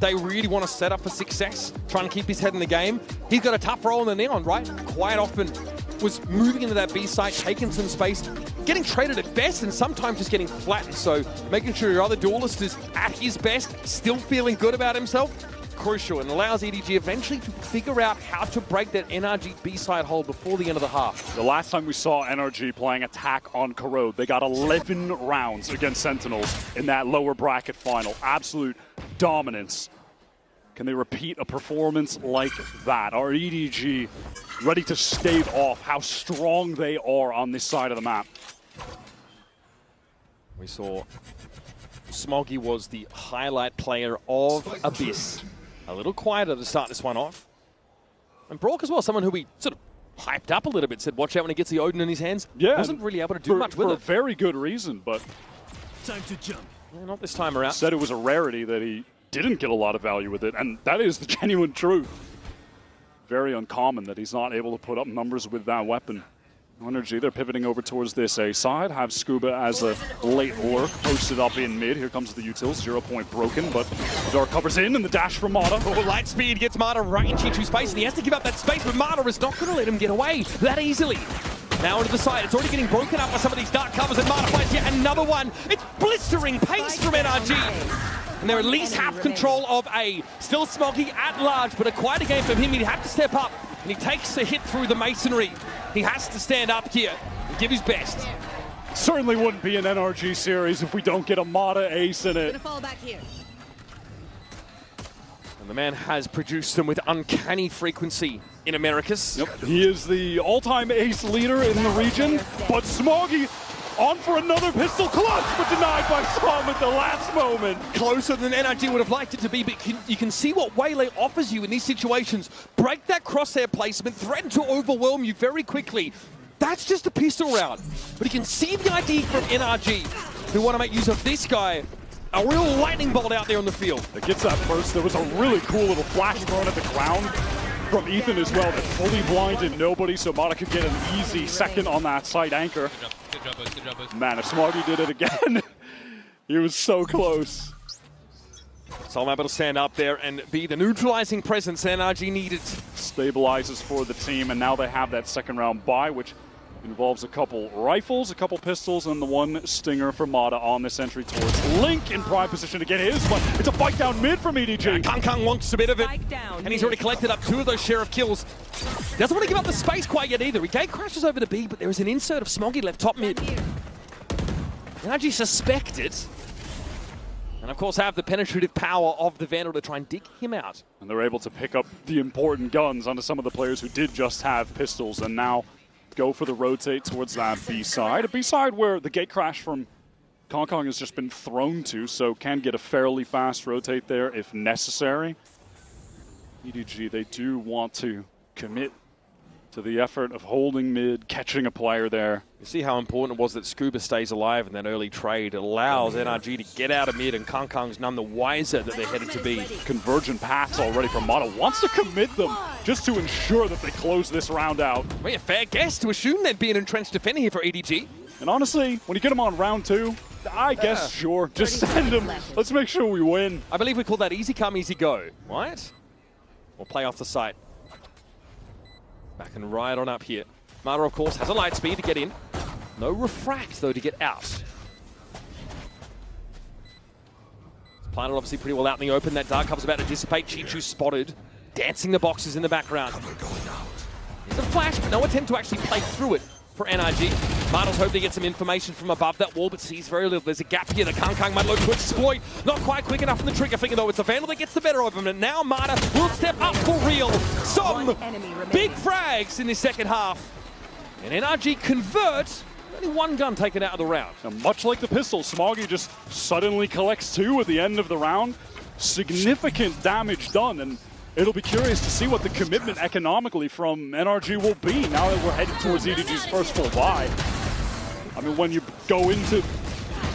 Speaker 2: they really want to set up for success, trying to keep his head in the game. He's got a tough role in the Neon, right? Quite often was moving into that B site, taking some space, getting traded at best, and sometimes just getting flattened. So making sure your other duelist is at his best, still feeling good about himself, crucial, and allows EDG eventually to figure out how to break that NRG B-side hold before the end of the half.
Speaker 1: The last time we saw NRG playing attack on Corrode, they got 11 rounds against Sentinels in that lower bracket final. Absolute dominance. Can they repeat a performance like that? Are EDG ready to stave off how strong they are on this side of the map?
Speaker 2: We saw Smoggy was the highlight player of Abyss. A little quieter to start this one off. And Brock as well, someone who we sort of hyped up a little bit, said watch out when he gets the Odin in his hands.
Speaker 1: Yeah.
Speaker 2: Wasn't really able to do much with it.
Speaker 1: For a very good reason, but
Speaker 11: Time to jump.
Speaker 2: Yeah, not this time around.
Speaker 1: Said it was a rarity that he didn't get a lot of value with it, and that is the genuine truth. Very uncommon that he's not able to put up numbers with that weapon. Energy, they're pivoting over towards this A side. Have Scuba as a late lurk posted up in mid. Here comes the utils, 0 point broken, but Dark covers in and the dash from Mata.
Speaker 2: Oh, light speed gets Mata right in Chichu's face, and he has to give up that space, but Mata is not going to let him get away that easily. Now into the side, it's already getting broken up by some of these dark covers, and Mata finds yet another one. It's blistering pace from NRG. And they're at least have control of A. Still Smoggy at large, but a quieter game from him. He'd have to step up, and he takes a hit through the masonry. He has to stand up here and give his best.
Speaker 1: Certainly wouldn't be an NRG series if we don't get a Mata ace in it.
Speaker 3: Fall back here.
Speaker 2: And the man has produced them with uncanny frequency in Americas.
Speaker 1: Yep, he is the all-time ace leader in the region, but Smoggy on for another pistol clutch, but denied by Som at the last moment.
Speaker 2: Closer than NRG would have liked it to be, but you can see what Waylay offers you in these situations. Break that crosshair placement, threaten to overwhelm you very quickly. That's just a pistol round. But you can see the idea from NRG, who want to make use of this guy A real lightning bolt out there on the field.
Speaker 1: It gets that first. There was a really cool little flash thrown at the ground from Ethan as well that fully blinded nobody, so Mata could get an easy second on that side anchor.
Speaker 20: Good job, boys. Good job, boys.
Speaker 1: Man, if Smoggy did it again, he was so close.
Speaker 2: Solom able to stand up there and be the neutralizing presence NRG needed.
Speaker 1: Stabilizes for the team, and now they have that second round bye, which involves a couple rifles, a couple pistols, and the one stinger for Mata on this entry towards Link in prime position to get his, but it's a fight down mid from EDG.
Speaker 2: Yeah, Kang wants a bit of it, and he's already collected up 2 of those sheriff kills. Doesn't want to give up the space quite yet either. He gate crashes over to B, but there is an insert of Smoggy left top mid. NRG suspected, and of course have the penetrative power of the Vandal to try and dig him out.
Speaker 1: And they're able to pick up the important guns onto some of the players who did just have pistols, and now go for the rotate towards that B side. A B side where the gate crash from Kong has just been thrown to, so can get a fairly fast rotate there if necessary. EDG, they do want to commit to the effort of holding mid, catching a player there.
Speaker 2: You see how important it was that Scuba stays alive in that early trade. It allows NRG to get out of mid, and Kong's none the wiser that they're headed to be.
Speaker 1: Convergent paths already from Mata. Wants to commit them just to ensure that they close this round out.
Speaker 2: Well, a fair guess to assume there'd be an entrenched defender here for EDG.
Speaker 1: And honestly, when you get them on round 2, I guess, sure, just send them. Let's make sure we win.
Speaker 2: I believe we call that easy come, easy go, right? We'll play off the site. Back and right on up here. Mata, of course, has a light speed to get in. No refract, though, to get out. Planted obviously pretty well out in the open. That dark cover's about to dissipate. Chichu spotted, dancing the boxes in the background. There's a flash, but no attempt to actually play through it for NRG. Mata's hoping to get some information from above that wall, but sees very little. There's a gap here that Kang might look to exploit. Not quite quick enough from the trigger finger, though. It's a Vandal that gets the better of him, and now Mata will step up for real. Some big frags in the second half. And NRG convert. Only one gun taken out of the round.
Speaker 1: And much like the pistol, Smoggy just suddenly collects 2 at the end of the round. Significant damage done, and it'll be curious to see what the commitment economically from NRG will be now that we're heading towards EDG's first full buy. I mean, when you go into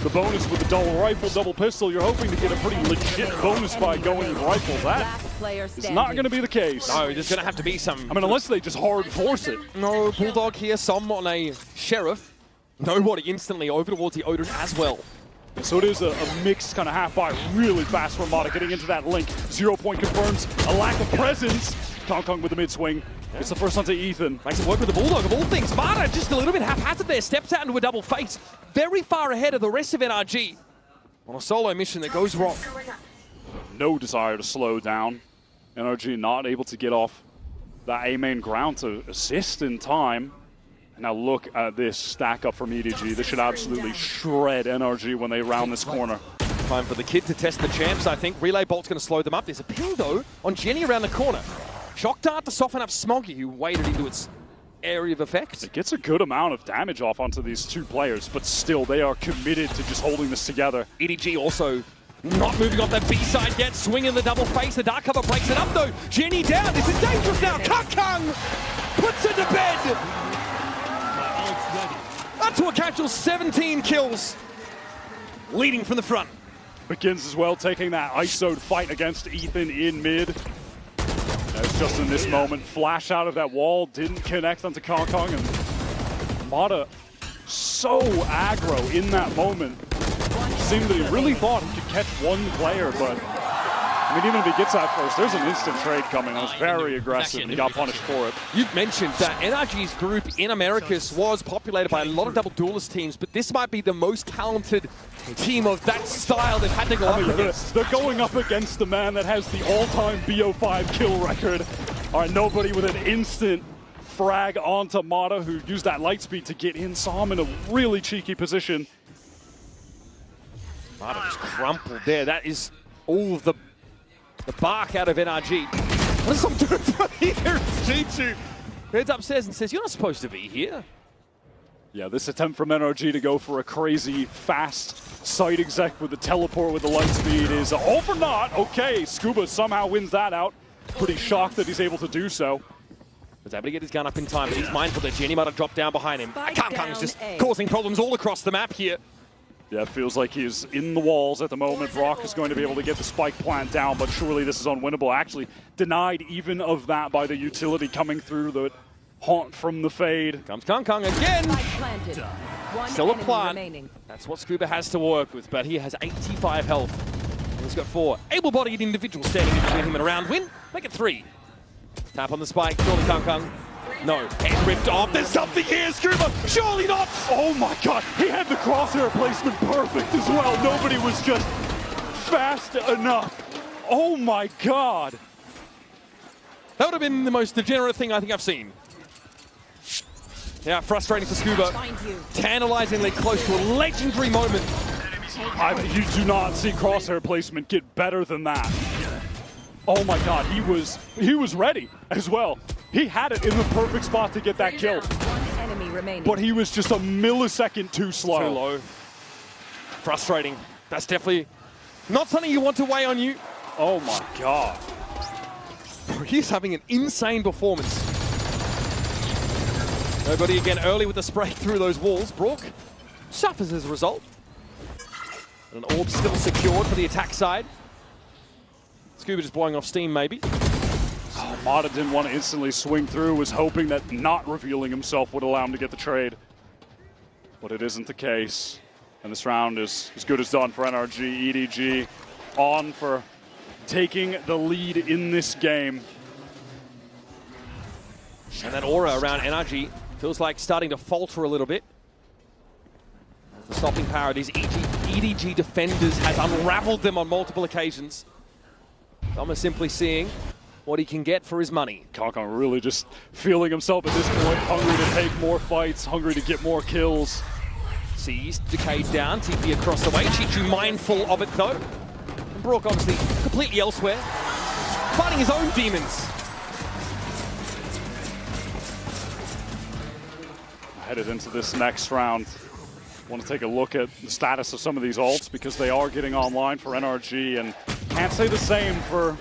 Speaker 1: the bonus with the double rifle, double pistol, you're hoping to get a pretty legit bonus by going with rifles. That is not going to be the case.
Speaker 2: No, there's going to have to be some...
Speaker 1: I mean, unless they just hard force it.
Speaker 2: No, Bulldog here, some on a Sheriff. Nobody instantly over towards the Odin as well.
Speaker 1: So it is a mixed kind of half by, really fast from Mata getting into that link. 0 point confirms a lack of presence. Kong with the mid swing. It's the first one to Ethan.
Speaker 2: Makes it work with the Bulldog of all things. Mata just a little bit haphazard there, steps out into a double face. Very far ahead of the rest of NRG on a solo mission that goes wrong.
Speaker 1: No desire to slow down. NRG not able to get off that A main ground to assist in time. Now look at this stack up from EDG. This should absolutely shred NRG when they round this corner.
Speaker 2: Time for the kid to test the champs, I think. Relay Bolt's going to slow them up. There's a ping, though, on Jenny around the corner. Shock Dart to soften up Smoggy, who waded into its area of effect.
Speaker 1: It gets a good amount of damage off onto these 2 players, but still, they are committed to just holding this together.
Speaker 2: EDG also not moving off that B side yet. Swinging the double face. The dark cover breaks it up, though. Jenny down. This is dangerous now. Kang puts it to bed. Up to a casual 17 kills, leading from the front.
Speaker 1: Begins as well, taking that ISO'd fight against Ethan in mid. That's just in this moment, flash out of that wall, didn't connect onto Kong, and Mata so aggro in that moment. Seemed that he really thought he could catch one player, but I mean, even if he gets that first, there's an instant trade coming. It was very aggressive, and he got punished for it.
Speaker 2: You've mentioned that NRG's group in Americas was populated by a lot of double duelist teams, but this might be the most talented team of that style they've had to go up against.
Speaker 1: They're going up against the man that has the all-time BO5 kill record. All right, nobody with an instant frag onto Mata, who used that light speed to get in. Saw him in a really cheeky position.
Speaker 2: Mata just crumpled there. That is all of the bark out of NRG. What is some doing from here? G2 heads upstairs and says, "You're not supposed to be here."
Speaker 1: Yeah, this attempt from NRG to go for a crazy, fast site exec with the teleport with the light speed is all for naught. Okay, Scuba somehow wins that out. Pretty shocked that he's able to do so.
Speaker 2: Was able to get his gun up in time, but he's mindful that Jenny might have dropped down behind him. Kang's just causing problems all across the map here.
Speaker 1: Yeah, it feels like he's in the walls at the moment. Brock is going to be able to get the spike plant down, but surely this is unwinnable. Actually denied even of that by the utility coming through the haunt from the fade.
Speaker 2: Comes Kong again. Still a plant.
Speaker 3: Remaining.
Speaker 2: That's what Scuba has to work with, but he has 85 health. He's got 4 able-bodied individuals standing in between him and a round win. Make it 3. Tap on the spike, surely Kong. No, head ripped off. There's something here, Scuba. Surely not.
Speaker 1: Oh my God, he had the crosshair placement perfect as well. Nobody was just fast enough. Oh my God.
Speaker 2: That would have been the most degenerate thing I think I've seen. Yeah, frustrating for Scuba. Tantalizingly close to a legendary moment.
Speaker 1: You do not see crosshair placement get better than that. Oh my God, he was ready as well. He had it in the perfect spot to get that kill.
Speaker 3: One enemy remaining.
Speaker 1: But he was just a millisecond too slow.
Speaker 2: Too low. Frustrating. That's definitely not something you want to weigh on you.
Speaker 1: Oh my God.
Speaker 2: He's having an insane performance. Nobody again early with the spray through those walls. Brook suffers as a result. An orb still secured for the attack side. Scuba just blowing off steam maybe.
Speaker 1: Oh, Mata didn't want to instantly swing through, was hoping that not revealing himself would allow him to get the trade. But it isn't the case. And this round is as good as done for NRG. EDG on for taking the lead in this game.
Speaker 2: And that aura around NRG feels like starting to falter a little bit. The stopping power of these EDG defenders has unraveled them on multiple occasions. Some are simply seeing what he can get for his money.
Speaker 1: Kong really just feeling himself at this point, hungry to take more fights, hungry to get more kills.
Speaker 2: Sees Decayed down, TP across the way. Chichu mindful of it though. And Brook obviously completely elsewhere, fighting his own demons.
Speaker 1: Headed into this next round. Want to take a look at the status of some of these ults because they are getting online for NRG, and can't say the same for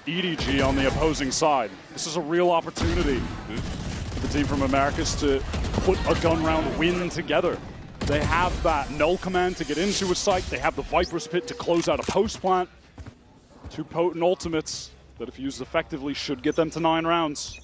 Speaker 1: EDG on the opposing side. This is a real opportunity for the team from Americas to put a gun round win together. They have that null command to get into a site. They have the Viper's Pit to close out a post plant. 2 potent ultimates that if used effectively should get them to 9 rounds.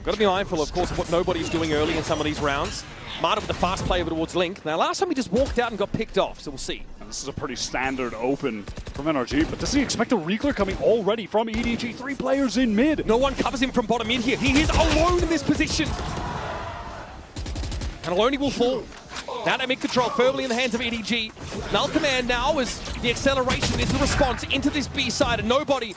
Speaker 2: Got to be mindful, of course, of what nobody's doing early in some of these rounds. Mata with the fast play over towards Link. Now, last time he just walked out and got picked off, so we'll see.
Speaker 1: And this is a pretty standard open from NRG, but does he expect a reclear coming already from EDG? 3 players in mid.
Speaker 2: No one covers him from bottom mid here. He is alone in this position. And alone he will fall. Now they make control firmly in the hands of EDG. Null command now is the acceleration, is the response into this B side, and nobody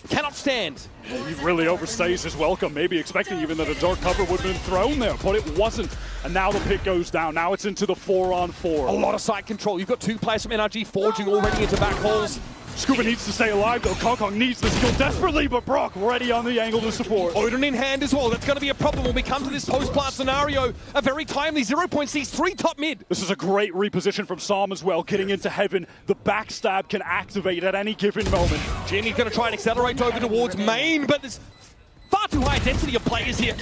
Speaker 2: cannot stand.
Speaker 1: He really overstays his welcome, maybe expecting even that a dark cover would have been thrown there, but it wasn't. And now the pick goes down. Now it's into the 4-on-4.
Speaker 2: A lot of side control. You've got 2 players from NRG forging already into back halls.
Speaker 1: Scuba needs to stay alive though. Kong needs this kill desperately, but Brock ready on the angle to support.
Speaker 2: Odin in hand as well. That's going to be a problem when we come to this post-plant scenario. A very timely 0.6, 3 top mid.
Speaker 1: This is a great reposition from Psalm as well, getting into heaven. The backstab can activate at any given moment.
Speaker 2: Jimmy's going to try and accelerate over towards main, but there's far too high density of players here.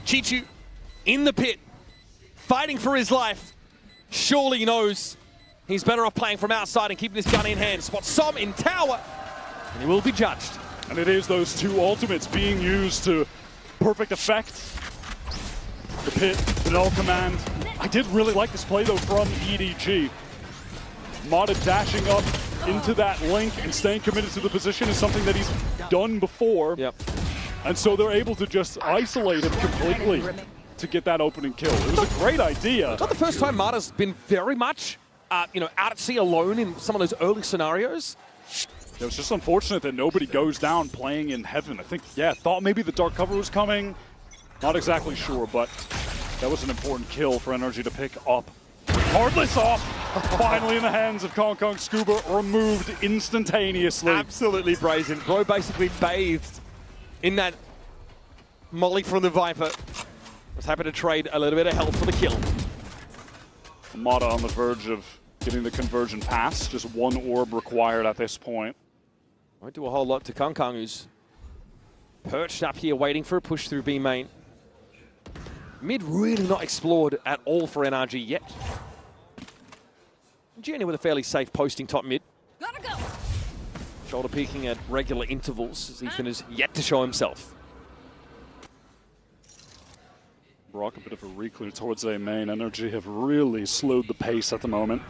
Speaker 2: Chichu in the pit, fighting for his life. Surely he knows he's better off playing from outside and keeping this gun in hand. Spots Som in tower, and he will be judged.
Speaker 1: And it is those 2 ultimates being used to perfect effect. The pit, the null command. I did really like this play though from EDG. Mata dashing up into that link and staying committed to the position is something that he's done before.
Speaker 2: Yep.
Speaker 1: And so they're able to just isolate him completely to get that opening kill. It was a great idea.
Speaker 2: Not the first time Mata's been very much out at sea alone in some of those early scenarios.
Speaker 1: It was just unfortunate that nobody goes down playing in heaven. I think, thought maybe the dark cover was coming. Not exactly sure, but that was an important kill for NRG to pick up. Regardless off, finally in the hands of Kong. Scuba removed instantaneously.
Speaker 2: Absolutely brazen. Bro basically bathed in that molly from the Viper. Was happy to trade a little bit of health for the kill.
Speaker 1: Mata on the verge of getting the conversion pass. Just 1 orb required at this point.
Speaker 2: Won't do a whole lot to Kong, who's perched up here waiting for a push through B main. Mid really not explored at all for NRG yet. Jenny with a fairly safe posting top mid.
Speaker 13: Gotta go.
Speaker 2: Shoulder peeking at regular intervals as Ethan is yet to show himself.
Speaker 1: Brock, a bit of a reclear towards A main. Energy have really slowed the pace at the moment.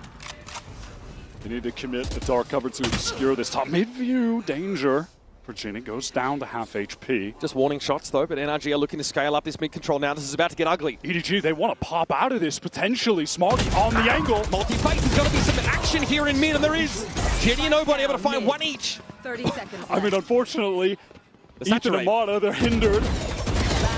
Speaker 1: They need to commit a dark cover to obscure this top mid view. Danger. Virginia goes down to half HP.
Speaker 2: Just warning shots though, but NRG are looking to scale up this mid control now. This is about to get ugly.
Speaker 1: EDG, they want to pop out of this potentially. Smoggy on the angle.
Speaker 2: Multi-fight, there's got to be some action here in mid, and there is. Jenny and Nobody able to find one each.
Speaker 3: 30 seconds.
Speaker 1: I mean, unfortunately, Ethan and Mata, they're hindered.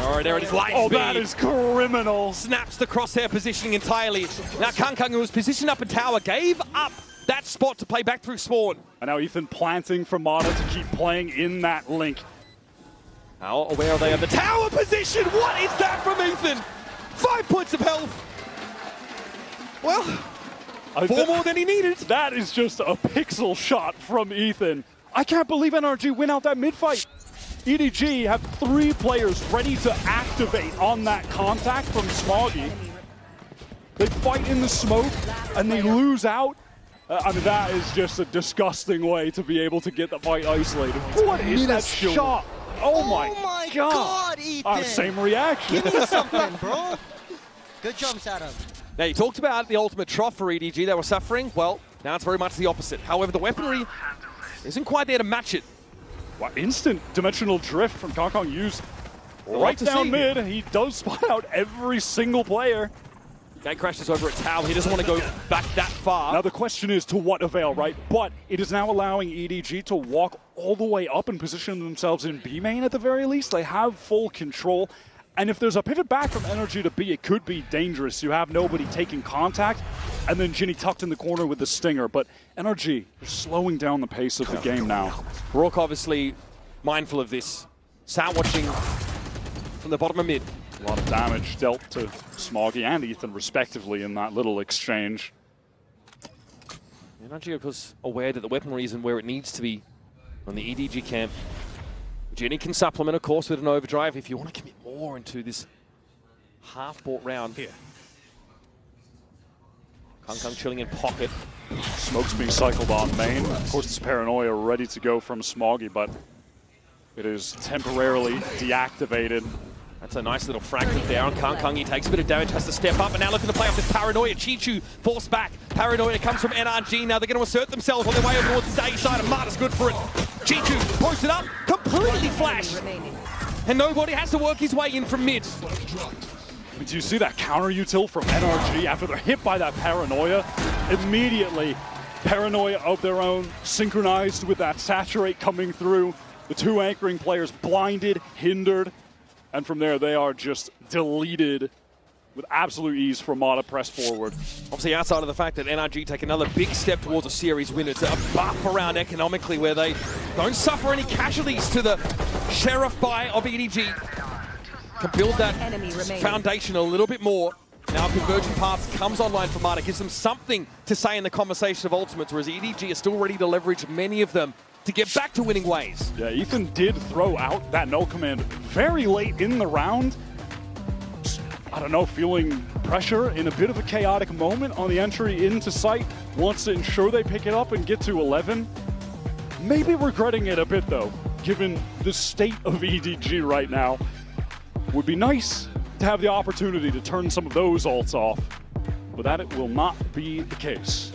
Speaker 2: All right, there it is. Light
Speaker 1: Oh,
Speaker 2: speed.
Speaker 1: that is criminal.
Speaker 2: Snaps the crosshair positioning entirely. Now Kang, who was positioned up in tower, gave up that spot to play back through spawn.
Speaker 1: And now Ethan planting for Mata to keep playing in that link.
Speaker 2: How aware are they of the tower position? What is that from Ethan? 5 points of health. Well, 4 more than he needed.
Speaker 1: That is just a pixel shot from Ethan. I can't believe NRG win out that mid fight. EDG have 3 players ready to activate on that contact from Smoggy. They fight in the smoke and they lose out. I mean, that is just a disgusting way to be able to get the fight isolated. What is that shot? Oh my God,
Speaker 7: Ethan!
Speaker 1: Same reaction.
Speaker 7: Give me something, bro. Good jumps at him.
Speaker 2: Now, you talked about the ultimate trough for EDG. They were suffering. Well, now it's very much the opposite. However, the weaponry isn't quite there to match it.
Speaker 1: Wow, instant dimensional drift from Kong used right
Speaker 2: to
Speaker 1: down
Speaker 2: see.
Speaker 1: mid. He does spot out every single player.
Speaker 2: Gate crashes over at tower. He doesn't want to go back that far.
Speaker 1: Now the question is to what avail, right? But it is now allowing EDG to walk all the way up and position themselves in B main at the very least. They have full control. And if there's a pivot back from Energy to B, it could be dangerous. You have Nobody taking contact, and then Ginny tucked in the corner with the stinger. But Energy are slowing down the pace of the game now.
Speaker 2: Rourke obviously mindful of this. Sat watching from the bottom of mid.
Speaker 1: A lot of damage dealt to Smoggy and Ethan, respectively, in that little exchange.
Speaker 2: Energy, of course, aware that the weaponry isn't where it needs to be on the EDG camp. Jenny can supplement, of course, with an overdrive if you want to commit more into this half-bought round here. Kang chilling in pocket.
Speaker 1: Smoke's being cycled on main. Of course, this Paranoia ready to go from Smoggy, but it is temporarily deactivated.
Speaker 2: That's a nice little fragment there on Kang. He takes a bit of damage, has to step up, and now looking to play off this Paranoia. Chichu forced back. Paranoia comes from NRG. Now they're going to assert themselves on their way over towards the A side, and Marta's good for it. Chichu posted up, completely flashed. And Nobody has to work his way in from mid.
Speaker 1: Do you see that counter util from NRG after they're hit by that Paranoia? Immediately, Paranoia of their own, synchronized with that Saturate coming through. The 2 anchoring players blinded, hindered, and from there they are just deleted with absolute ease from Mata press forward.
Speaker 2: Obviously outside of the fact that NRG take another big step towards a series win, it's a buff around economically where they don't suffer any casualties to the sheriff buy of EDG. Can build that foundation a little bit more. Now Convergent Paths comes online for Mata, gives them something to say in the conversation of ultimates, whereas EDG are still ready to leverage many of them to get back to winning ways.
Speaker 1: Yeah, Ethan did throw out that null command very late in the round. I don't know, feeling pressure in a bit of a chaotic moment on the entry into site. Wants to ensure they pick it up and get to 11. Maybe regretting it a bit though, given the state of EDG right now. Would be nice to have the opportunity to turn some of those ults off, but that it will not be the case.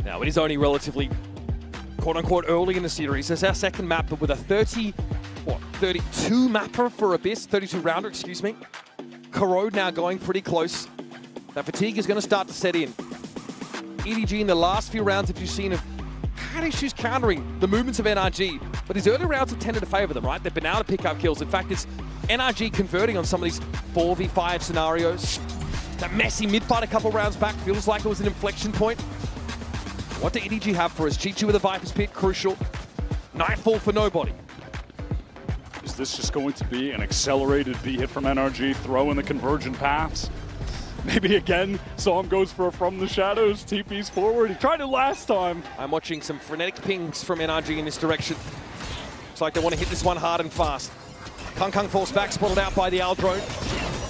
Speaker 2: Now it is only relatively quote-unquote early in the series. It's our second map, but with a 32 mapper for Abyss, 32 rounder, excuse me. Corrode now going pretty close. That fatigue is going to start to set in. EDG in the last few rounds, if you've seen, have had issues countering the movements of NRG, but his early rounds have tended to favor them, right? They've been able to pick up kills. In fact, it's NRG converting on some of these 4v5 scenarios. That messy mid-fight a couple rounds back feels like it was an inflection point. What do EDG have for us? Chichu with a Viper's Pit, crucial. Nightfall for Nobody.
Speaker 1: Is this just going to be an accelerated B hit from NRG, throw in the Convergent Paths? Maybe again, Psalm goes for a From the Shadows, TP's forward. He tried it last time.
Speaker 2: I'm watching some frenetic pings from NRG in this direction. Looks like they want to hit this one hard and fast. Kang falls back, spotted out by the Al drone.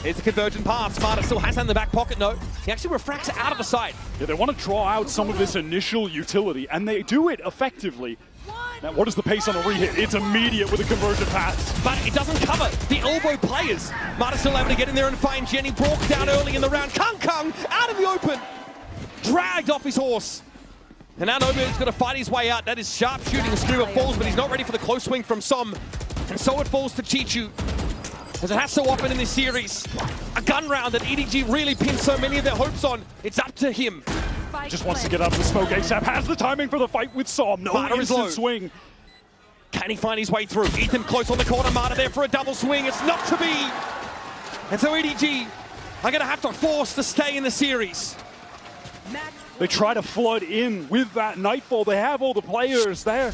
Speaker 2: Here's the convergent pass. Smarter still has that in the back pocket, no. He actually refracts it out of the sight.
Speaker 1: Yeah, they want to draw out some of this initial utility, and they do it effectively. Now, what is the pace on the re-hit? It's immediate with a convergent pass.
Speaker 2: But it doesn't cover the elbow players. Marta's still able to get in there and find Jenny. Brock down early in the round. Kung out of the open. Dragged off his horse. And now Nobu's going to fight his way out. That is sharp shooting. Scuba falls, but he's not ready for the close swing from Som. And so it falls to Chichu. As it has so often in this series. A gun round that EDG really pinned so many of their hopes on. It's up to him.
Speaker 1: Just wants to get out of the smoke ASAP. Has the timing for the fight with Som. No instant swing.
Speaker 2: Can he find his way through? Ethan close on the corner. Marta there for a double swing. It's not to be. And so EDG are going to have to force to stay in the series.
Speaker 1: They try to flood in with that Nightfall. They have all the players there.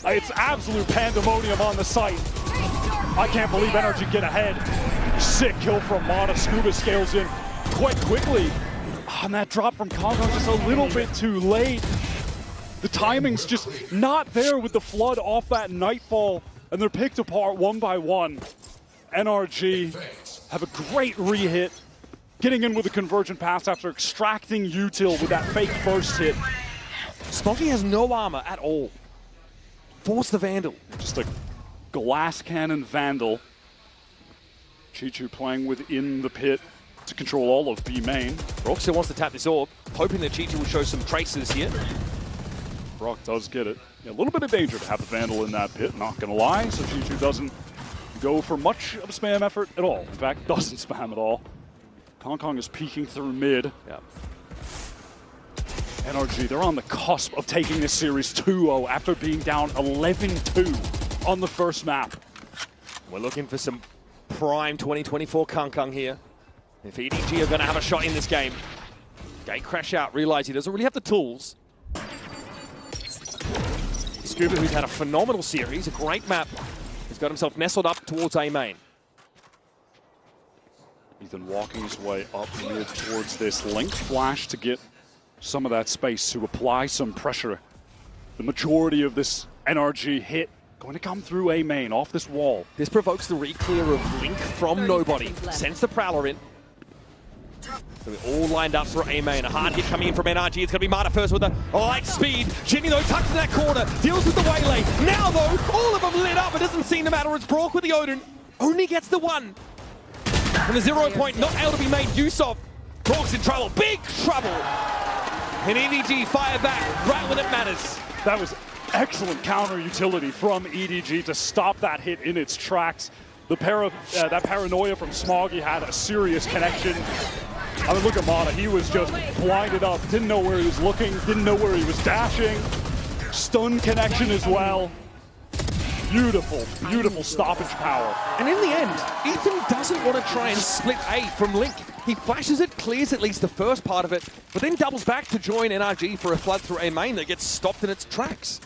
Speaker 1: It's absolute pandemonium on the site. I can't believe NRG get ahead. Sick kill from Mata. Scuba scales in quite quickly. And that drop from Congo just a little bit too late. The timing's just not there with the flood off that Nightfall. And they're picked apart one by one. NRG have a great re-hit. Getting in with a convergent pass after extracting util with that fake first hit.
Speaker 2: Smoggy has no armor at all. Force the Vandal.
Speaker 1: Just a glass cannon Vandal. Chichu playing within the pit to control all of B main.
Speaker 2: Brock still wants to tap this orb, hoping that Chichu will show some traces here.
Speaker 1: Brock does get it. Yeah, a little bit of danger to have the Vandal in that pit, not gonna lie. So Chichu doesn't go for much of a spam effort at all. In fact, doesn't spam at all. Kong is peeking through mid.
Speaker 2: Yeah.
Speaker 1: NRG, they're on the cusp of taking this series 2-0 after being down 11-2 on the first map.
Speaker 2: We're looking for some prime 2024 Kong here. If EDG are going to have a shot in this game. Gate crash out, realize he doesn't really have the tools. Scuba, who's had a phenomenal series, a great map, has got himself nestled up towards A main.
Speaker 1: Ethan walking his way up mid towards this link flash to get some of that space to apply some pressure. The majority of this NRG hit going to come through A main off this wall.
Speaker 2: This provokes the re-clear of Link from nobody. Sends the Prowler in. So we're all lined up for A main. A hard hit coming in from NRG. It's going to be Marta first with a light speed. Jimmy though tucks in that corner. Deals with the waylay. Now though, all of them lit up. It doesn't seem to matter. It's Brock with the Odin. Only gets the one. And the 0 point not able to be made use of. Brock's in trouble. Big trouble. And EDG fire back right when it matters.
Speaker 1: That was excellent counter utility from EDG to stop that hit in its tracks. The that paranoia from Smoggy had a serious connection. I mean, look at Mata. He was just blinded up. Didn't know where he was looking. Didn't know where he was dashing. Stun connection as well. Beautiful, beautiful stoppage power.
Speaker 2: And in the end, Ethan doesn't want to try and split A from Link. He flashes it, clears at least the first part of it, but then doubles back to join NRG for a flood through A main that gets stopped in its tracks.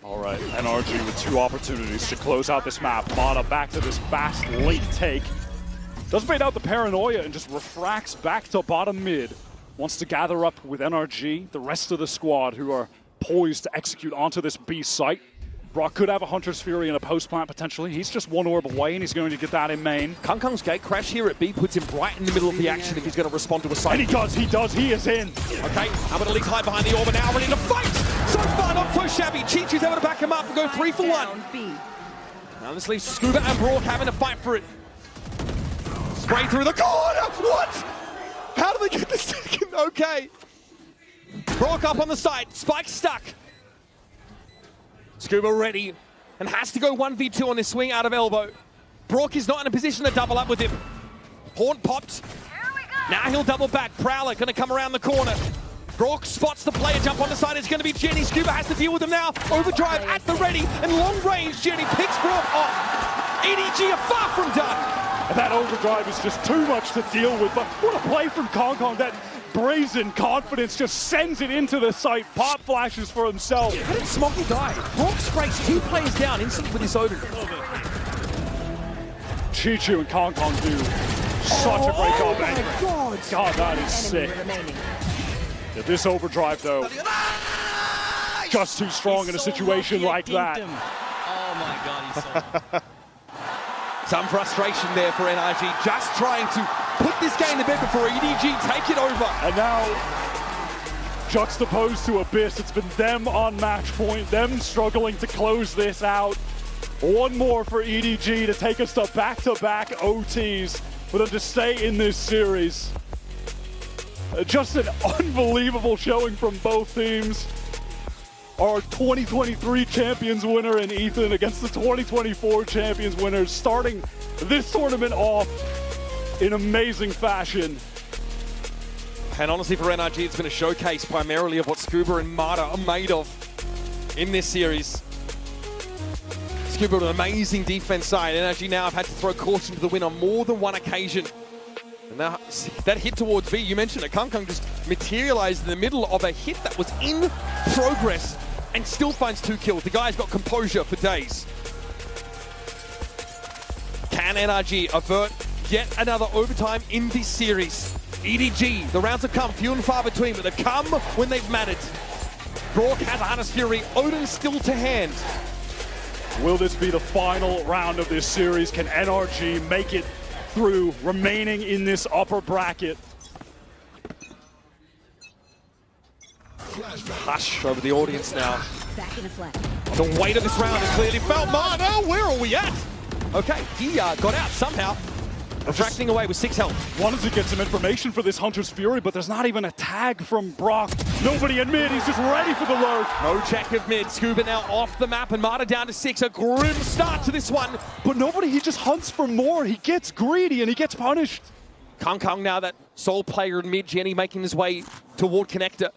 Speaker 1: All right, NRG with two opportunities to close out this map. Mata back to this fast late take. Does bait out the paranoia and just refracts back to bottom mid. Wants to gather up with NRG, the rest of the squad who are poised to execute onto this B site. Brock could have a Hunter's Fury and a post plant potentially. He's just one orb away and he's going to get that in main.
Speaker 2: Kong's gate crash here at B puts him right in the middle of the action if he's going to respond to a site.
Speaker 1: And he does, he is in.
Speaker 2: Okay, Albert Elite hide behind the orb and now ready to fight! So far, not so shabby. Chichu's able to back him up and go 3 for 1. Now this leaves Scuba and Brock having to fight for it. Spray through the corner! What? How do they get the second? Okay. Brock up on the side, Spike stuck. Scuba ready and has to go 1v2 on this swing out of elbow. Brock is not in a position to double up with him. Horn popped. Now he'll double back. Prowler going to come around the corner. Brock spots the player jump on the side. It's going to be Jenny. Scuba has to deal with him now. Overdrive at the ready and long range. Jenny picks Brock off. EDG are far from done.
Speaker 1: And that overdrive is just too much to deal with. But what a play from Kong. That brazen confidence just sends it into the site. Pop flashes for himself.
Speaker 2: How did Smoggy die? Brock scrapes 2 players down instantly with his Odin.
Speaker 1: Chichu and Kong do such a great job. God, that is sick. Yeah, this overdrive, though, just too strong in a situation like that.
Speaker 11: Oh my God, he's so
Speaker 2: Some frustration there for NRG, just trying to put this game to bed before EDG take it over.
Speaker 1: And now, juxtaposed to Abyss, it's been them on match point, them struggling to close this out. One more for EDG to take us to back-to-back OTs for them to stay in this series. Just an unbelievable showing from both teams. Our 2023 champions winner in Ethan against the 2024 champions winners, starting this tournament off in amazing fashion.
Speaker 2: And honestly, for NRG, it's been a showcase primarily of what Scuba and Mata are made of in this series. Scuba with an amazing defense side. NRG now have had to throw caution to the wind on more than one occasion. And now, that hit towards B, you mentioned it, Kung just materialized in the middle of a hit that was in progress and still finds 2 kills. The guy's got composure for days. Can NRG avert yet another overtime in this series? EDG, the rounds have come, few and far between, but they've come when they've mattered. Brock has Honest Fury, Odin still to hand.
Speaker 1: Will this be the final round of this series? Can NRG make it through, remaining in this upper bracket?
Speaker 2: Hush over the audience now.
Speaker 3: Back in the flat.
Speaker 2: The weight of this round is clearly felt. Mata, where are we at? Okay, he got out somehow. Retracting away with 6 health.
Speaker 1: Wanted to get some information for this Hunter's Fury, but there's not even a tag from Brock. Nobody in mid, he's just ready for the lurk.
Speaker 2: No check of mid. Scuba now off the map and Mata down to 6. A grim start to this one.
Speaker 1: But nobody, he just hunts for more. He gets greedy and he gets punished.
Speaker 2: Kung now that sole player in mid, Jenny making his way toward connector.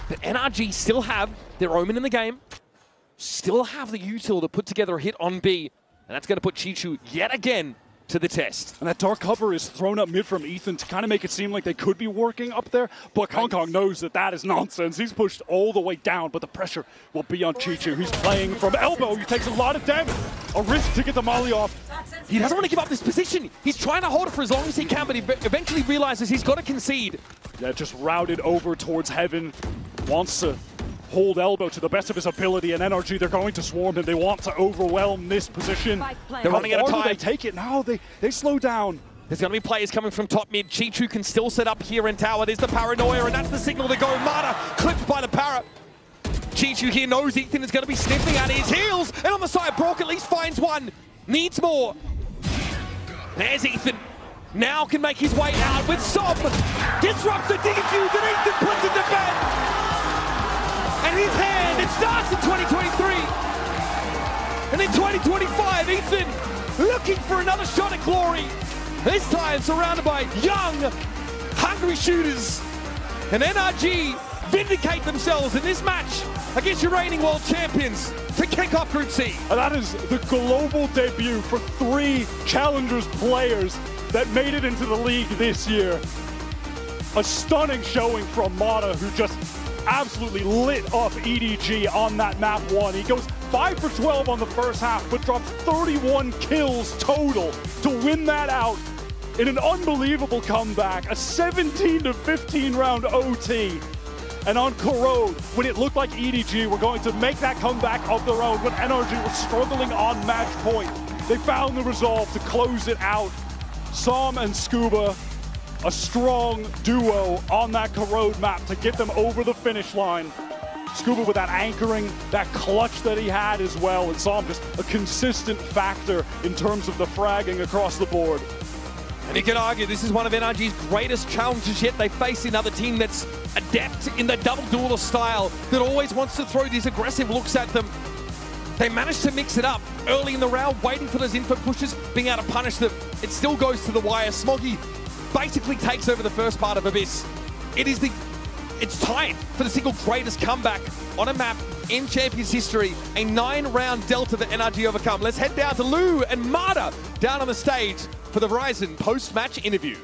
Speaker 2: But NRG still have their Omen in the game. Still have the util to put together a hit on B. And that's going to put Chichu yet again to the test.
Speaker 1: And that dark cover is thrown up mid from Ethan to kind of make it seem like they could be working up there, but Kong knows that that is nonsense. He's pushed all the way down, but the pressure will be on Chichu. He's playing from elbow. He takes a lot of damage. A risk to get the molly off.
Speaker 2: He doesn't want to give up this position. He's trying to hold it for as long as he can, but he eventually realizes he's got to concede.
Speaker 1: Yeah, just routed over towards Heaven. Wants to hold elbow to the best of his ability, and NRG, they're going to swarm him. They want to overwhelm this position.
Speaker 2: They're running out of time.
Speaker 1: They take it now. They slow down.
Speaker 2: There's going to be players coming from top mid. Chichu can still set up here in tower. There's the paranoia, and that's the signal to go. Mata clipped by the para. Chichu here knows Ethan is going to be sniffing at his heels, and on the side, Brock at least finds one. Needs more. There's Ethan. Now can make his way out with Sob. Disrupts the defuse, and Ethan puts it to bed. And his hand, it starts in 2023. And in 2025, Ethan looking for another shot at glory. This time surrounded by young, hungry shooters. And NRG vindicate themselves in this match against your reigning world champions to kick off Group C.
Speaker 1: And that is the global debut for 3 Challengers players that made it into the league this year. A stunning showing from Mata, who just absolutely lit up EDG on that map 1. He goes 5 for 12 on the first half, but drops 31 kills total to win that out in an unbelievable comeback, a 17-15 round OT. And on Corrode, when it looked like EDG were going to make that comeback of their own, when NRG was struggling on match point, they found the resolve to close it out. Som and Scuba, a strong duo on that Corrode map to get them over the finish line. Scuba with that anchoring, that clutch that he had as well, and Som just a consistent factor in terms of the fragging across the board.
Speaker 2: And you can argue this is one of NRG's greatest challenges yet. They face another team that's adept in the double duelist style, that always wants to throw these aggressive looks at them. They managed to mix it up early in the round, waiting for those info pushes, being able to punish them. It still goes to the wire. Smoggy basically takes over the first part of Abyss. It's tied for the single greatest comeback on a map in Champions history. A 9-round delta that NRG overcome. Let's head down to Lou and Mata down on the stage for the Verizon post-match interview.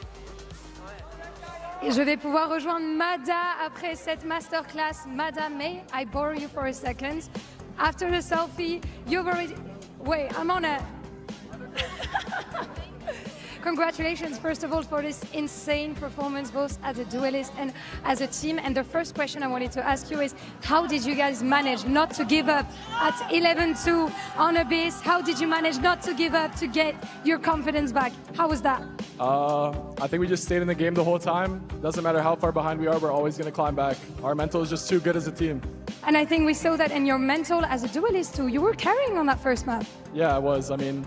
Speaker 20: Et je vais pouvoir rejoindre Mada après cette masterclass. Mada, may I borrow you for a second? After the selfie, you've already... Wait, I'm on a... congratulations, first of all, for this insane performance, both as a duelist and as a team. And the first question I wanted to ask you is, how did you guys manage not to give up at 11-2 on Abyss? How did you manage not to give up to get your confidence back? How was that?
Speaker 21: I think we just stayed in the game the whole time. Doesn't matter how far behind we are, we're always going to climb back. Our mental is just too good as a team.
Speaker 20: And I think we saw that in your mental as a duelist too. You were carrying on that first map.
Speaker 21: Yeah, I was. I mean,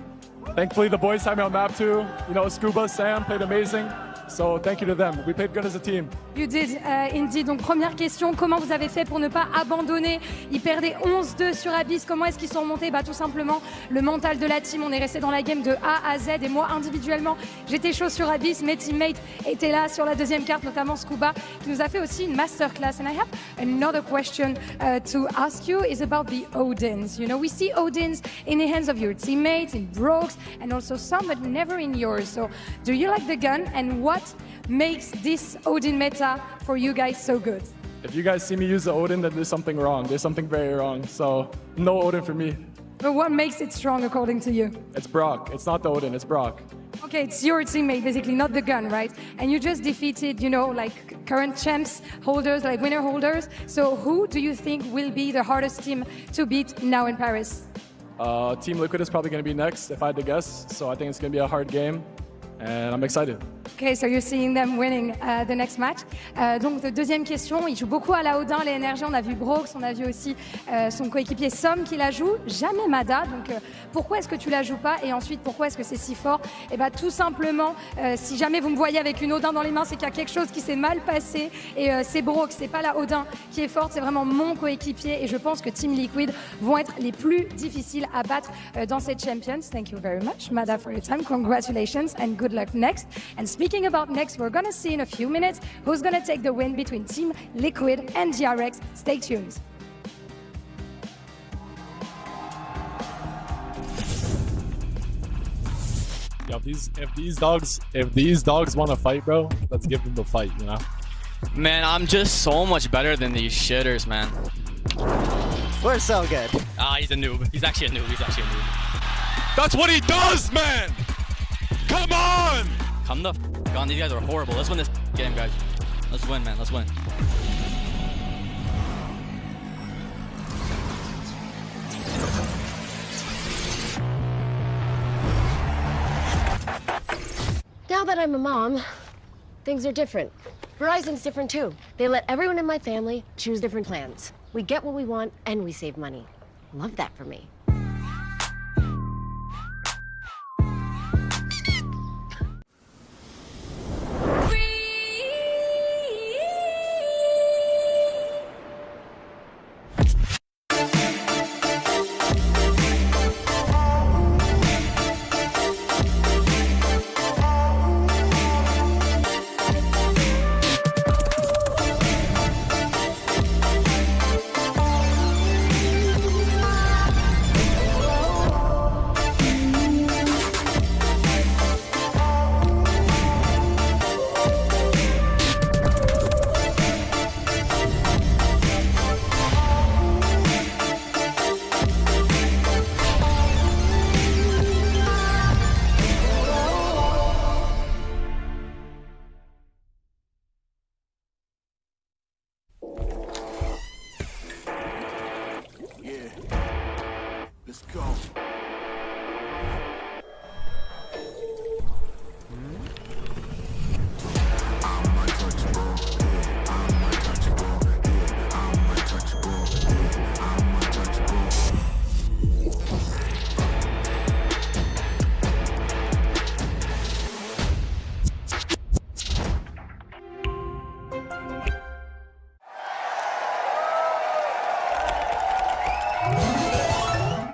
Speaker 21: thankfully the boys had me on map too. You know, Scuba, Sam played amazing. So thank you to them. We played good as a team.
Speaker 20: You did, indeed. Donc première question, comment vous avez fait pour ne pas abandonner? Ils perdaient 11-2 sur Abyss. Comment est-ce qu'ils sont remontés? Tout simplement, le mental de la team. On est resté dans la game de A à Z. Et moi, individuellement, j'étais chaud sur Abyss. Mes teammates étaient là sur la deuxième carte, notamment Scuba, qui nous a fait aussi une masterclass. And I have another question to ask you is about the Odins. You know, we see Odins in the hands of your teammates, in Brogues, and also some, but never in yours. So do you like the gun? And what makes this Odin meta for you guys so good?
Speaker 21: If you guys see me use the Odin, then there's something wrong. There's something very wrong. So no Odin for me.
Speaker 20: But what makes it strong according to you?
Speaker 21: It's Brock. It's not the Odin, it's Brock.
Speaker 20: Okay, it's your teammate basically, not the gun, right? And you just defeated, you know, like current champs holders, like winner holders. So who do you think will be the hardest team to beat now in Paris?
Speaker 21: Team Liquid is probably going to be next, if I had to guess. So I think it's going to be a hard game. And I'm excited.
Speaker 20: Okay, so you're seeing them winning the next match. Donc, deuxième question, il joue beaucoup à la Odin, les énergies. On a vu Brogues, on a vu aussi son coéquipier Somme qui la joue, jamais Mada. Donc, pourquoi est-ce que tu la joues pas? Et ensuite, pourquoi est-ce que c'est si fort? Et bien, tout simplement, si jamais vous me voyez avec une Odin dans les mains, c'est qu'il y a quelque chose qui s'est mal passé. Et c'est Brogues, c'est pas la Odin qui est forte, c'est vraiment mon coéquipier. Et je pense que Team Liquid vont être les plus difficiles à battre dans cette Champions. Thank you very much, Mada, for your time. Congratulations and good luck next. And speaking about next, we're going to see in a few minutes who's going to take the win between Team Liquid and GRX. Stay tuned.
Speaker 21: Yo, if these dogs want to fight, bro, let's give them the fight, you know?
Speaker 8: Man, I'm just so much better than these shitters, man.
Speaker 7: We're so good.
Speaker 8: He's a noob. He's actually a noob.
Speaker 11: That's what he does, man! Come on!
Speaker 8: Come the f on. These guys are horrible. Let's win this game, guys. Let's win, man. Let's win.
Speaker 9: Now that I'm a mom, things are different. Verizon's different too. They let everyone in my family choose different plans. We get what we want and we save money. Love that for me.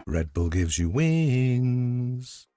Speaker 22: Red Bull gives you wings.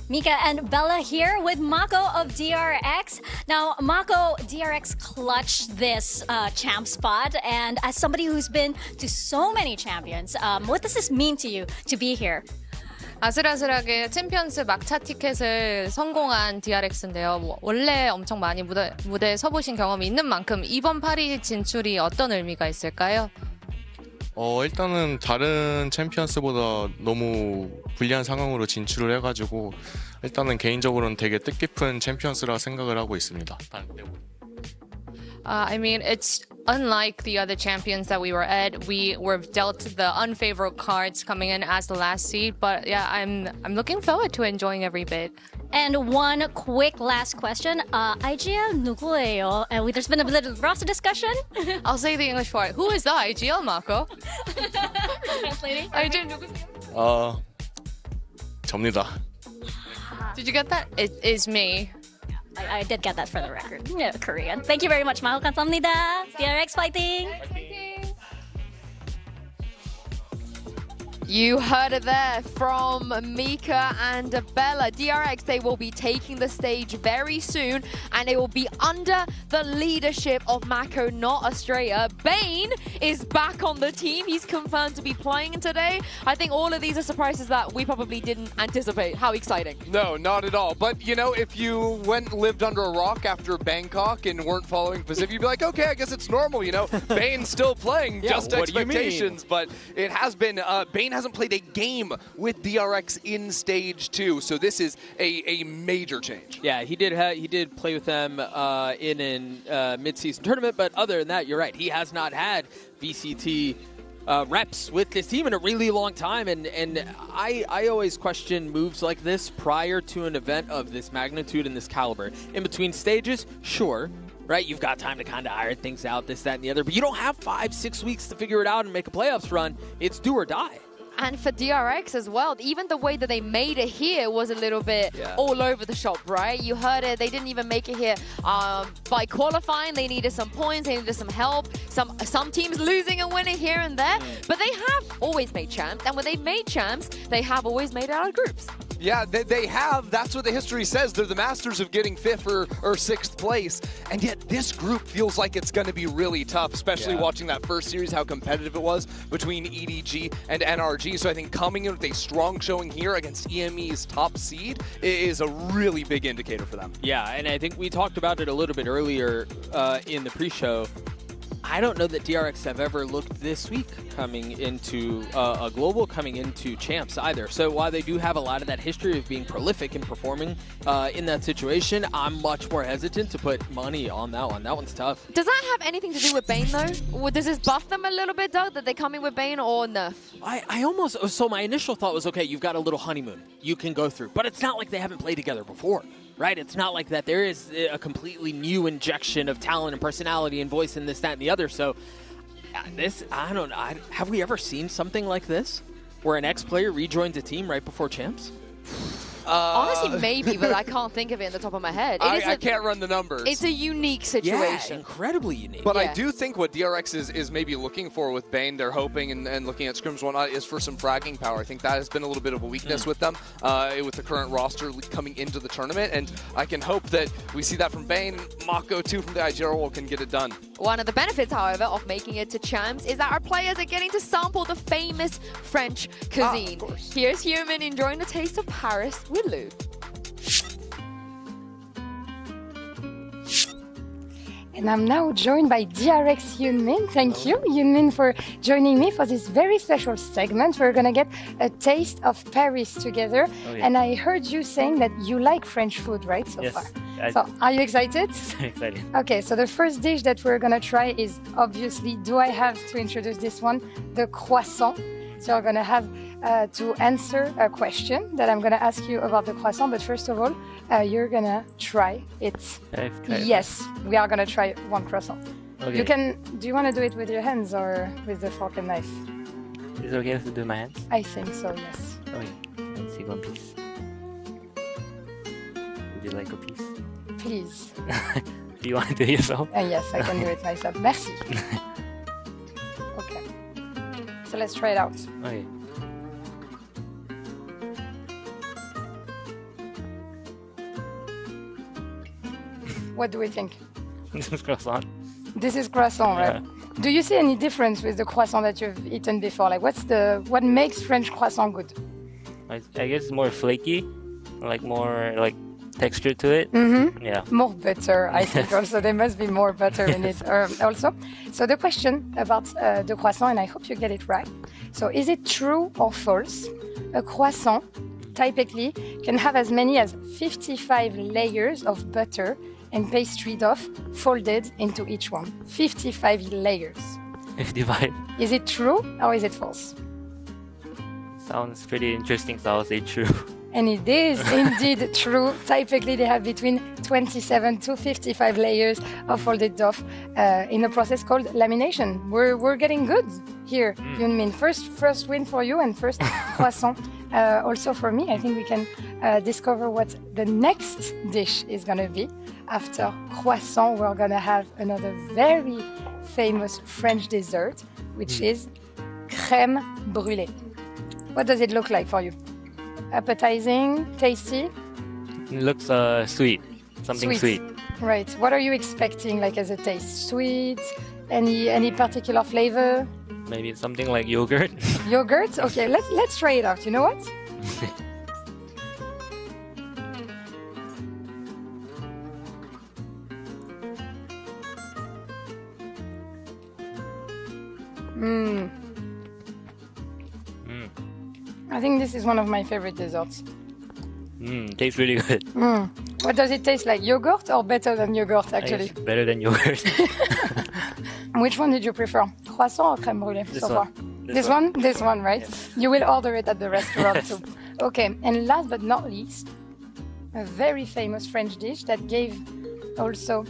Speaker 13: Mika and Bella here with Mako of DRX. Now, Mako, DRX clutched this champ spot, and as somebody who's been to so many champions, what does this mean to you to be here?
Speaker 4: 아슬아슬하게 챔피언스 막차 티켓을 성공한 DRX인데요. 원래 엄청 많이 무대에 서보신 경험이 있는 만큼 이번 파리 진출이 어떤 의미가 있을까요?
Speaker 5: 일단은 다른 챔피언스보다 너무 불리한 상황으로 진출을 해가지고 일단은 개인적으로는 되게 뜻깊은 챔피언스라 생각을 하고 있습니다.
Speaker 4: I mean, it's unlike the other champions that we were at. We were dealt the unfavorable cards coming in as the last seed, but yeah, I'm looking forward to enjoying every bit.
Speaker 13: And one quick last question. IGL 누구예요? There's been a little roster discussion.
Speaker 4: I'll say the English part. Who is the IGL, Mako?
Speaker 13: Translating.
Speaker 4: IGL 누구세요?
Speaker 5: 접니다.
Speaker 4: Did you get that? It is me.
Speaker 13: I did get that for the record. Yeah, Korean. Thank you very much, Mako. 감사합니다. DRX fighting.
Speaker 15: You heard it there from Mika and Bella. DRX, they will be taking the stage very soon, and it will be under the leadership of Mako, not Australia. Bane is back on the team. He's confirmed to be playing today. I think all of these are surprises that we probably didn't anticipate. How exciting.
Speaker 19: No, not at all. But, you know, if you lived under a rock after Bangkok and weren't following Pacific, you'd be like, okay, I guess it's normal, you know. Bane's still playing, just expectations. But it has been, Bane hasn't played a game with DRX in Stage 2, so this is a major change.
Speaker 16: Yeah, he did play with them in a mid-season tournament, but other than that, you're right. He has not had VCT reps with this team in a really long time, and I always question moves like this prior to an event of this magnitude and this caliber. In between stages, sure. Right, you've got time to kind of iron things out, this, that, and the other, but you don't have 5-6 weeks to figure it out and make a playoffs run. It's do or die.
Speaker 15: And for DRX as well, even the way that they made it here was a little bit all over the shop, right? You heard it, they didn't even make it here by qualifying. They needed some points, they needed some help. Some teams losing and winning here and there, but they have always made champs. And when they've made champs, they have always made it out of groups.
Speaker 19: Yeah, they have. That's what the history says. They're the masters of getting 5th or 6th place. And yet this group feels like it's going to be really tough, especially watching that first series, how competitive it was between EDG and NRG. So I think coming in with a strong showing here against EME's top seed is a really big indicator for them.
Speaker 16: Yeah, and I think we talked about it a little bit earlier in the pre-show. I don't know that DRX have ever looked this weak coming into a global, coming into champs either. So while they do have a lot of that history of being prolific and performing in that situation, I'm much more hesitant to put money on that one. That one's tough.
Speaker 15: Does that have anything to do with Bane though? Does this buff them a little bit, Doug, that they come in with Bane, or nerf?
Speaker 16: I almost, so my initial thought was, okay, you've got a little honeymoon you can go through, but it's not like they haven't played together before. Right? It's not like that. There is a completely new injection of talent and personality and voice and this, that, and the other. So this, I don't know. Have we ever seen something like this where an ex-player rejoins a team right before champs?
Speaker 15: Honestly, maybe, but I can't think of it in the top of my head.
Speaker 19: I can't run the numbers.
Speaker 15: It's a unique situation.
Speaker 16: Yeah, incredibly unique.
Speaker 19: But I do think what DRX is maybe looking for with Bane, they're hoping and looking at scrims and whatnot, is for some fragging power. I think that has been a little bit of a weakness with them, with the current roster coming into the tournament. And I can hope that we see that from Bane. Mako, too, from the IGRL can get it done.
Speaker 15: One of the benefits, however, of making it to champs is that our players are getting to sample the famous French cuisine. Here's Human enjoying the taste of Paris with Lou.
Speaker 20: And I'm now joined by DRX Yunmin. Thank you, Yunmin, for joining me for this very special segment. We're going to get a taste of Paris together.
Speaker 12: Oh, yeah.
Speaker 20: And I heard you saying that you like French food, right, so far? So are you excited?
Speaker 12: Excited.
Speaker 20: Okay, so the first dish that we're going to try is, obviously, do I have to introduce this one? The croissant. So you're going to have to answer a question that I'm going to ask you about the croissant. But first of all, you're going to try it.
Speaker 12: Okay.
Speaker 20: Yes, we are going to try one croissant.
Speaker 6: Okay.
Speaker 20: You can. Do you want to do it with your hands or with the fork and knife?
Speaker 6: Is it okay to do my hands?
Speaker 20: I think so. Yes.
Speaker 6: Okay. Let's see one piece. Would you like a piece?
Speaker 20: Please.
Speaker 6: Do you want to do it yourself?
Speaker 20: Yes, I can do it myself. Merci. Okay. So let's try it out.
Speaker 6: Okay.
Speaker 20: What do we think?
Speaker 6: This is croissant.
Speaker 20: This is croissant, right?
Speaker 6: Yeah.
Speaker 20: Do you see any difference with the croissant that you've eaten before? Like, what makes French croissant good?
Speaker 6: I guess it's more flaky, like more like texture to it.
Speaker 20: Mm-hmm.
Speaker 6: Yeah.
Speaker 20: More butter, I think. Also, there must be more butter in it. Also, so the question about the croissant, and I hope you get it right. So, is it true or false? A croissant typically can have as many as 55 layers of butter and pastry dough folded into each one. 55 layers.
Speaker 6: 55.
Speaker 20: Is it true or is it false?
Speaker 6: Sounds pretty interesting, so I'll say true.
Speaker 20: And it is indeed true. Typically, they have between 27 to 55 layers of folded dough in a process called lamination. We're getting good here, Yunmin. First win for you and first croissant also for me. I think we can discover what the next dish is going to be. After croissant, we're going to have another very famous French dessert, which is crème brûlée. What does it look like for you? Appetizing, tasty?
Speaker 6: It looks sweet. Something sweet.
Speaker 20: Right. What are you expecting, like as a taste? Sweet? Any particular flavor?
Speaker 6: Maybe something like yogurt.
Speaker 20: Yogurt? Okay, let's try it out. You know what? I think this is one of my favorite desserts.
Speaker 6: Tastes really good.
Speaker 20: What does it taste like? Yogurt or better than yogurt, actually?
Speaker 6: Better than yogurt.
Speaker 20: Which one did you prefer? Croissant or crème brûlée
Speaker 6: This
Speaker 20: so
Speaker 6: one.
Speaker 20: far? This one? This one, right? Yes. You will order it at the restaurant too. Okay, and last but not least, a very famous French dish that gave also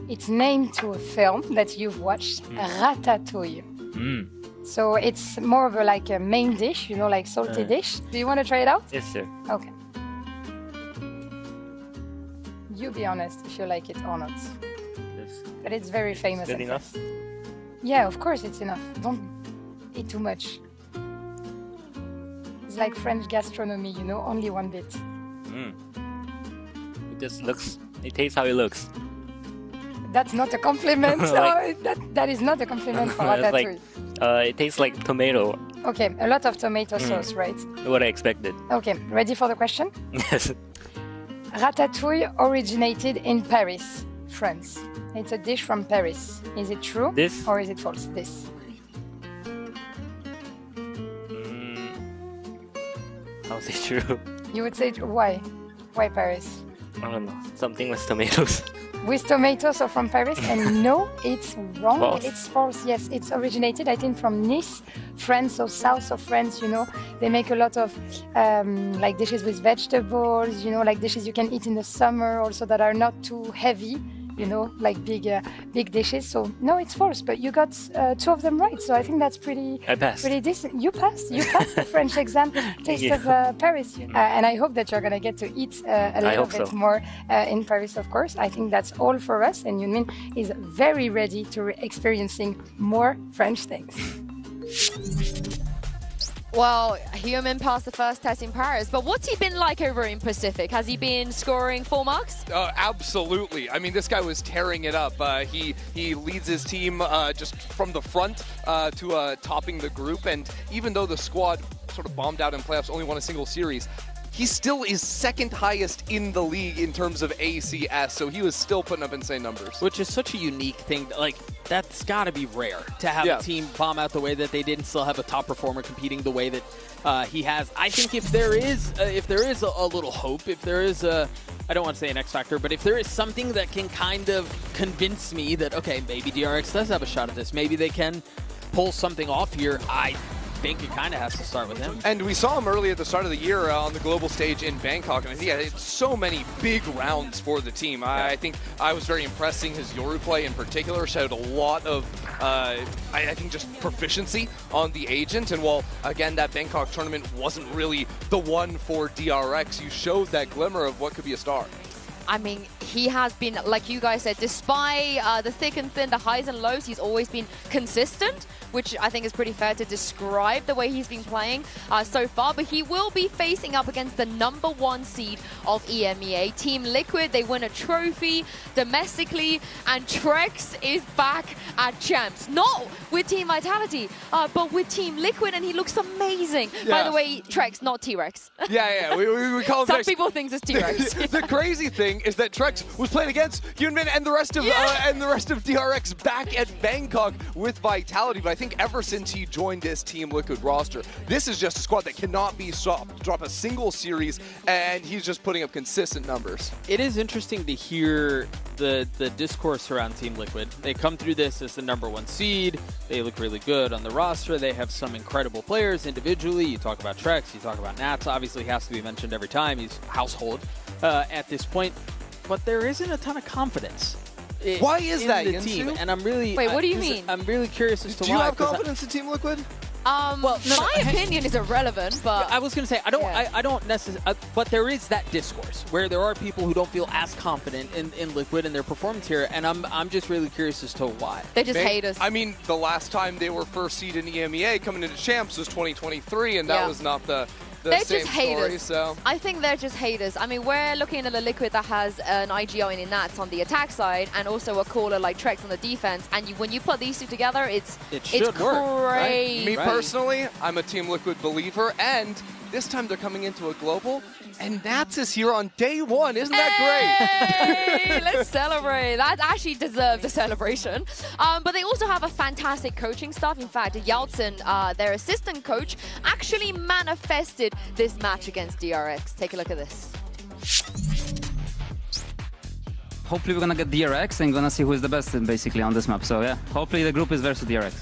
Speaker 20: its name to a film that you've watched, Ratatouille. So it's more of a main dish, like salty dish. Do you want to try it out?
Speaker 6: Yes, sir.
Speaker 20: Okay. You be honest if you like it or not.
Speaker 6: Yes.
Speaker 20: But it's very famous.
Speaker 6: Good enough?
Speaker 20: Yeah, of course it's enough. Don't eat too much. It's like French gastronomy, only one bit.
Speaker 6: It just looks, it tastes how it looks.
Speaker 20: That's not a compliment. That is not a compliment for Ratatouille.
Speaker 6: It tastes like tomato.
Speaker 20: Okay, a lot of tomato sauce, right?
Speaker 6: What I expected.
Speaker 20: Okay, ready for the question?
Speaker 6: Yes.
Speaker 20: Ratatouille originated in Paris, France. It's a dish from Paris. Is it true?
Speaker 6: This?
Speaker 20: Or is it false? This.
Speaker 6: I'll say true.
Speaker 20: You would say why? Why Paris?
Speaker 6: I don't know. Something with tomatoes.
Speaker 20: With tomatoes or from Paris? And no, it's wrong.
Speaker 6: False.
Speaker 20: It's false. Yes, it's originated, I think, from Nice, France, so south of France. They make a lot of dishes with vegetables. Like dishes you can eat in the summer, also that are not too heavy. Like big dishes. So no, it's false. But you got 2 of them right. So I think that's pretty.
Speaker 6: I passed.
Speaker 20: Pretty decent. You passed. You passed the French exam. Taste of Paris. And I hope that you're gonna get to eat a little bit more in Paris, of course. I think that's all for us. And Yunmin is very ready to experiencing more French things.
Speaker 15: Well, Human passed the first test in Paris, but what's he been like over in Pacific? Has he been scoring full marks?
Speaker 19: Absolutely. I mean, this guy was tearing it up. He leads his team just from the front to topping the group, and even though the squad sort of bombed out in playoffs, only won a single series, he still is second highest in the league in terms of ACS, so he was still putting up insane numbers.
Speaker 16: Which is such a unique thing. That's got to be rare to have a team bomb out the way that they did and still have a top performer competing the way that he has. I think if there is a little hope, if there is I don't want to say an X factor, but if there is something that can kind of convince me that, okay, maybe DRX does have a shot at this, maybe they can pull something off here, think it kind of has to start with him.
Speaker 19: And we saw him early at the start of the year on the global stage in Bangkok, and he had so many big rounds for the team. I think I was very impressed seeing his Yoru play in particular. Showed a lot of, I think, just proficiency on the agent. And while, again, that Bangkok tournament wasn't really the one for DRX, you showed that glimmer of what could be a star.
Speaker 15: I mean, he has been, like you guys said, despite the thick and thin, the highs and lows, he's always been consistent, which I think is pretty fair to describe the way he's been playing so far. But he will be facing up against the #1 seed of EMEA, Team Liquid. They win a trophy domestically, and Trex is back at Champs. Not with Team Vitality, but with Team Liquid, and he looks amazing. By the way, Trex, not T-Rex.
Speaker 19: Yeah, we call him
Speaker 15: Some
Speaker 19: Trex.
Speaker 15: people think it's T-Rex.
Speaker 19: The crazy thing is that Trex was playing against Hyunmin and the rest of DRX back at Bangkok with Vitality. But I think ever since he joined this Team Liquid roster, this is just a squad that cannot be stopped. Drop a single series, and he's just putting up consistent numbers.
Speaker 16: It is interesting to hear the discourse around Team Liquid. They come through this as the #1 seed. They look really good on the roster. They have some incredible players individually. You talk about Trex, you talk about Nats. Obviously, he has to be mentioned every time. He's household at this point. But there isn't a ton of confidence.
Speaker 19: Why is that,
Speaker 16: in the team? And I'm really...
Speaker 15: Wait, what do you mean?
Speaker 16: I'm really curious as to why.
Speaker 19: Do you have confidence in Team Liquid?
Speaker 15: Well, my opinion is irrelevant, but...
Speaker 16: I was going to say, I don't necessarily... but there is that discourse where there are people who don't feel as confident in Liquid and their performance here, and I'm just really curious as to why.
Speaker 15: They just hate us.
Speaker 19: I mean, the last time they were first seed in EMEA coming into Champs was 2023, and that was not the
Speaker 15: they're
Speaker 19: same
Speaker 15: just
Speaker 19: story,
Speaker 15: haters.
Speaker 19: so...
Speaker 15: I think they're just haters. I mean, we're looking at a Liquid that has an IGL and a Nats on the attack side, and also a caller like Trex on the defense. And when you put these two together, it's
Speaker 16: should work,
Speaker 15: crazy.
Speaker 19: Right? Me personally, I'm a Team Liquid believer, and this time they're coming into a global, and Nats is here on day one. Isn't that great?
Speaker 15: Hey, let's celebrate. That actually deserves a celebration. But they also have a fantastic coaching staff. In fact, Yeltsin, their assistant coach, actually manifested this match against DRX. Take a look at this.
Speaker 10: Hopefully we're gonna get DRX and gonna see who is the best basically on this map. So yeah, hopefully the group is versus DRX.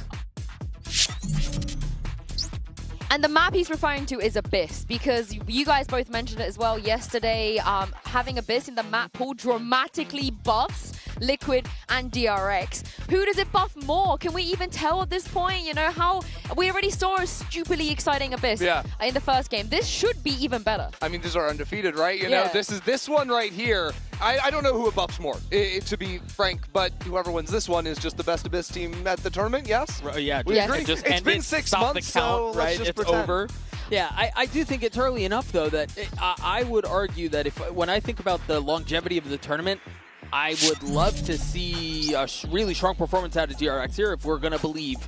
Speaker 15: And the map he's referring to is Abyss, because you guys both mentioned it as well yesterday. Having Abyss in the map pool dramatically buffs Liquid and DRX. Who does it buff more? Can we even tell at this point? You know, how we already saw a stupidly exciting Abyss in the first game. This should be even better.
Speaker 19: I mean, these are undefeated, right? You know, this one right here. I don't know who it buffs more, to be frank, but whoever wins this one is just the best Abyss team at the tournament, yes?
Speaker 16: Yeah,
Speaker 19: we agree. It's been 6 months, so let's just pretend.
Speaker 16: Over. Yeah, I do think it's early enough, though, that I would argue that when I think about the longevity of the tournament, I would love to see a really strong performance out of DRX here if we're going to believe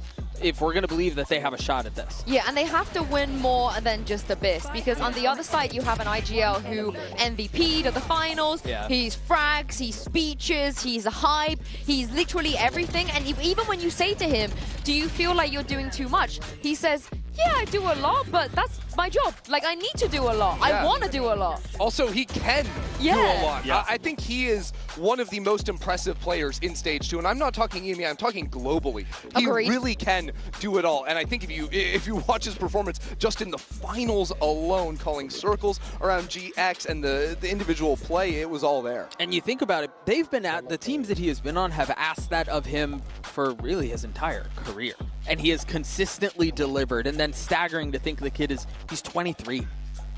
Speaker 16: that they have a shot at this.
Speaker 15: Yeah, and they have to win more than just Abyss, because on the other side you have an IGL who MVP'd at the finals. He's frags, he's speeches, he's a hype, he's literally everything. And even when you say to him, do you feel like you're doing too much? He says, yeah, I do a lot, but that's my job. Like, I need to do a lot. I want to do a lot.
Speaker 19: Also, he can do a lot. I think he is one of the most impressive players in Stage 2, and I'm not talking EMEA, I'm talking globally. He really can do it all, and I think if you watch his performance just in the finals alone, calling circles around GX and the individual play, it was all there.
Speaker 16: And you think about it, the teams that he has been on have asked that of him for really his entire career. And he has consistently delivered, and then staggering to think the kid he's 23.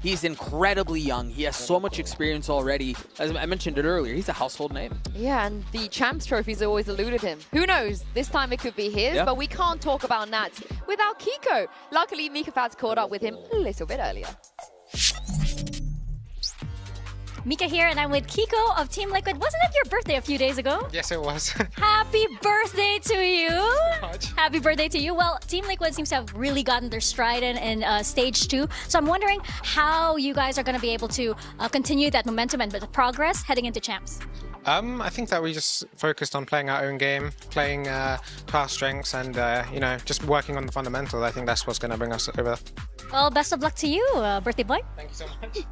Speaker 16: He's incredibly young. He has so much experience already. As I mentioned it earlier, he's a household name.
Speaker 15: Yeah, and the Champs trophies always eluded him. Who knows? This time it could be his, but we can't talk about Nats without Kiko. Luckily, Mika Fat's caught up with him a little bit earlier.
Speaker 13: Mika here, and I'm with Kiko of Team Liquid. Wasn't it your birthday a few days ago?
Speaker 14: Yes, it was.
Speaker 13: Happy birthday to you!
Speaker 14: Thank you so much.
Speaker 13: Happy birthday to you. Well, Team Liquid seems to have really gotten their stride in Stage 2. So I'm wondering how you guys are going to be able to continue that momentum and the progress heading into Champs.
Speaker 14: I think that we just focused on playing our own game, playing to our strengths, and just working on the fundamentals. I think that's what's going to bring us over.
Speaker 13: Well, best of luck to you, birthday boy.
Speaker 14: Thank you so much.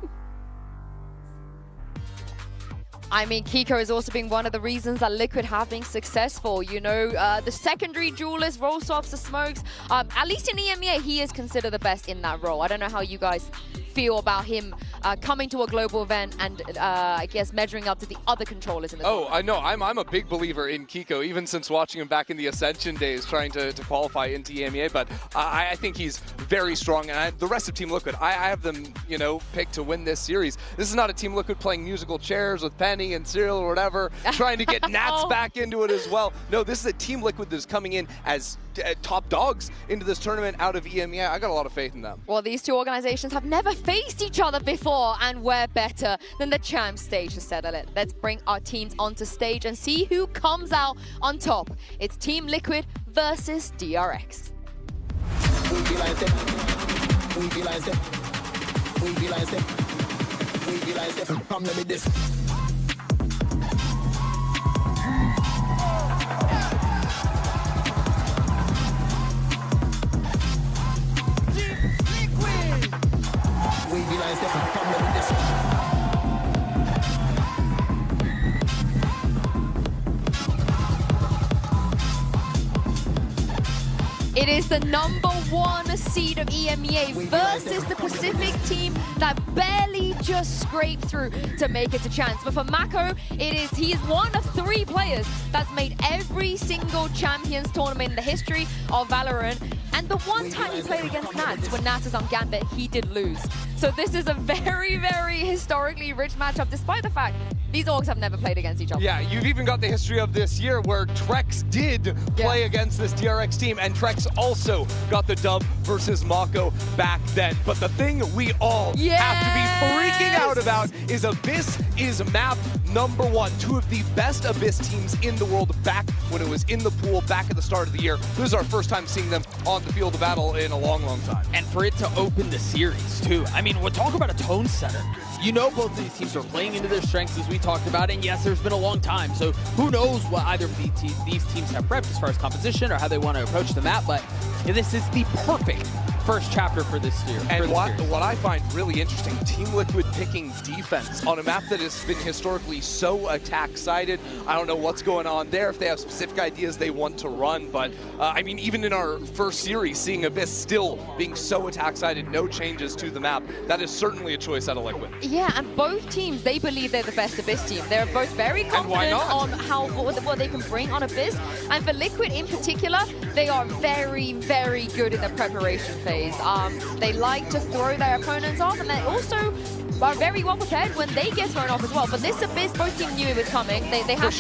Speaker 15: I mean, Kiko has also been one of the reasons that Liquid have been successful. You know, the secondary duelist, roll swaps, the smokes. At least in EMEA, he is considered the best in that role. I don't know how you guys feel about him coming to a global event and I guess measuring up to the other controllers in the
Speaker 19: tournament. I know. I'm a big believer in Kiko, even since watching him back in the Ascension days, trying to qualify into EMEA. But I think he's very strong, and the rest of Team Liquid, I have them, you know, picked to win this series. This is not a Team Liquid playing musical chairs with Penny and Cyril or whatever, trying to get Nats back into it as well. No, this is a Team Liquid that's coming in as top dogs into this tournament out of EMEA. I got a lot of faith in them.
Speaker 15: Well, these two organizations have never faced each other before, and we're better than the champ stage to settle it. Let's bring our teams onto stage and see who comes out on top. It's Team Liquid versus DRX.
Speaker 17: We realize that. We realize that. We realize that. We realize that. Come let me this. We realize that. Come let me this.
Speaker 15: It is the #1 seed of EMEA versus the Pacific team that barely just scraped through to make it to chance. But for Mako, he is one of 3 players that's made every single Champions tournament in the history of Valorant. And the one time he played against Nats, when Nats is on Gambit, he did lose. So this is a very, very historically rich matchup, despite the fact these orgs have never played against each other.
Speaker 19: Yeah, you've even got the history of this year where Trex did play against this DRX team, and Trex also got the dub versus Mako back then. But the thing we all have to be freaking out about is Abyss is map #1. 2 of the best Abyss teams in the world back when it was in the pool back at the start of the year. This is our first time seeing them on the field of battle in a long, long time.
Speaker 16: And for it to open the series, too. I mean, we're talking about a tone setter. You know both of these teams are playing into their strengths, as we talked about, and yes, there's been a long time, so who knows what either of these teams have prepped as far as composition or how they want to approach the map, but this is the perfect first chapter for this year.
Speaker 19: And what I find really interesting, Team Liquid picking defense on a map that has been historically so attack-sided. I don't know what's going on there, if they have specific ideas they want to run, but I mean, even in our first series, seeing Abyss still being so attack-sided, no changes to the map, that is certainly a choice out of Liquid.
Speaker 15: Yeah, and both teams, they believe they're the best Abyss team. They're both very confident on what they can bring on Abyss. And for Liquid in particular, they are very, very good in the preparation phase. They like to throw their opponents off, and they also are very well prepared when they get thrown off as well. But this Abyss, both teams knew it was coming. They have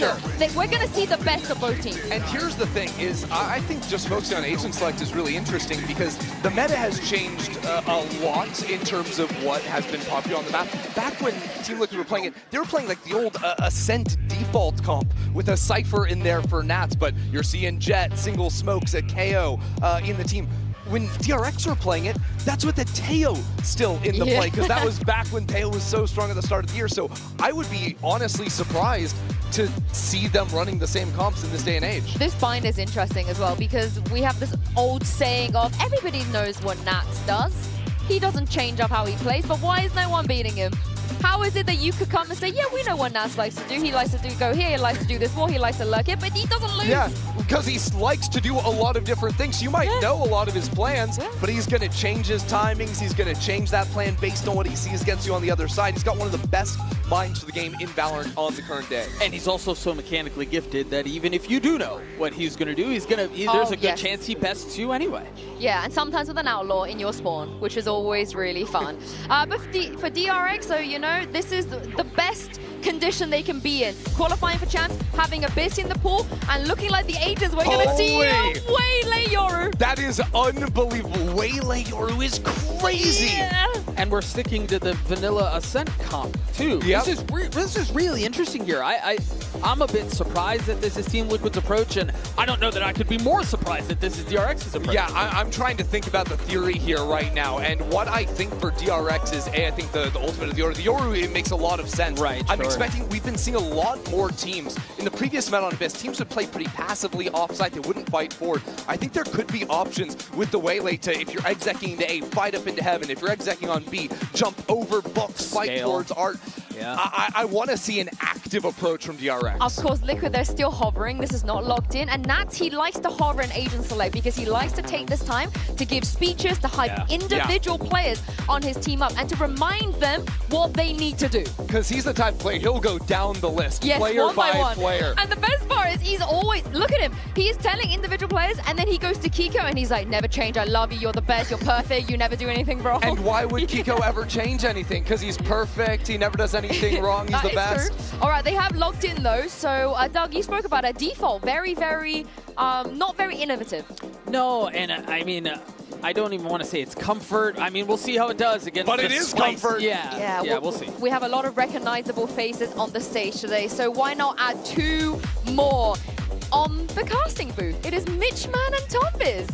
Speaker 15: we're going to see the best of both teams.
Speaker 19: And here's the thing is, I think just focusing on agent select is really interesting because the meta has changed a lot in terms of what has been popular on the map. Back when Team Liquid were playing it, they were playing like the old Ascent default comp with a Cypher in there for Nats, but you're seeing Jet, single smokes, a KO in the team. When DRX were playing it, that's with the Teo still in the play, because that was back when Teo was so strong at the start of the year. So I would be honestly surprised to see them running the same comps in this day and age.
Speaker 15: This bind is interesting as well, because we have this old saying of everybody knows what Nats does. He doesn't change up how he plays, but why is no one beating him? How is it that you could come and say, yeah, we know what Nats likes to do. He likes to go here, he likes to do this wall, he likes to lurk here, but he doesn't lose.
Speaker 19: Yeah, because he likes to do a lot of different things. You might know a lot of his plans, but he's going to change his timings. He's going to change that plan based on what he sees against you on the other side. He's got one of the best minds for the game in Valorant on the current day.
Speaker 16: And he's also so mechanically gifted that even if you do know what he's going to do, there's a good chance he bests you anyway.
Speaker 15: Yeah, and sometimes with an outlaw in your spawn, which is always really fun. But for DRX, so you know, this is the best condition they can be in. Qualifying for champs, having Abyss in the pool, and looking like the ages we're going to see Waylay Yoru.
Speaker 19: That is unbelievable. Waylay Yoru is crazy.
Speaker 15: Yeah.
Speaker 16: And we're sticking to the vanilla Ascent comp, too.
Speaker 19: Yep.
Speaker 16: This is really interesting here. I'm a bit surprised that this is Team Liquid's approach, and I don't know that I could be more surprised that this is DRX's approach.
Speaker 19: Yeah, I'm trying to think about the theory here right now, and what I think for DRX is, I think the ultimate of the Yoru. The Yoru, it makes a lot of sense.
Speaker 16: Right,
Speaker 19: I'm expecting, we've been seeing a lot more teams. In the previous meta on Abyss, teams would play pretty passively offside. They wouldn't fight forward. I think there could be options with the Waylay to, if you're execing to A, fight up into heaven. If you're execing on B, jump over books, fight towards art.
Speaker 16: Yeah.
Speaker 19: I want to see an active active approach from DRX.
Speaker 15: Of course, Liquid, they're still hovering. This is not locked in. And Nats, he likes to hover and agent select because he likes to take this time to give speeches, to hype individual players on his team up and to remind them what they need to do.
Speaker 19: Because he's the type of player, he'll go down the list,
Speaker 15: yes,
Speaker 19: player
Speaker 15: one by one.
Speaker 19: player.
Speaker 15: And the best part is he's always, look at him, he's telling individual players and then he goes to Kiko and he's like, never change, I love you, you're the best, you're perfect, you never do anything wrong.
Speaker 19: And why would Kiko ever change anything? Because he's perfect, he never does anything wrong, he's the best.
Speaker 15: True. All right, they have locked in though, so Doug, you spoke about a default, very, not very innovative.
Speaker 3: No, and I mean, I don't even want to say it's comfort. I mean, we'll see how it does against
Speaker 19: But it is comfort.
Speaker 3: Yeah, we'll see.
Speaker 15: We have a lot of recognizable faces on the stage today, so why not add 2 more on the casting booth? It is Mitchman and Tombiz.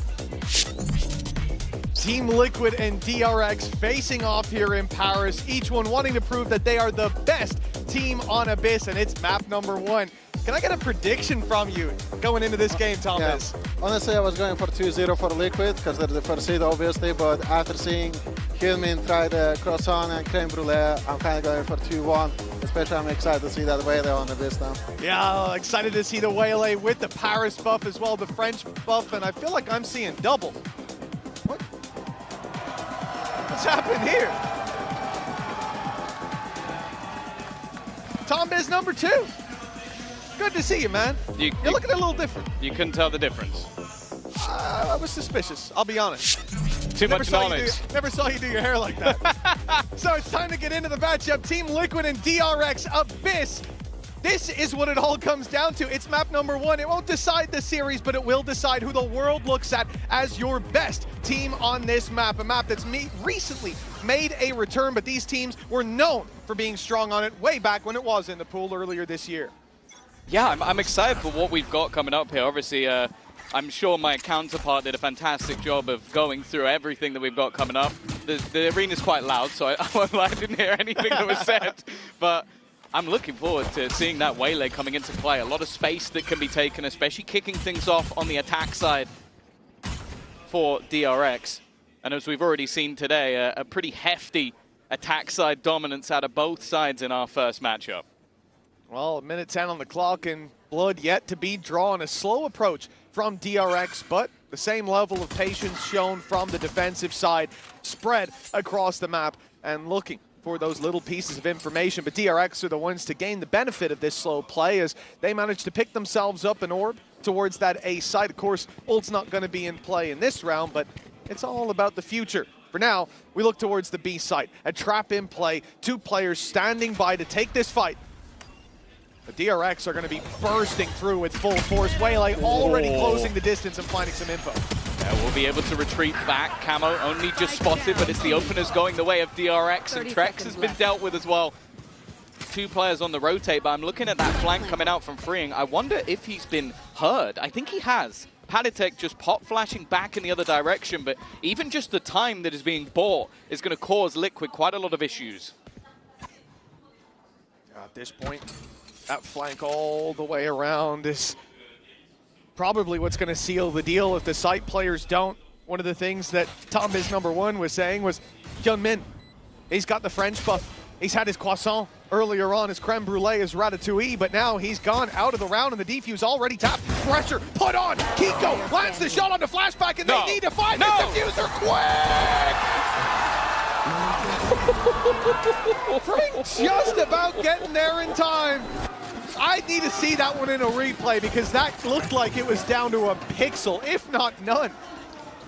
Speaker 18: Team Liquid and DRX facing off here in Paris, each one wanting to prove that they are the best team on Abyss, and it's map number 1. Can I get a prediction from you going into this game, Thomas?
Speaker 23: Yeah. Honestly, I was going for 2-0 for Liquid because they're the first seed, obviously, but after seeing Karmine try the croissant and creme brulee, I'm kind of going for 2-1. Especially, I'm excited to see that Waylay on Abyss now.
Speaker 18: Yeah, excited to see the Waylay with the Paris buff as well, the French buff, and I feel like I'm seeing double. What's happened here? Tombiz number 2. Good to see you, man. You're looking a little different.
Speaker 24: You couldn't tell the difference.
Speaker 18: I was suspicious, I'll be honest.
Speaker 24: Too much knowledge.
Speaker 18: Never saw you do your hair like that. So it's time to get into the matchup. Team Liquid and DRX Abyss. This is what it all comes down to. It's map number 1. It won't decide the series, but it will decide who the world looks at as your best team on this map. A map that's recently made a return, but these teams were known for being strong on it way back when it was in the pool earlier this year.
Speaker 24: Yeah, I'm excited for what we've got coming up here. Obviously, I'm sure my counterpart did a fantastic job of going through everything that we've got coming up. The arena's quite loud, so I didn't hear anything that was said, but I'm looking forward to seeing that Waylay coming into play. A lot of space that can be taken, especially kicking things off on the attack side for DRX. And as we've already seen today, a pretty hefty attack side dominance out of both sides in our first matchup.
Speaker 18: Well, 1:10 on the clock and blood yet to be drawn. A slow approach from DRX, but the same level of patience shown from the defensive side, spread across the map and looking for those little pieces of information. But DRX are the ones to gain the benefit of this slow play as they manage to pick themselves up an orb towards that A side. Of course, ult's not going to be in play in this round, but it's all about the future. For now, we look towards the B site. A trap in play, 2 players standing by to take this fight. The DRX are going to be bursting through with full force. Waylay already closing the distance and finding some info.
Speaker 24: Yeah, we'll be able to retreat back. Camo only just spotted, but it's the openers going the way of DRX, and Trex has been dealt with as well. 2 players on the rotate, but I'm looking at that flank coming out from Freeing. I wonder if he's been heard. I think he has. Padatek just pop flashing back in the other direction, but even just the time that is being bought is going to cause Liquid quite a lot of issues.
Speaker 18: At this point, that flank all the way around is probably what's going to seal the deal if the site players don't. One of the things that Tombiz number 1 was saying was, Hyunmin, he's got the French buff. He's had his croissant earlier on, his creme brulee, his ratatouille, but now he's gone out of the round and the defuse already tapped. Pressure put on. Kiko lands the shot on the flashback and they need to find the diffuser quick! Freeing just about getting there in time. I need to see that one in a replay because that looked like it was down to a pixel, if not none.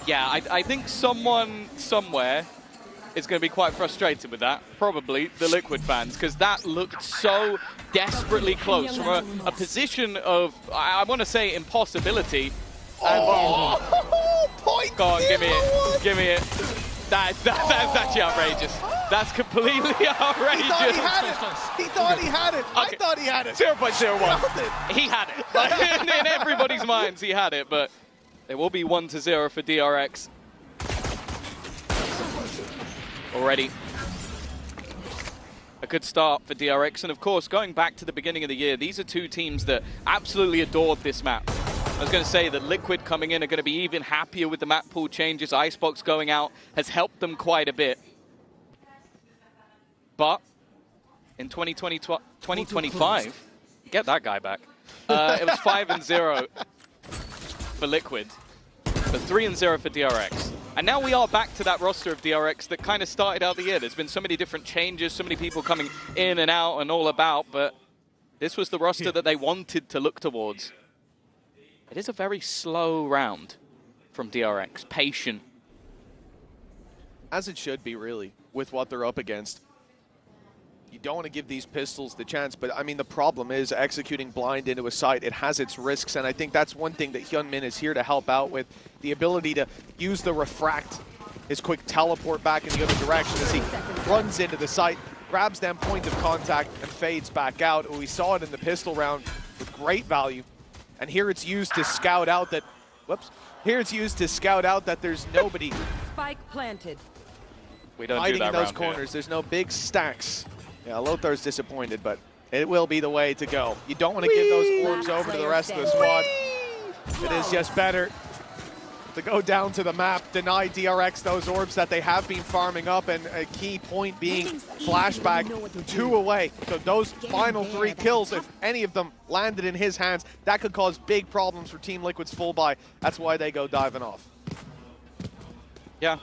Speaker 24: Yeah, I think someone somewhere is going to be quite frustrated with that. Probably the Liquid fans, because that looked so desperately close from a position of, I want to say, impossibility.
Speaker 18: Point!
Speaker 24: Go on, give me it. Give me it. That's actually outrageous. That's completely outrageous.
Speaker 18: He thought he had it. He thought he had it. Okay. I thought he had it.
Speaker 24: 0.01. He had it. In everybody's minds, he had it, but it will be 1-0 for DRX. Already a good start for DRX, and of course, going back to the beginning of the year, these are 2 teams that absolutely adored this map. I was going to say that Liquid coming in are going to be even happier with the map pool changes. Icebox going out has helped them quite a bit. But in 2025. Get that guy back. It was 5-0 for Liquid, but 3-0 for DRX. And now we are back to that roster of DRX that kind of started out the year. There's been so many different changes, so many people coming in and out and all about, but this was the roster that they wanted to look towards. It is a very slow round from DRX, patient.
Speaker 18: As it should be, really, with what they're up against. You don't want to give these pistols the chance, but I mean, the problem is executing blind into a site. It has its risks, and I think that's one thing that Hyunmin is here to help out with, the ability to use the refract, his quick teleport back in the other direction as he runs into the site, grabs them point of contact, and fades back out. We saw it in the pistol round with great value, and here it's used to scout out that, here it's used to scout out that there's nobody.
Speaker 1: Spike planted.
Speaker 24: We don't
Speaker 18: hiding
Speaker 24: do that
Speaker 18: in those
Speaker 24: round
Speaker 18: corners.
Speaker 24: here.
Speaker 18: There's no big stacks. Yeah, Lothar's disappointed, but it will be the way to go. You don't want to give those orbs over to the rest of the squad. It is just better to go down to the map, deny DRX those orbs that they have been farming up, and a key point being flashback 2 away. So those final 3 kills, if any of them landed in his hands, that could cause big problems for Team Liquid's full buy. That's why they go diving off.
Speaker 24: Yeah,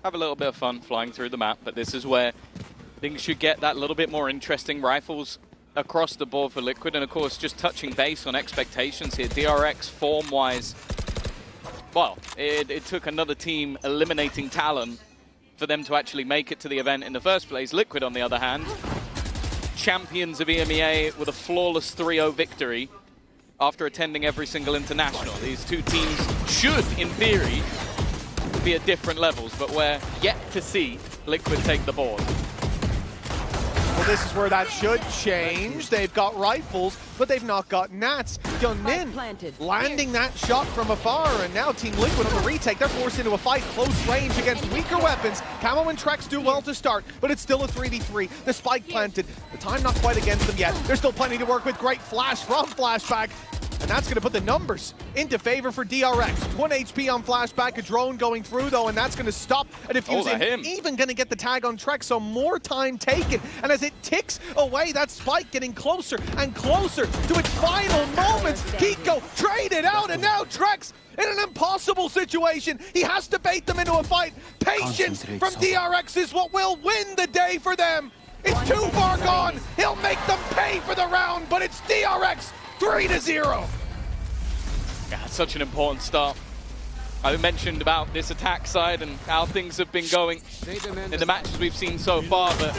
Speaker 24: have a little bit of fun flying through the map, but this is where things should get that little bit more interesting. Rifles across the board for Liquid, and of course just touching base on expectations here. DRX form-wise, well, it took another team eliminating Talon for them to actually make it to the event in the first place. Liquid, on the other hand, champions of EMEA with a flawless 3-0 victory after attending every single international. These two teams should, in theory, be at different levels, but we're yet to see Liquid take the board.
Speaker 18: Well, this is where that should change. They've got rifles, but they've not got nats. Hyunmin landing that shot from afar, and now Team Liquid on the retake. They're forced into a fight close range against weaker weapons. Camo and Trex do well to start, but it's still a 3v3. The spike planted. The time not quite against them yet. There's still plenty to work with. Great flash from Flashback. And that's going to put the numbers into favor for DRX. 1 HP on Flashback, a drone going through though, and that's going to stop a diffusing. Even going to get the tag on Trex, so more time taken. And as it ticks away, that spike getting closer and closer to its final moments. Kiko traded out, and now Trex in an impossible situation. He has to bait them into a fight. Patience from DRX is what will win the day for them. It's too far gone. He'll make them pay for the round, but it's DRX 3-0.
Speaker 24: Yeah, such an important start. I mentioned about this attack side and how things have been going in the matches we've seen so far, but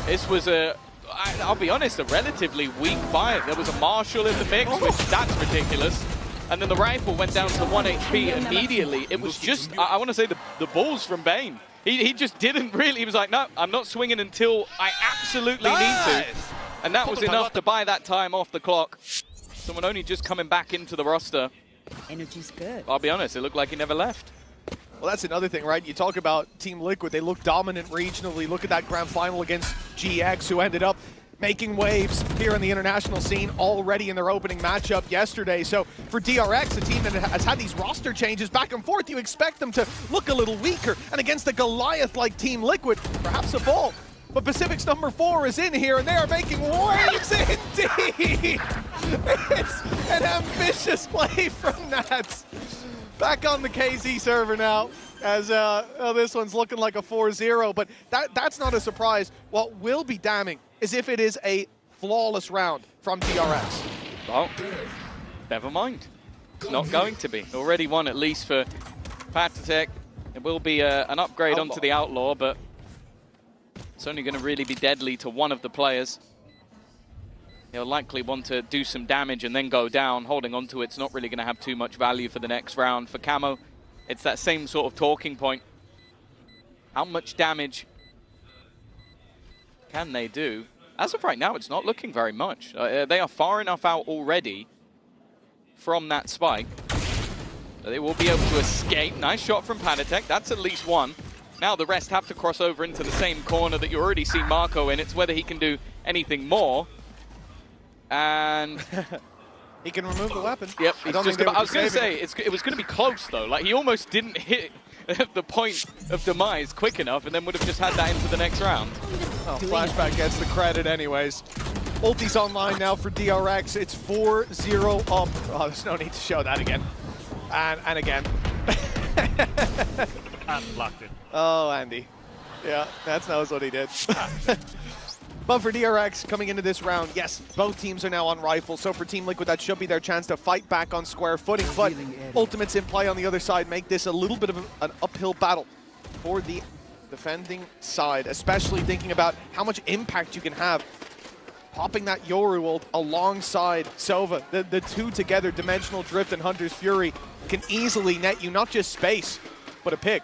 Speaker 24: this was I'll be honest, a relatively weak fight. There was a Marshall in the mix, which that's ridiculous. And then the rifle went down to 1 HP immediately. It was just, I want to say the balls from Bane. He just didn't really, he was like, no, I'm not swinging until I absolutely need to. And that was enough to buy that time off the clock. Someone only just coming back into the roster.
Speaker 1: Energy's good.
Speaker 24: I'll be honest, it looked like he never left.
Speaker 18: Well, that's another thing, right? You talk about Team Liquid, they look dominant regionally. Look at that grand final against GX, who ended up making waves here in the international scene already in their opening matchup yesterday. So for DRX, a team that has had these roster changes back and forth, you expect them to look a little weaker. And against a Goliath-like Team Liquid, perhaps a fall. But Pacific's number 4 is in here, and they are making waves indeed! It's an ambitious play from Nats. Back on the KZ server now, as this one's looking like a 4-0, but that's not a surprise. What will be damning is if it is a flawless round from DRX.
Speaker 24: Well, never mind. It's not going to be. Already won, at least for Pyjamas. It will be an upgrade onto the Outlaw, but it's only going to really be deadly to one of the players. He'll likely want to do some damage and then go down. Holding onto it's not really going to have too much value for the next round. For Camo, it's that same sort of talking point. How much damage can they do? As of right now, it's not looking very much. They are far enough out already from that spike. They will be able to escape. Nice shot from Pyjamas. That's at least one. Now the rest have to cross over into the same corner that you already see Marco in. It's whether he can do anything more. And
Speaker 18: He can remove the weapon.
Speaker 24: Yep,
Speaker 18: I don't think
Speaker 24: I was going to say, it was going to be close, though. Like, he almost didn't hit the point of demise quick enough and then would have just had that into the next round.
Speaker 18: Oh, Flashback gets the credit anyways. Ulti's online now for DRX. It's 4-0 up. Oh, there's no need to show that again. And again.
Speaker 2: Blocked it.
Speaker 18: Oh, Andy. Yeah, that knows what he did. But for DRX, coming into this round, yes, both teams are now on rifles. So for Team Liquid, that should be their chance to fight back on square footing. But Ultimates in play on the other side make this a little bit of an uphill battle for the defending side, especially thinking about how much impact you can have popping that Yoru ult alongside Sova. The two together, Dimensional Drift and Hunter's Fury, can easily net you not just space, but a pick.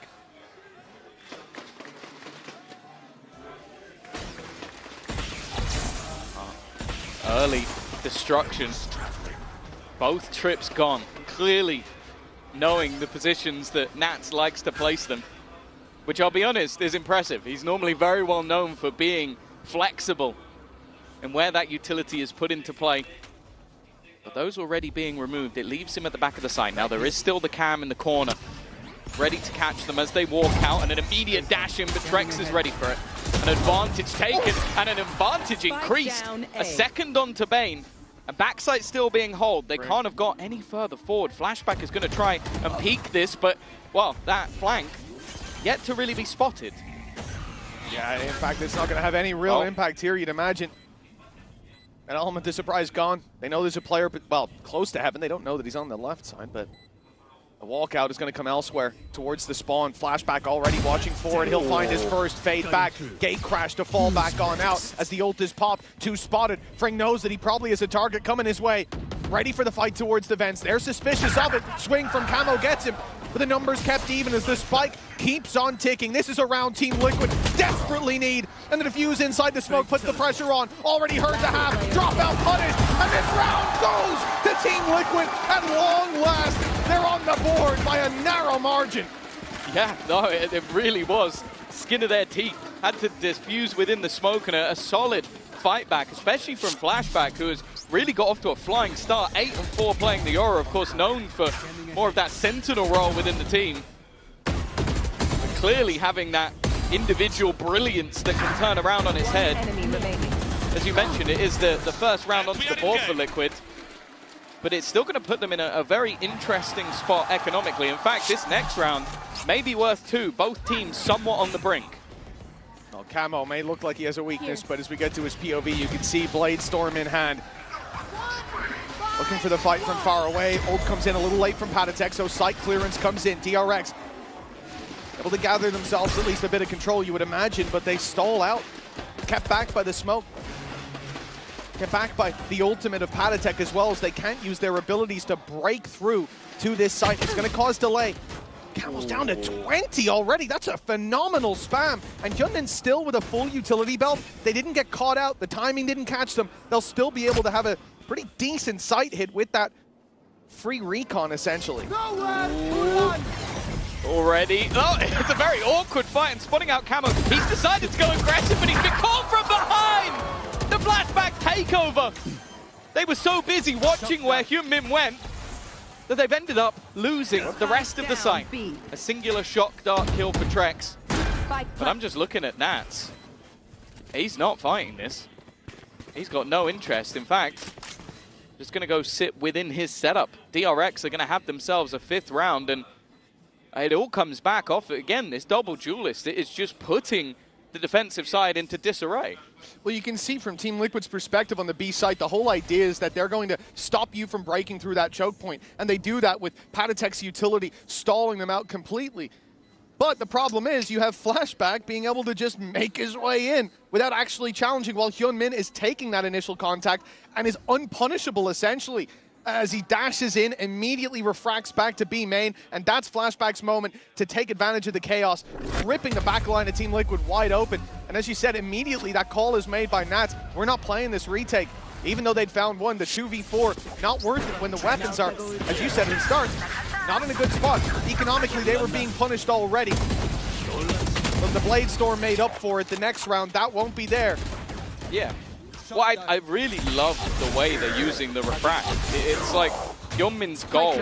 Speaker 24: Early destruction. Both trips gone. Clearly knowing the positions that Nats likes to place them, which I'll be honest is impressive. He's normally very well known for being flexible and where that utility is put into play. But those already being removed, it leaves him at the back of the site. Now there is still the cam in the corner, ready to catch them as they walk out, and an immediate dash in, but Trex is ready for it. An advantage taken, and an advantage increased. A second onto Bane. And backside still being hold. They can't have got any further forward. Flashback is going to try and peek this, but, well, that flank yet to really be spotted.
Speaker 18: Yeah, in fact, it's not going to have any real impact here, you'd imagine. An element of surprise gone. They know there's a player, well, close to heaven. They don't know that he's on the left side, but the walkout is going to come elsewhere towards the spawn. Flashback already watching forward. He'll find his first fade back. Gate crash to fall back on out as the ult is popped. Two spotted. Fring knows that he probably has a target coming his way. Ready for the fight towards the vents. They're suspicious of it. Swing from Camo gets him. But the numbers kept even as the spike keeps on ticking. This is a round Team Liquid desperately need. And the defuse inside the smoke puts the pressure on. Already hurt the half. Dropout punished. And this round goes to Team Liquid at long last. They're on the board by a narrow margin.
Speaker 24: Yeah, no, it really was. Skin of their teeth. Had to diffuse within the smoke, and a solid fight back, especially from Flashback, who has really got off to a flying start. 8-4 playing the Yoru, of course, known for more of that sentinel role within the team. But clearly having that individual brilliance that can turn around on its head. As you mentioned, it is the first round onto the board for Liquid. But it's still going to put them in a very interesting spot economically. In fact, this next round may be worth two. Both teams somewhat on the brink.
Speaker 18: Well, Camo may look like he has a weakness, but as we get to his POV, you can see Blade Storm in hand. Looking for the fight from far away. Ult comes in a little late from Patatek, so site clearance comes in. DRX able to gather themselves at least a bit of control, you would imagine, but they stall out. Kept back by the smoke. Kept back by the ultimate of Patatek as well, as they can't use their abilities to break through to this site. It's going to cause delay. Camel's down to 20 already. That's a phenomenal spam. And Hyunmin still with a full utility belt. They didn't get caught out. The timing didn't catch them. They'll still be able to have a pretty decent sight hit with that free recon, essentially.
Speaker 24: Already. Oh, it's a very awkward fight, and spotting out Camo. He's decided to go aggressive, but he's been caught from behind! The Flashback takeover! They were so busy watching where Hyunmin went that they've ended up losing the rest of the site. A singular shock dart kill for Trex. But I'm just looking at Nats. He's not fighting this. He's got no interest. In fact, just going to go sit within his setup. DRX are going to have themselves a 5th round, and it all comes back off, again, this double duelist. It is just putting the defensive side into disarray.
Speaker 18: Well, you can see from Team Liquid's perspective on the B site, the whole idea is that they're going to stop you from breaking through that choke point. And they do that with Patatek's utility, stalling them out completely. But the problem is you have Flashback being able to just make his way in without actually challenging, while Hyunmin is taking that initial contact and is unpunishable, essentially. As he dashes in, immediately refracts back to B main, and that's Flashback's moment to take advantage of the chaos, ripping the back line of Team Liquid wide open. And as you said, immediately that call is made by Nats. We're not playing this retake. Even though they'd found one, the 2v4, not worth it when the weapons are, as you said, in start, not in a good spot. Economically, they were being punished already. But the Blade Storm made up for it the next round. That won't be there.
Speaker 24: Yeah. Well, I really love the way they're using the refract. It's like Hyunmin's goal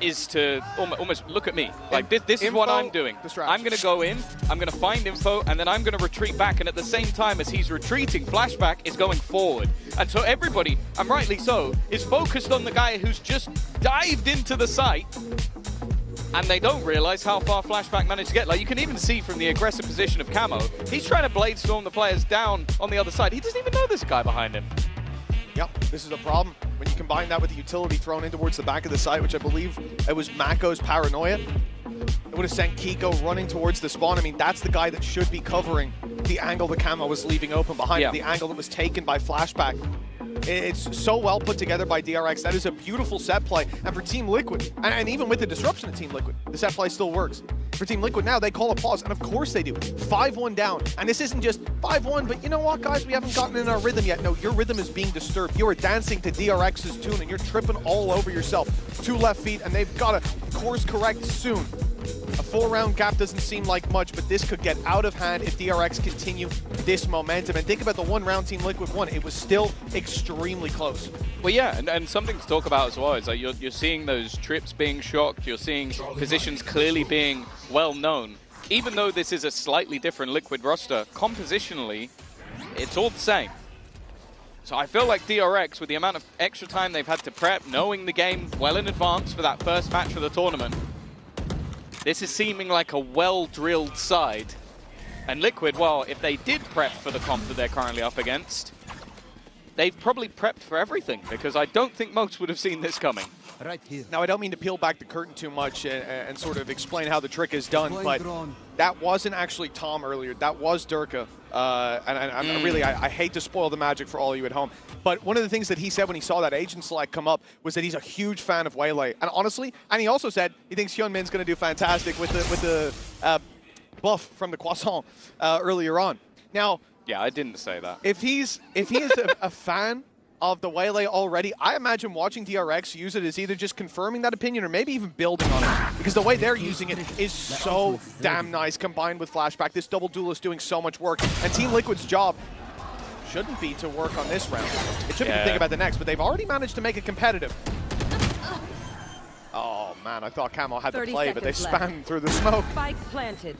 Speaker 24: is to almost look at me. Like this is what I'm doing. I'm going to go in, I'm going to find info, and then I'm going to retreat back. And at the same time as he's retreating, Flashback is going forward. And so everybody, and rightly so, is focused on the guy who's just dived into the site. And they don't realize how far Flashback managed to get. Like, you can even see from the aggressive position of Camo, he's trying to blade storm the players down on the other side. He doesn't even know there's a guy behind him.
Speaker 18: Yep, this is a problem. When you combine that with the utility thrown in towards the back of the site, which I believe it was Mako's paranoia, it would have sent Kiko running towards the spawn. I mean, that's the guy that should be covering the angle that Camo was leaving open behind him, the angle that was taken by Flashback. It's so well put together by DRX. That is a beautiful set play. And for Team Liquid, and even with the disruption of Team Liquid, the set play still works. For Team Liquid now, they call a pause, and of course they do. 5-1 down. And this isn't just 5-1, but you know what, guys? We haven't gotten in our rhythm yet. No, your rhythm is being disturbed. You are dancing to DRX's tune, and you're tripping all over yourself. 2 left feet, and they've got to course correct soon. A 4-round gap doesn't seem like much, but this could get out of hand if DRX continue this momentum. And think about the 1 round Team Liquid won. It was still extremely close.
Speaker 24: Well, yeah, and something to talk about as well is that you're seeing those trips being shocked. You're seeing positions clearly being well known. Even though this is a slightly different Liquid roster, compositionally, it's all the same. So I feel like DRX, with the amount of extra time they've had to prep, knowing the game well in advance for that first match of the tournament, this is seeming like a well-drilled side. And Liquid, well, if they did prep for the comp that they're currently up against, they've probably prepped for everything, because I don't think most would have seen this coming.
Speaker 18: Right here. Now, I don't mean to peel back the curtain too much and sort of explain how the trick is done, but that wasn't actually Tom earlier. That was Durka. I hate to spoil the magic for all of you at home, but one of the things that he said when he saw that agent select come up was that he's a huge fan of Waylay. And honestly, and he also said he thinks Hyunmin's going to do fantastic with the buff from the Croissant earlier on. Now,
Speaker 24: yeah, I didn't say that.
Speaker 18: If he is a fan of the Waylay already, I imagine watching DRX use it is either just confirming that opinion or maybe even building on it, because the way they're using it is so damn nice combined with Flashback. This double duel is doing so much work, and Team Liquid's job shouldn't be to work on this round. It should be to think about the next, but they've already managed to make it competitive. Oh man, I thought Camo had the play, but they spammed through the smoke.
Speaker 1: Spike planted.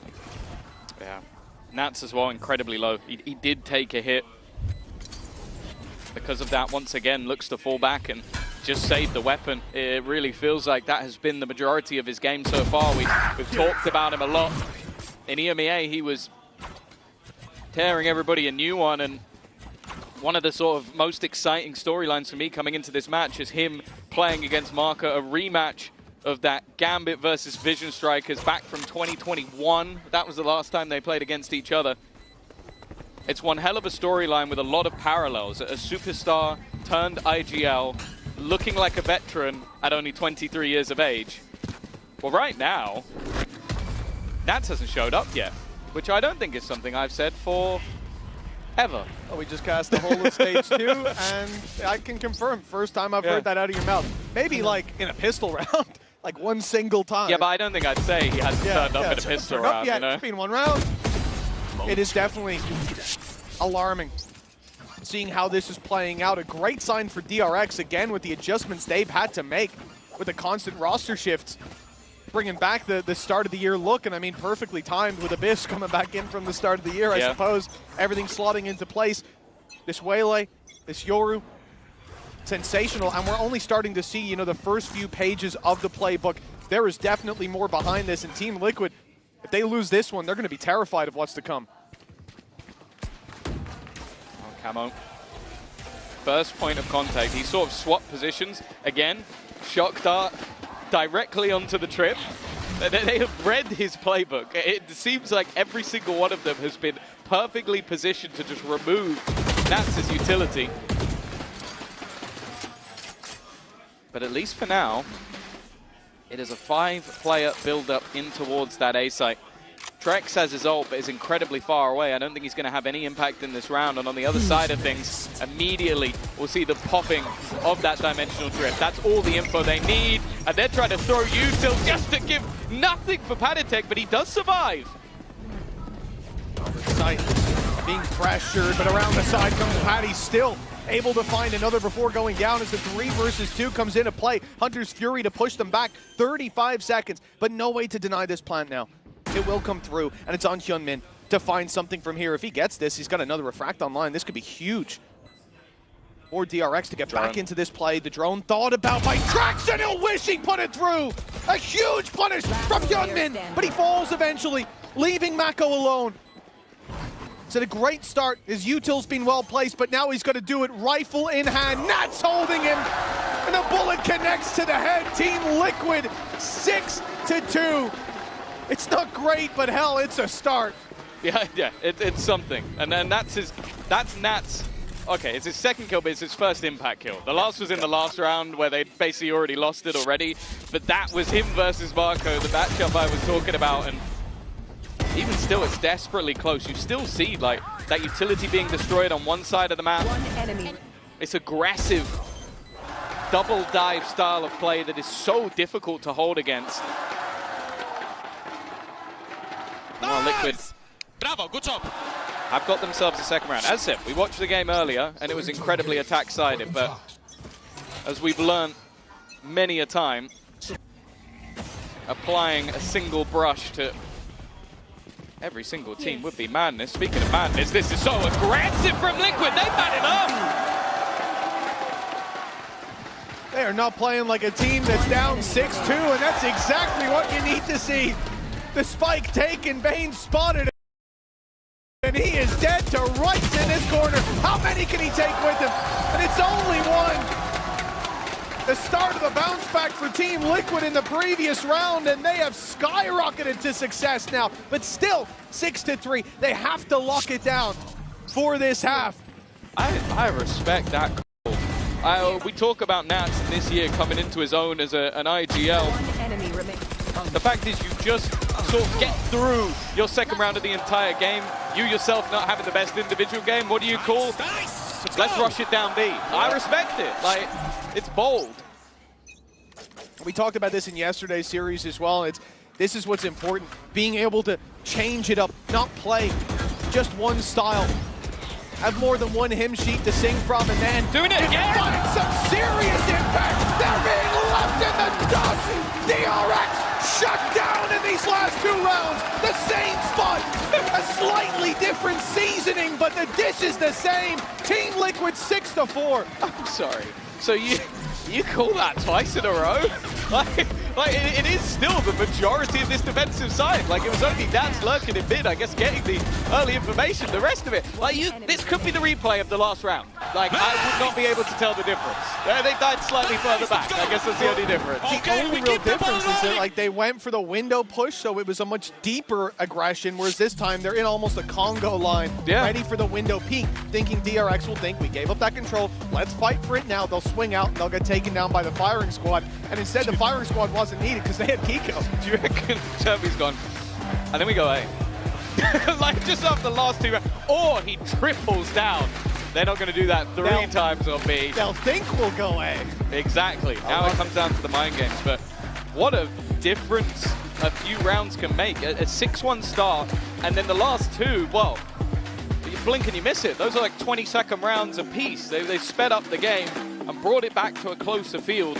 Speaker 24: Yeah, Nats as well, incredibly low. He did take a hit. Because of that, once again, looks to fall back and just save the weapon. It really feels like that has been the majority of his game so far. We've talked about him a lot. In EMEA, he was tearing everybody a new one, and one of the sort of most exciting storylines for me coming into this match is him playing against Marker, a rematch of that Gambit versus Vision Strikers back from 2021. That was the last time they played against each other. It's one hell of a storyline with a lot of parallels. A superstar turned IGL, looking like a veteran at only 23 years of age. Well, right now, Nats hasn't showed up yet, which I don't think is something I've said for ever.
Speaker 18: Oh, we just cast the whole of stage 2, and I can confirm, first time I've heard that out of your mouth. Maybe like in a pistol round, like one single time.
Speaker 24: Yeah, but I don't think I'd say he hasn't turned up in a pistol round.
Speaker 18: Yeah,
Speaker 24: you know?
Speaker 18: it's been one round. It is definitely alarming seeing how this is playing out. A great sign for DRX, again, with the adjustments they've had to make with the constant roster shifts, bringing back the start of the year look, and I mean perfectly timed with Abyss coming back in from the start of the year, I suppose. Everything slotting into place. This Waylay, this Yoru, sensational, and we're only starting to see, you know, the first few pages of the playbook. There is definitely more behind this, and Team Liquid, if they lose this one, they're going to be terrified of what's to come.
Speaker 24: Camo. First point of contact. He sort of swapped positions. Again, shock dart directly onto the trip. They have read his playbook. It seems like every single one of them has been perfectly positioned to just remove Nats' utility. But at least for now, it is a 5-player build-up in towards that A site. Trex has his ult, but is incredibly far away. I don't think he's going to have any impact in this round. And on the other side of things, immediately we'll see the popping of that dimensional drift. That's all the info they need. And they're trying to throw util just to give nothing for Panitek, but he does survive.
Speaker 18: being pressured, but around the side comes Patty, still able to find another before going down as the 3 versus 2 comes into play. Hunter's Fury to push them back 35 seconds, but no way to deny this plant now. It will come through, and it's on Hyunmin to find something from here. If he gets this, he's got another Refract online. This could be huge. Or DRX to get back into this play. The drone thought about by Trax, and he'll wish he put it through. A huge punish from Hyunmin, but he falls eventually, leaving Mako alone. It's a great start. His util's been well placed, but now he's got to do it rifle in hand. Nats holding him, and the bullet connects to the head. Team Liquid 6-2. It's not great, but hell, it's a start.
Speaker 24: Yeah, it's something. And then that's Nats. Okay, it's his second kill, but it's his first impact kill. The last was in the last round where they basically already lost it already. But that was him versus Marco, the matchup I was talking about. And even still, it's desperately close. You still see like that utility being destroyed on one side of the map.
Speaker 1: One enemy.
Speaker 24: It's aggressive double dive style of play that is so difficult to hold against. Nice. Liquid.
Speaker 2: Bravo, good job.
Speaker 24: Have got themselves a second round. As I said, we watched the game earlier and it was incredibly attack-sided, but as we've learned many a time, applying a single brush to every single team would be madness. Speaking of madness, this is so aggressive from Liquid. They've had enough.
Speaker 18: They are not playing like a team that's down 6-2, and that's exactly what you need to see. The spike taken, Bane spotted, and he is dead to rights in his corner. How many can he take with him? And it's only one. The start of the bounce back for Team Liquid in the previous round, and they have skyrocketed to success now. But still, 6-3. They have to lock it down for this half.
Speaker 24: I respect that call. We talk about Nats this year coming into his own as an IGL.
Speaker 1: One enemy remains.
Speaker 24: The fact is you just sort of get through your second round of the entire game. You yourself not having the best individual game. What do you call? Let's rush it down B. I respect it. Like, it's bold.
Speaker 18: We talked about this in yesterday's series as well. This is what's important. Being able to change it up, not play just one style. Have more than one hymn sheet to sing from, and then
Speaker 24: doing it again.
Speaker 18: Find some serious impact. They're being left in the dust. DRX shut down in these last 2 rounds. The same spot, a slightly different seasoning, but the dish is the same. Team Liquid 6-4.
Speaker 24: I'm sorry. So you call that twice in a row? Like it is still the majority of this defensive side. Like, it was only Nats lurking in mid, I guess, getting the early information. The rest of it, like, this could be the replay of the last round. Like, I would not be able to tell the difference. They died slightly further back. I guess that's the only difference.
Speaker 18: The only real difference is that, like, they went for the window push, so it was a much deeper aggression, whereas this time they're in almost a Congo line, ready for the window peak, thinking DRX will think we gave up that control. Let's fight for it now. They'll swing out and they'll get taken down by the firing squad. And instead, the firing squad wasn't needed because they had Kiko.
Speaker 24: Do you reckon Turby's gone, and then we go A? Like, just after the last 2 rounds. Or he triples down. They're not going to do that 3 times on B.
Speaker 18: They'll think we'll go A.
Speaker 24: Exactly. Now it comes down to the mind games. But what a difference a few rounds can make. A 6-1 start, and then the last 2, well, you blink and you miss it. Those are like 20-second rounds apiece. They sped up the game and brought it back to a closer field.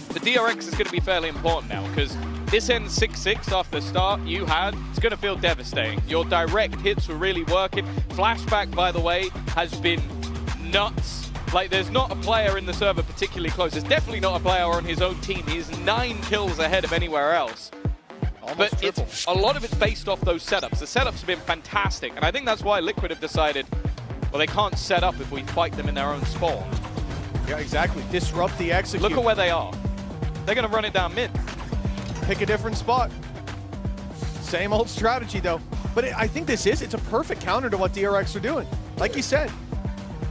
Speaker 24: The DRX is going to be fairly important now, because this ends 6-6 after the start you had. It's going to feel devastating. Your direct hits were really working. Flashback, by the way, has been nuts. Like, there's not a player in the server particularly close. There's definitely not a player on his own team. He's 9 kills ahead of anywhere else. But a lot of it's based off those setups. The setups have been fantastic, and I think that's why Liquid have decided, well, they can't set up if we fight them in their own spawn.
Speaker 18: Yeah, exactly. Disrupt the execute.
Speaker 24: Look at where they are. They're going to run it down mid.
Speaker 18: Pick a different spot. Same old strategy, though. But I think it's a perfect counter to what DRX are doing. Like you said,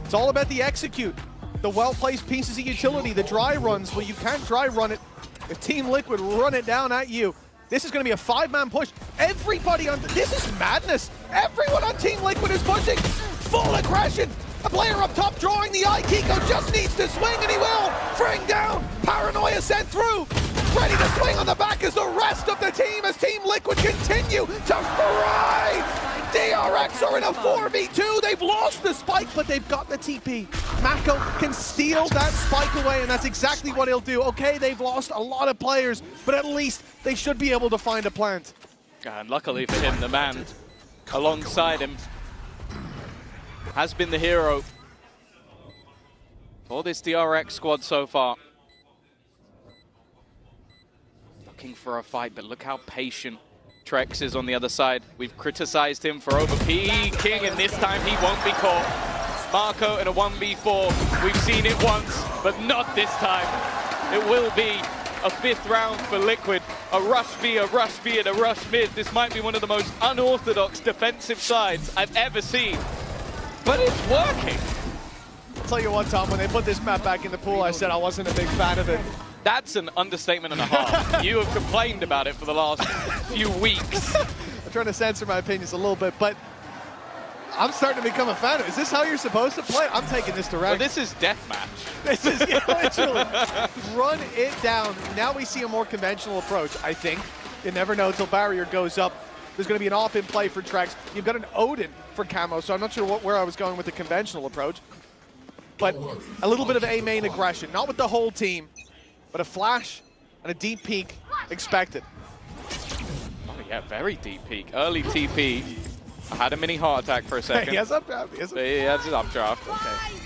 Speaker 18: it's all about the execute. The well-placed pieces of utility, the dry runs. Well, you can't dry run it if Team Liquid run it down at you. This is going to be a 5-man push. Everybody on... This is madness. Everyone on Team Liquid is pushing. Full aggression. A player up top drawing the eye. Kiko just needs to swing, and he will. Bring down. Paranoia sent through. Ready to swing on the back as the rest of the team, as Team Liquid continue to fry. DRX are in a 4v2. They've lost the spike, but they've got the TP. Mako can steal that spike away, and that's exactly what he'll do. Okay, they've lost a lot of players, but at least they should be able to find a plant.
Speaker 16: And luckily for him, the man alongside him has been the hero for this DRX squad so far. Looking for a fight, but look how patient Trex is on the other side. We've criticized him for over-peaking, and this time he won't be caught. Marco in a 1v4. We've seen it once, but not this time. It will be a 5th round for Liquid. A rush B, a rush B, and a rush mid. This might be one of the most unorthodox defensive sides I've ever seen. But it's working.
Speaker 18: I'll tell you what, Tom, when they put this map back in the pool, I said I wasn't a big fan of it.
Speaker 16: That's an understatement and a half. You have complained about it for the last few weeks.
Speaker 18: I'm trying to censor my opinions a little bit, but I'm starting to become a fan of it. Is this how you're supposed to play? I'm taking this direct.
Speaker 16: Well, this is deathmatch.
Speaker 18: This is literally run it down. Now we see a more conventional approach, I think. You never know till barrier goes up. There's going to be an op in play for Trex. You've got an Odin for Camo, so I'm not sure where I was going with the conventional approach. But a little bit of A main aggression, not with the whole team, but a flash and a deep peek expected.
Speaker 16: Oh yeah, very deep peek. Early TP. I had a mini heart attack for a second.
Speaker 18: He has updraft. He
Speaker 16: has his updraft. Okay.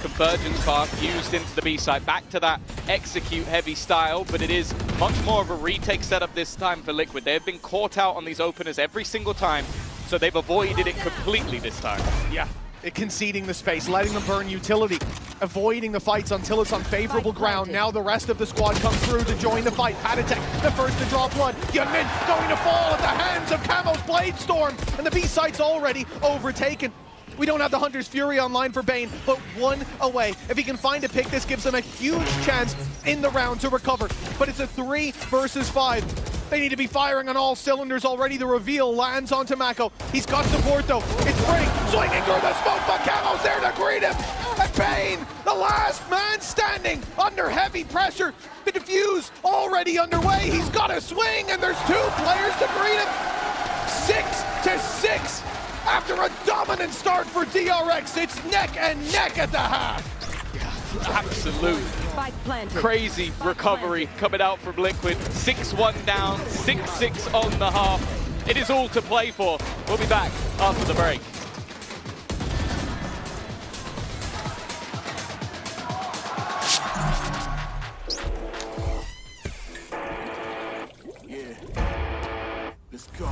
Speaker 16: Convergence path used into the B side. Back to that execute heavy style, but it is much more of a retake setup this time for Liquid. They have been caught out on these openers every single time, so they've avoided it completely this time.
Speaker 18: Yeah. Conceding the space, letting them burn utility, avoiding the fights until it's on favorable ground. Now the rest of the squad comes through to join the fight. Hadatek, the first to draw blood. Yunmin going to fall at the hands of Camo's Blade Storm, and the B site's already overtaken. We don't have the Hunter's Fury online for Bane, but one away. If he can find a pick, this gives them a huge chance in the round to recover. But it's a 3 versus 5. They need to be firing on all cylinders already. The reveal lands onto Mako. He's got support though. It's Brink swinging through the smoke, but Camo's there to greet him. And Bane, the last man standing under heavy pressure. The defuse already underway. He's got a swing, and there's 2 players to greet him. 6-6 after a dominant start for DRX. It's neck and neck at the half.
Speaker 16: Absolute crazy recovery coming out from Liquid. 6-1 down, 6-6 on the half. It is all to play for. We'll be back after the break.
Speaker 17: Yeah, let's go.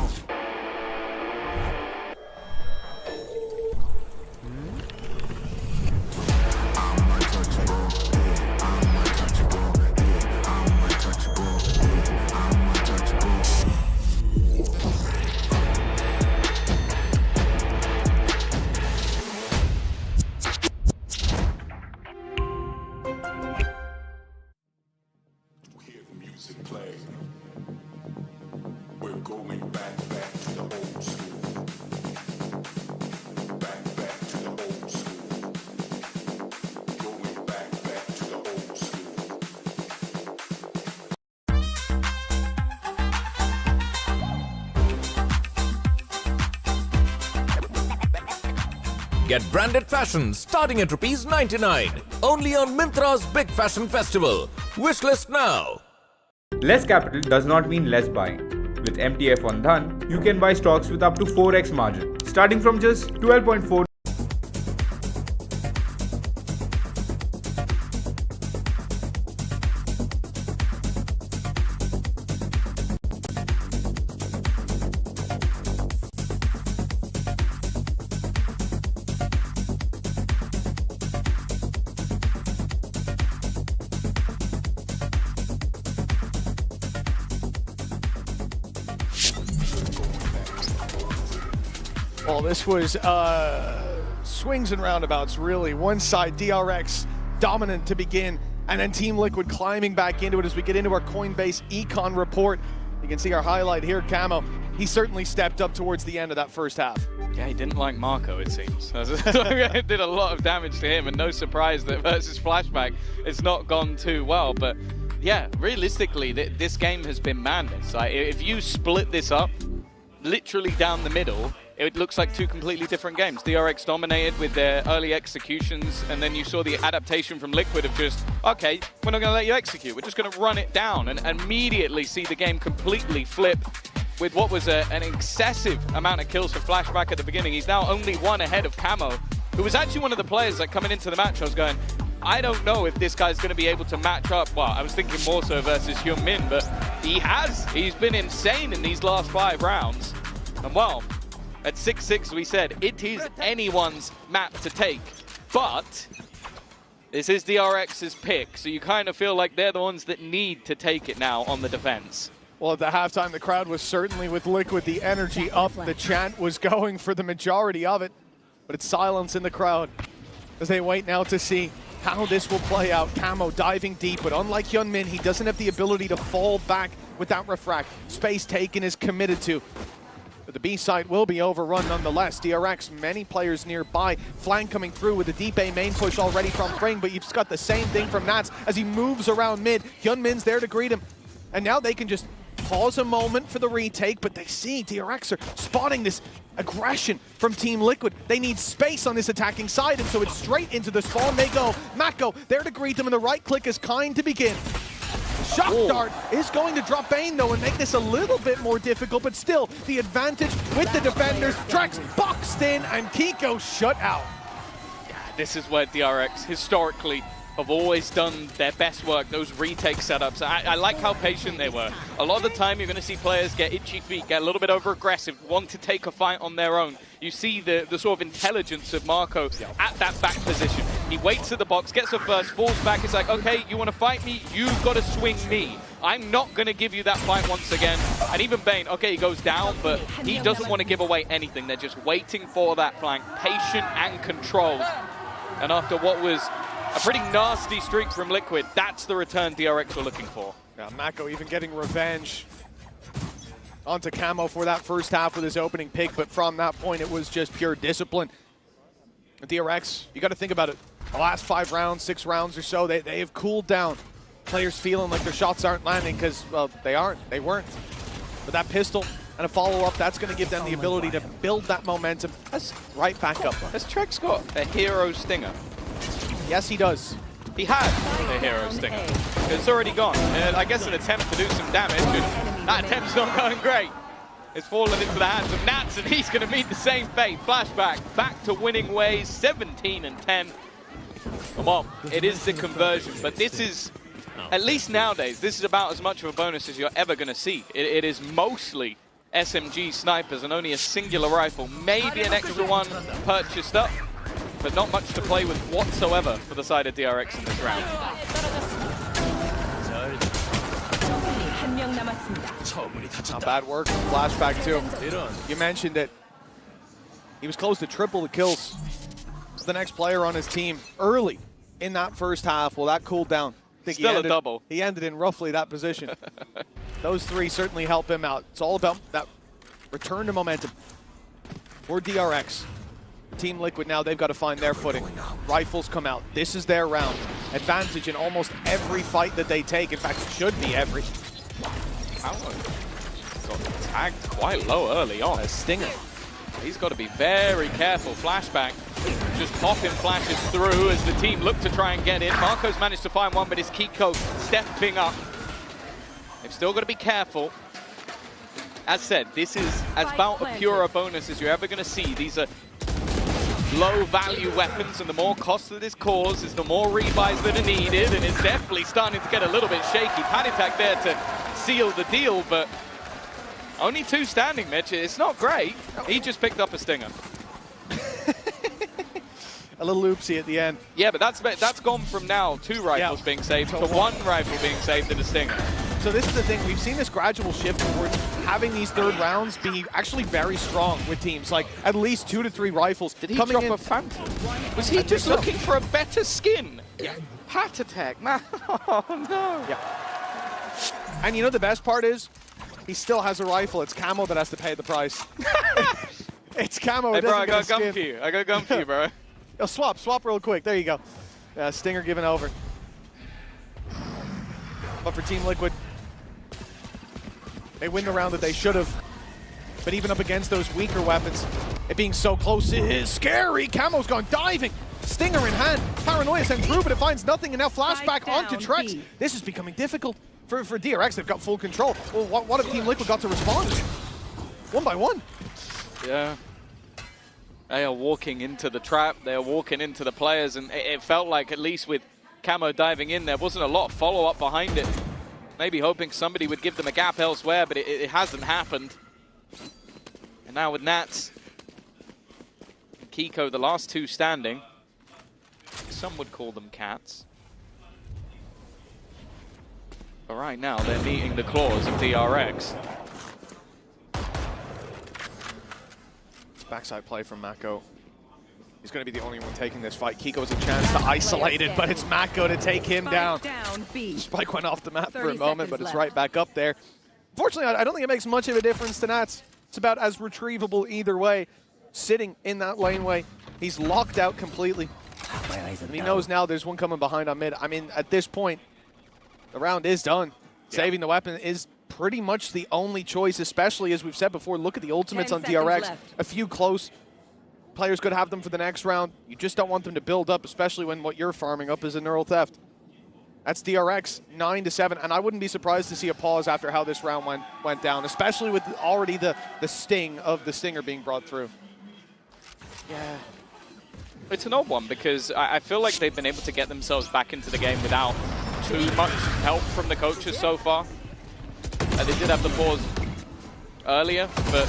Speaker 2: Get branded fashion starting at ₹99. Only on Myntra's Big Fashion Festival. Wishlist now.
Speaker 7: Less capital does not mean less buying. With MTF on Dhan, you can buy stocks with up to 4x margin, starting from just 12.4.
Speaker 18: Well, this was swings and roundabouts, really. One side, DRX dominant to begin, and then Team Liquid climbing back into it as we get into our Coinbase Econ report. You can see our highlight here, Camo. He certainly stepped up towards the end of that first half.
Speaker 16: Yeah, he didn't like Marco, it seems. It did a lot of damage to him, and no surprise that versus Flashback, it's not gone too well. But yeah, realistically, this game has been madness. Like, if you split this up, literally down the middle,
Speaker 24: it looks like two completely different games. DRX dominated with their early executions, and then you saw the adaptation from Liquid of just, okay, we're not going to let you execute. We're just going to run it down, and immediately see the game completely flip with what was an excessive amount of kills for Flashback at the beginning. He's now only one ahead of Camo, who was actually one of the players that coming into the match I was going, I don't know if this guy's going to be able to match up. Well, I was thinking more so versus Hyunmin, but he has. He's been insane in these last 5 rounds. And well, at 6-6, we said it is anyone's map to take. But this is DRX's pick, so you kind of feel like they're the ones that need to take it now on the defense.
Speaker 18: Well, at the halftime, the crowd was certainly with Liquid. The energy up, the chant was going for the majority of it. But it's silence in the crowd as they wait now to see how this will play out. Camo diving deep, but unlike Hyunmin, he doesn't have the ability to fall back without refract. Space taken is committed to. But the B side will be overrun nonetheless. DRX, many players nearby. Flank coming through with the deepay main push already from Fring, but you've just got the same thing from Nats as he moves around mid. Hyunmin's there to greet him. And now they can just pause a moment for the retake, but they see DRX are spotting this aggression from Team Liquid. They need space on this attacking side, and so it's straight into the spawn they go. Mako there to greet them, and the right click is kind to begin. Shock Dart is going to drop Bane, though, and make this a little bit more difficult, but still, the advantage with the defenders. Trex boxed in, and Kiko shut out.
Speaker 24: Yeah, this is where DRX historically have always done their best work, those retake setups. I like how patient they were. A lot of the time, you're going to see players get itchy feet, get a little bit over-aggressive, want to take a fight on their own. You see the sort of intelligence of Marco at that back position. He waits at the box, gets a first, falls back. It's like, okay, you want to fight me? You've got to swing me. I'm not going to give you that fight once again. And even Bane, okay, he goes down, but he doesn't want to give away anything. They're just waiting for that flank, patient and controlled. And after what was a pretty nasty streak from Liquid, that's the return DRX were looking for.
Speaker 18: Yeah, Mako even getting revenge onto Camo for that first half with his opening pick, but from that point it was just pure discipline. DRX, you got to think about it. The last 5 rounds, 6 rounds or so, they have cooled down. Players feeling like their shots aren't landing because, well, they weren't. But that pistol and a follow-up, that's going to give them the ability to build that momentum right back up.
Speaker 24: Has Trex got a hero stinger?
Speaker 18: Yes, he does.
Speaker 24: He had a hero stinger. It's already gone. I guess an attempt to do some damage, and that attempt's not going great. It's fallen into the hands of Nats, and he's going to meet the same fate. Flashback back to winning ways, 17-10. Come on, it is the conversion, but this is, at least nowadays, this is about as much of a bonus as you're ever going to see. It is mostly SMG snipers and only a singular rifle, maybe an extra one purchased up, but not much to play with whatsoever for the side of DRX in this round.
Speaker 18: Not bad work from Flashback too. You mentioned that he was close to triple the kills. The next player on his team early in that first half. Well, that cooled down. I think
Speaker 24: Still a double.
Speaker 18: He ended in roughly that position. Those 3 certainly help him out. It's all about that return to momentum for DRX. Team Liquid now, they've got to find their footing. Rifles come out. This is their round. Advantage in almost every fight that they take. In fact, it should be every.
Speaker 24: Got tagged quite low early on.
Speaker 18: A stinger.
Speaker 24: He's got to be very careful. Flashback just popping flashes through as the team look to try and get in. Marco's managed to find one, but it's Kiko stepping up. They've still got to be careful. As said, this is as about a pure bonus as you're ever going to see. These are low-value weapons, and the more costly this causes, the more rebuys that are needed, and it's definitely starting to get a little bit shaky. Panitak there to seal the deal, but only 2 standing, Mitch. It's not great. He just picked up a stinger.
Speaker 18: A little oopsie at the end.
Speaker 24: Yeah, but that's gone from now 2 rifles being saved to 1 rifle being saved and a stinger.
Speaker 18: So this is the thing, we've seen this gradual shift towards having these 3rd rounds be actually very strong with teams, like at least 2 to 3 rifles.
Speaker 24: Did he drop a Phantom? Was he just looking for a better skin? Yeah. Hat attack, man. Oh, no.
Speaker 18: Yeah. And you know the best part is, he still has a rifle. It's Camo that has to pay the price. It's Camo.
Speaker 24: Hey, bro, I got a gun for you. I got a gun for you, bro.
Speaker 18: Yo, swap real quick. There you go. Stinger given over. But for Team Liquid, they win the round that they should have. but even up against those weaker weapons, it being so close is scary. Camo's gone diving. Stinger in hand. Paranoia sent through, but it finds nothing, and now flashback onto Trex. This is becoming difficult for DRX. They've got full control. Well, what have Team Liquid got to respond? One by one.
Speaker 24: Yeah. They are walking into the trap. They are walking into the players, and it felt like, at least with Camo diving in, there wasn't a lot of follow-up behind it. Maybe hoping somebody would give them a gap elsewhere, but it hasn't happened. And now with Nats, Kiko, the last two standing. Some would call them cats. But right now, they're meeting the claws of DRX.
Speaker 18: Backside play from Mako. He's going to be the only one taking this fight. Kiko's a chance to isolate it, but it's Mako to take him down. Spike went off the map for a moment, but it's right back up there. Fortunately, I don't think it makes much of a difference to Nats. It's about as retrievable either way. Sitting in that laneway, he's locked out completely. And he knows now there's one coming behind on mid. I mean, at this point, the round is done. Yeah. Saving the weapon is pretty much the only choice, especially as we've said before. Look at the ultimates on DRX. Left. A few close players could have them for the next round. You just don't want them to build up, especially when what you're farming up is a neural theft. That's DRX 9-7, and I wouldn't be surprised to see a pause after how this round went down, especially with already the sting of the Stinger being brought through.
Speaker 24: Yeah. It's an odd one because I feel like they've been able to get themselves back into the game without too much help from the coaches so far. They did have the pause earlier, but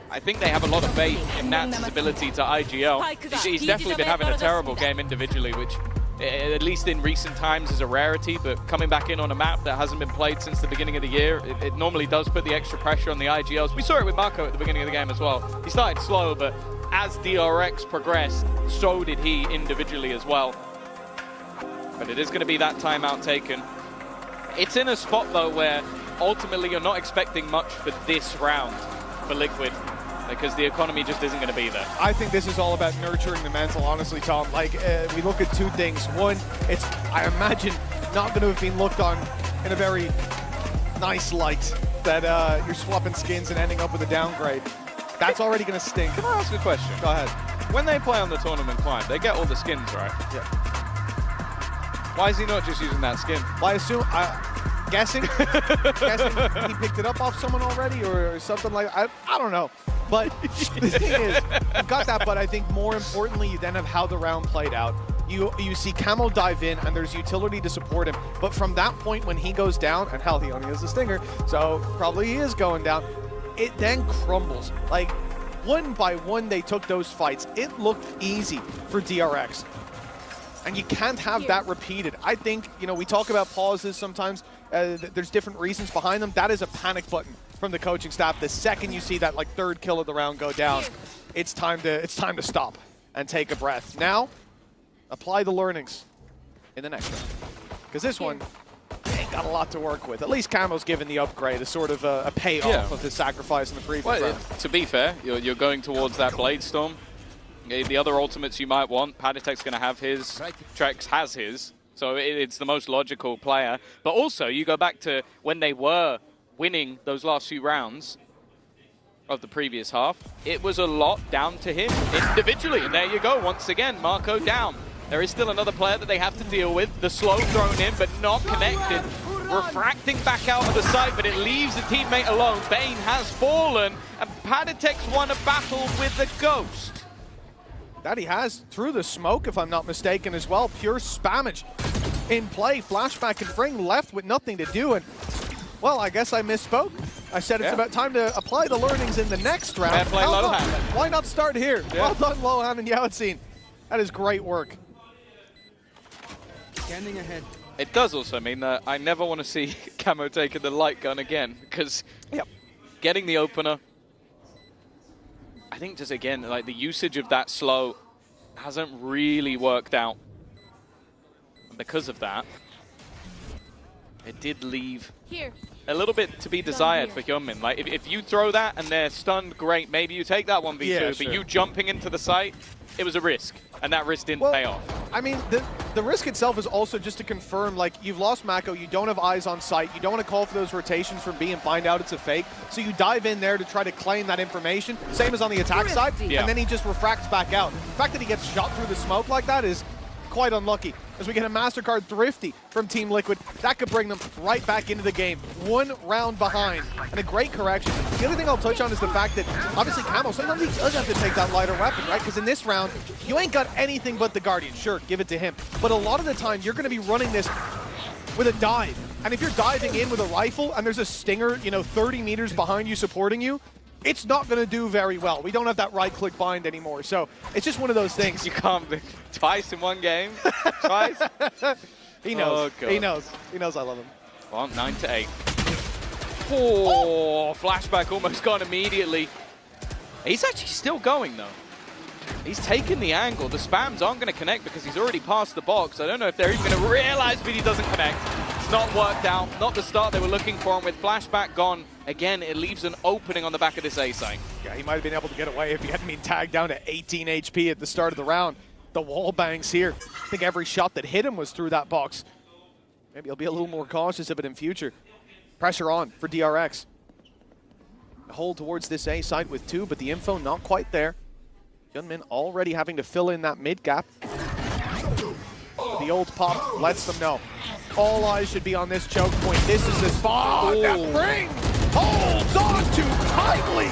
Speaker 24: I think they have a lot of faith in Nats' ability to IGL. He's definitely been having a terrible game individually, which at least in recent times is a rarity, but coming back in on a map that hasn't been played since the beginning of the year, it normally does put the extra pressure on the IGLs. We saw it with Marco at the beginning of the game as well. He started slow, but as DRX progressed, so did he individually as well. But it is going to be that timeout taken. It's in a spot, though, where ultimately you're not expecting much for this round for Liquid, because the economy just isn't going to be there.
Speaker 18: I think this is all about nurturing the mental, honestly, Tom. Like, we look at two things. One, it's, I imagine, not going to have been looked on in a very nice light that you're swapping skins and ending up with a downgrade. That's already going to sting.
Speaker 24: Can I ask a question?
Speaker 18: Go ahead.
Speaker 24: When they play on the tournament climb, they get all the skins, right?
Speaker 18: Yeah.
Speaker 24: Why is he not just using that skin?
Speaker 18: Well, I assume, guessing he picked it up off someone already or something like that. I don't know. But the thing is, you've got that, but I think more importantly, you then have how the round played out. You see Camo dive in, and there's utility to support him. But from that point when he goes down, and hell, he only has a Stinger, so probably he is going down, it then crumbles. Like, one by one, they took those fights. It looked easy for DRX. And you can't have that repeated. I think, you know, we talk about pauses sometimes. There's different reasons behind them. That is a panic button from the coaching staff. The second you see that like third kill of the round go down, it's time to stop and take a breath. Now, apply the learnings in the next round. Because this one ain't got a lot to work with. At least Camo's given the upgrade, a sort of a payoff of his sacrifice in the previous round.
Speaker 24: To be fair, you're going towards that Blade Storm. The other ultimates you might want, Padatek's going to have his, Trex has his, so it's the most logical player. But also, you go back to when they were winning those last few rounds of the previous half, it was a lot down to him individually. And there you go, once again, Marco down. There is still another player that they have to deal with. The slow thrown in, but not connected. Refracting back out of the site, but it leaves the teammate alone. Bane has fallen, and Padatek's won a battle with the Ghost.
Speaker 18: That he has through the smoke, if I'm not mistaken, as well. Pure spammage in play. Flashback and Fring left with nothing to do. And, well, I guess I misspoke. I said it's about time to apply the learnings in the next round.
Speaker 24: Fair play, Lohan.
Speaker 18: Why not start here?
Speaker 24: Yeah.
Speaker 18: Well done, Lohan and Yaotzin. That is great work.
Speaker 1: Scanning ahead.
Speaker 24: It does also mean that I never want to see Camo taking the light gun again, because getting the opener, I think just again, like the usage of that slow hasn't really worked out. And because of that, it did leave a little bit to be desired for Hyunmin. Like, if you throw that and they're stunned, great. Maybe you take that 1v2,
Speaker 18: Yeah,
Speaker 24: but
Speaker 18: sure.
Speaker 24: you jumping into the site, it was a risk, and that risk didn't pay off.
Speaker 18: I mean, the risk itself is also just to confirm, like, you've lost Mako, you don't have eyes on sight, you don't want to call for those rotations from B and find out it's a fake, so you dive in there to try to claim that information, same as on the attack side,
Speaker 24: Yeah.
Speaker 18: and then he just refracts back out. The fact that he gets shot through the smoke like that is quite unlucky. As we get a MasterCard Thrifty from Team Liquid, that could bring them right back into the game. 1 round behind, and a great correction. The other thing I'll touch on is the fact that, obviously, Camo, sometimes he does have to take that lighter weapon, right? Because in this round, you ain't got anything but the Guardian. Sure, give it to him. But a lot of the time, you're going to be running this with a dive. And if you're diving in with a rifle, and there's a Stinger, 30 meters behind you supporting you, it's not going to do very well. We don't have that right-click bind anymore, so it's just one of those things.
Speaker 24: You can't twice in one game. Twice.
Speaker 18: He knows.
Speaker 24: Oh, God.
Speaker 18: He knows. He knows I love him.
Speaker 24: Well, 9-8. Oh, flashback almost gone immediately. He's actually still going, though. He's taken the angle. The spams aren't going to connect because he's already passed the box. I don't know if they're even going to realize, but he doesn't connect. It's not worked out. Not the start they were looking for. And with flashback gone, again, it leaves an opening on the back of this A site.
Speaker 18: Yeah, he might have been able to get away if he hadn't been tagged down to 18 HP at the start of the round. The wall bangs here. I think every shot that hit him was through that box. Maybe he'll be a little more cautious of it in future. Pressure on for DRX. Hold towards this A site with 2, but the info not quite there. Hyunmin already having to fill in that mid gap. The old pop lets them know. All eyes should be on this choke point. This is the spot. That ring holds on too tightly.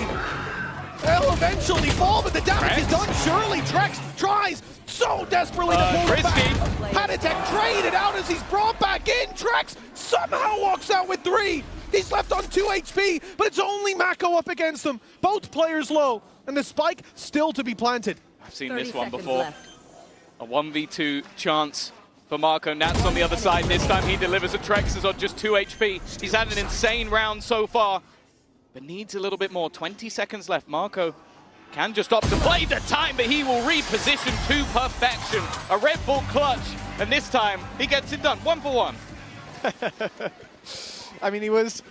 Speaker 18: They'll eventually fall, but the damage is done. Surely Trex tries so desperately to pull it back. Patatek traded out as he's brought back in. Trex somehow walks out with 3. He's left on 2 HP, but it's only Mako up against them. Both players low, and the spike still to be planted.
Speaker 24: I've seen this one before. A 1v2 chance for Marco. Nats on the other side. This time he delivers. A Trex is on just 2 HP. He's had an insane round so far, but needs a little bit more. 20 seconds left. Marco can just opt to play the time, but he will reposition to perfection. A Red Bull clutch, and this time he gets it done. 1 for 1.
Speaker 18: I mean, he was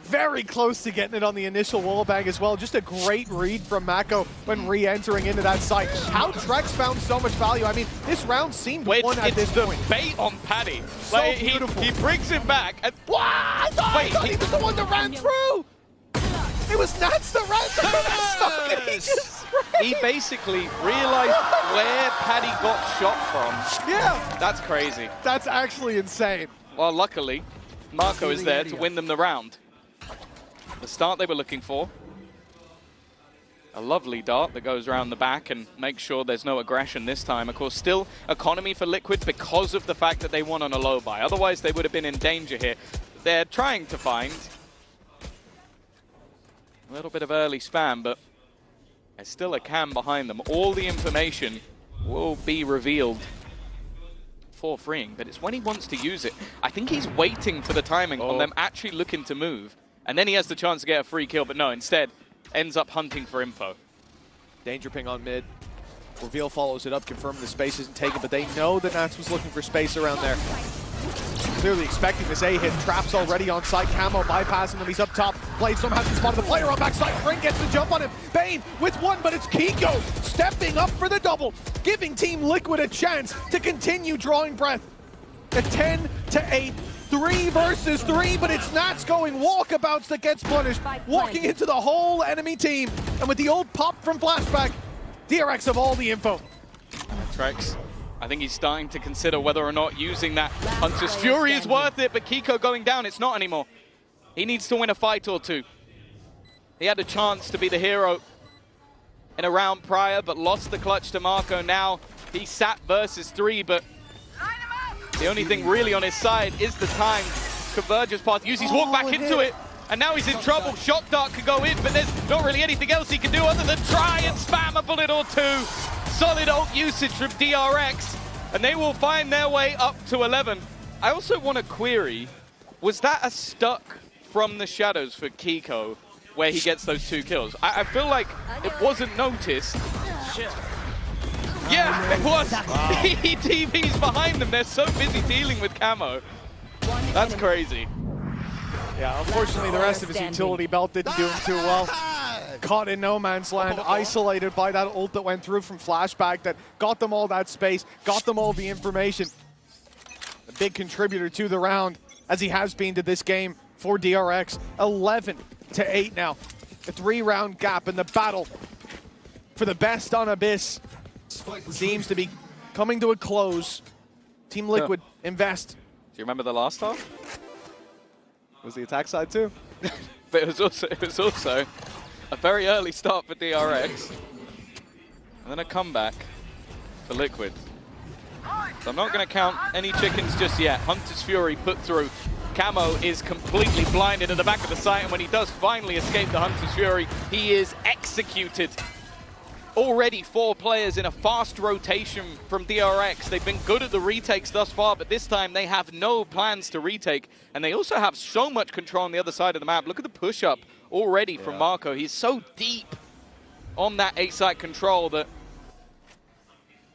Speaker 18: very close to getting it on the initial wall bang as well. Just a great read from Mako when re-entering into that site. How Trex found so much value. I mean, this round seemed won at this point.
Speaker 24: Bait on Paddy.
Speaker 18: So
Speaker 24: Like,
Speaker 18: beautiful.
Speaker 24: he brings him back. And
Speaker 18: I thought he was the one that ran through. It was Nats that ran through. And he just
Speaker 24: he basically realized where Paddy got shot from.
Speaker 18: Yeah.
Speaker 24: That's crazy.
Speaker 18: That's actually insane.
Speaker 24: Well, luckily, Marco is there to win them the round. The start they were looking for. A lovely dart that goes around the back and makes sure there's no aggression this time. Of course, still economy for Liquid because of the fact that they won on a low buy. Otherwise, they would have been in danger here. They're trying to find a little bit of early spam, but there's still a cam behind them. All the information will be revealed for freeing, but it's when he wants to use it. I think he's waiting for the timing on them actually looking to move. And then he has the chance to get a free kill, but no, instead ends up hunting for info.
Speaker 18: Danger ping on mid. Reveal follows it up, confirming the space isn't taken, but they know that Nats was looking for space around there. Clearly expecting this A hit. Traps already on site. Camo bypassing them. He's up top. Bladestorm has the spot of the player on backside. Frank gets the jump on him. Bane with 1, but it's Kiko stepping up for the double, giving Team Liquid a chance to continue drawing breath. A 10-8. 3 versus 3, but it's Nats going walkabouts that gets punished. Walking into the whole enemy team. And with the old pop from flashback, DRX have all the info.
Speaker 24: Trex, I think he's starting to consider whether or not using that Hunter's Fury is worth it, but Kiko going down, it's not anymore. He needs to win a fight or 2. He had a chance to be the hero in a round prior, but lost the clutch to Marco. Now he sat versus 3, but the only thing really on his side is the time. Convergence path, Yuzi's walked back into it, and now he's in trouble. Shock Dart could go in, but there's not really anything else he can do other than try and spam a bullet or 2. Solid ult usage from DRX, and they will find their way up to 11. I also want to query, was that a stuck from the shadows for Kiko, where he gets those 2 kills? I feel like it wasn't noticed. Yeah, it was. He TV's behind them. They're so busy dealing with Camo. That's crazy.
Speaker 18: Yeah, unfortunately, the rest of his utility belt didn't do him too well. Caught in no man's land, isolated by that ult that went through from Flashback that got them all that space, got them all the information. A big contributor to the round, as he has been to this game for DRX. 11-8 now. A 3-round gap in the battle for the best on Abyss seems to be coming to a close. Team Liquid invest.
Speaker 24: Do you remember the last half?
Speaker 18: Was the attack side too?
Speaker 24: But it was also a very early start for DRX, and then a comeback for Liquid. So I'm not going to count any chickens just yet. Hunter's Fury put through. Camo is completely blinded at the back of the site, and when he does finally escape the Hunter's Fury, he is executed. Already 4 players in a fast rotation from DRX. They've been good at the retakes thus far, but this time they have no plans to retake. And they also have so much control on the other side of the map. Look at the push-up already from Marco. He's so deep on that A-site control that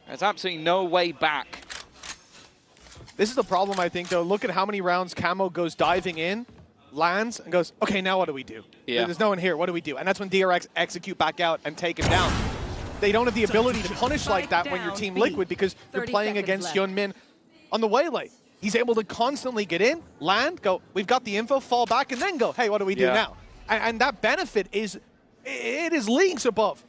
Speaker 24: there's absolutely no way back.
Speaker 18: This is the problem, I think, though. Look at how many rounds Camo goes diving in, lands, and goes, okay, now what do we do?
Speaker 24: Yeah.
Speaker 18: There's no one here. What do we do? And that's when DRX execute back out and take him down. They don't have the ability to punish like that when you're Team Liquid because you're playing against Hyunmin on the waylay. He's able to constantly get in, land, go, we've got the info, fall back, and then go, hey, what do we do now? And that benefit is leagues above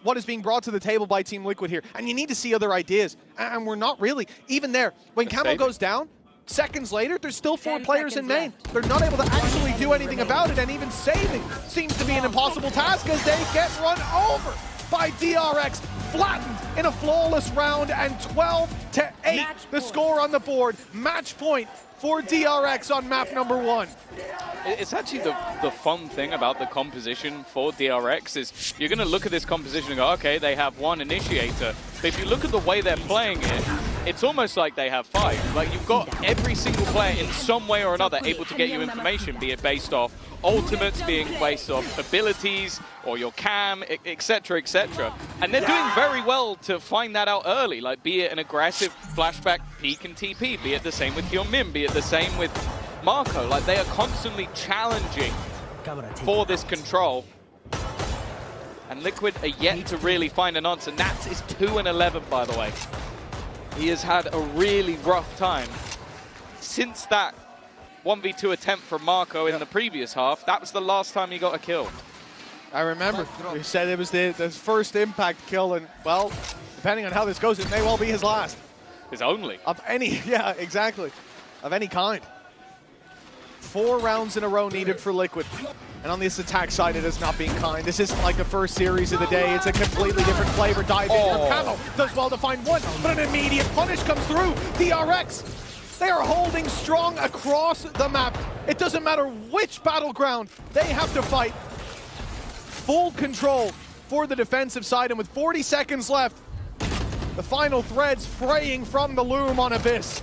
Speaker 18: what is being brought to the table by Team Liquid here. And you need to see other ideas. And we're not really. Even there, when Camo goes down, seconds later, there's still 4 players in main. They're not able to actually do anything about it, and even saving seems to be an impossible task as they get run over by DRX, flattened in a flawless round, and 12-8 the score on the board. Match point for DRX on map number 1.
Speaker 24: It's actually the fun thing about the composition for DRX is you're going to look at this composition and go, okay, they have 1 initiator. But if you look at the way they're playing it, it's almost like they have 5. Like, you've got every single player in some way or another able to get you information, be it based off ultimates, being based off abilities, or your cam, etc., etc. And they're doing very well to find that out early, like be it an aggressive flashback peek and TP, be it the same with Hyunmin, be it the same with Marco. Like, they are constantly challenging for this control. And Liquid are yet to really find an answer. Nats is 2-11, by the way. He has had a really rough time. Since that 1v2 attempt from Marco in the previous half, that was the last time he got a kill.
Speaker 18: I remember. We said it was the first impact kill, and, well, depending on how this goes, it may well be his last.
Speaker 24: His only.
Speaker 18: Of any, yeah, exactly. Of any kind. 4 rounds in a row needed for Liquid. And on this attack side, it has not been kind. This isn't like the first series of the day. It's a completely different flavor. Dive in from Camo. Does well to find 1, but an immediate punish comes through. DRX, they are holding strong across the map. It doesn't matter which battleground they have to fight. Full control for the defensive side, and with 40 seconds left, the final threads fraying from the loom on Abyss.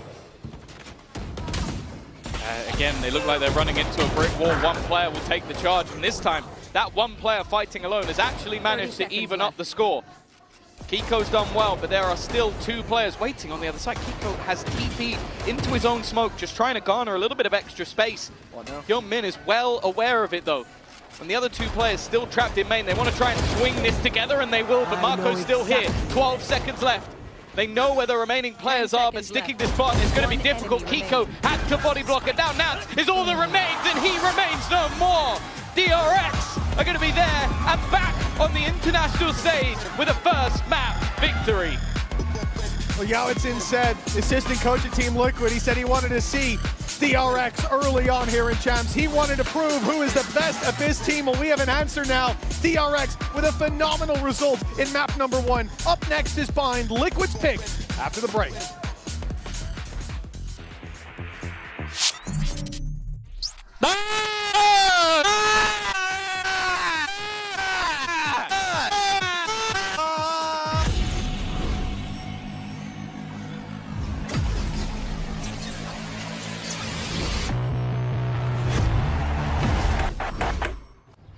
Speaker 24: Again, they look like they're running into a brick wall. 1 player will take the charge, and this time, that 1 player fighting alone has actually managed to even up the score. Kiko's done well, but there are still 2 players waiting on the other side. Kiko has TP'd into his own smoke, just trying to garner a little bit of extra space. Hyunmin is well aware of it, though. And the other 2 players still trapped in main. They want to try and swing this together, and they will, but Marco's still here. 12 seconds left. They know where the remaining players are, but sticking this bot is going to be difficult. Kiko had to body block it. Now Nats is all that remains, and he remains no more. DRX are going to be there and back on the international stage with a first map victory.
Speaker 18: Well, Yao Itsin said, assistant coach at Team Liquid, he said he wanted to see DRX early on here in Champs. He wanted to prove who is the best Abyss team. Well, we have an answer now. DRX with a phenomenal result in map number 1. Up next is Bind, Liquid's pick after the break.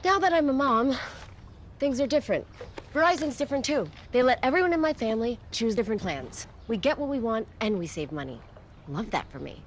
Speaker 8: Now that I'm a mom, things are different. Verizon's different too. They let everyone in my family choose different plans. We get what we want and we save money. Love that for me.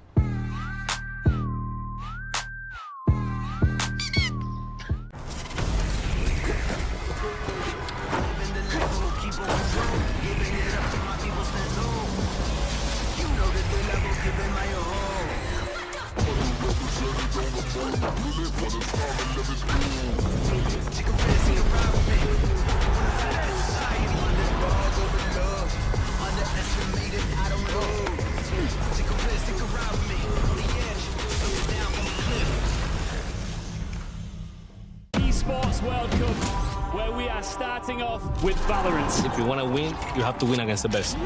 Speaker 9: Esports World Cup, where we are starting off with Valorant.
Speaker 12: If you want to win, you have to win against the best.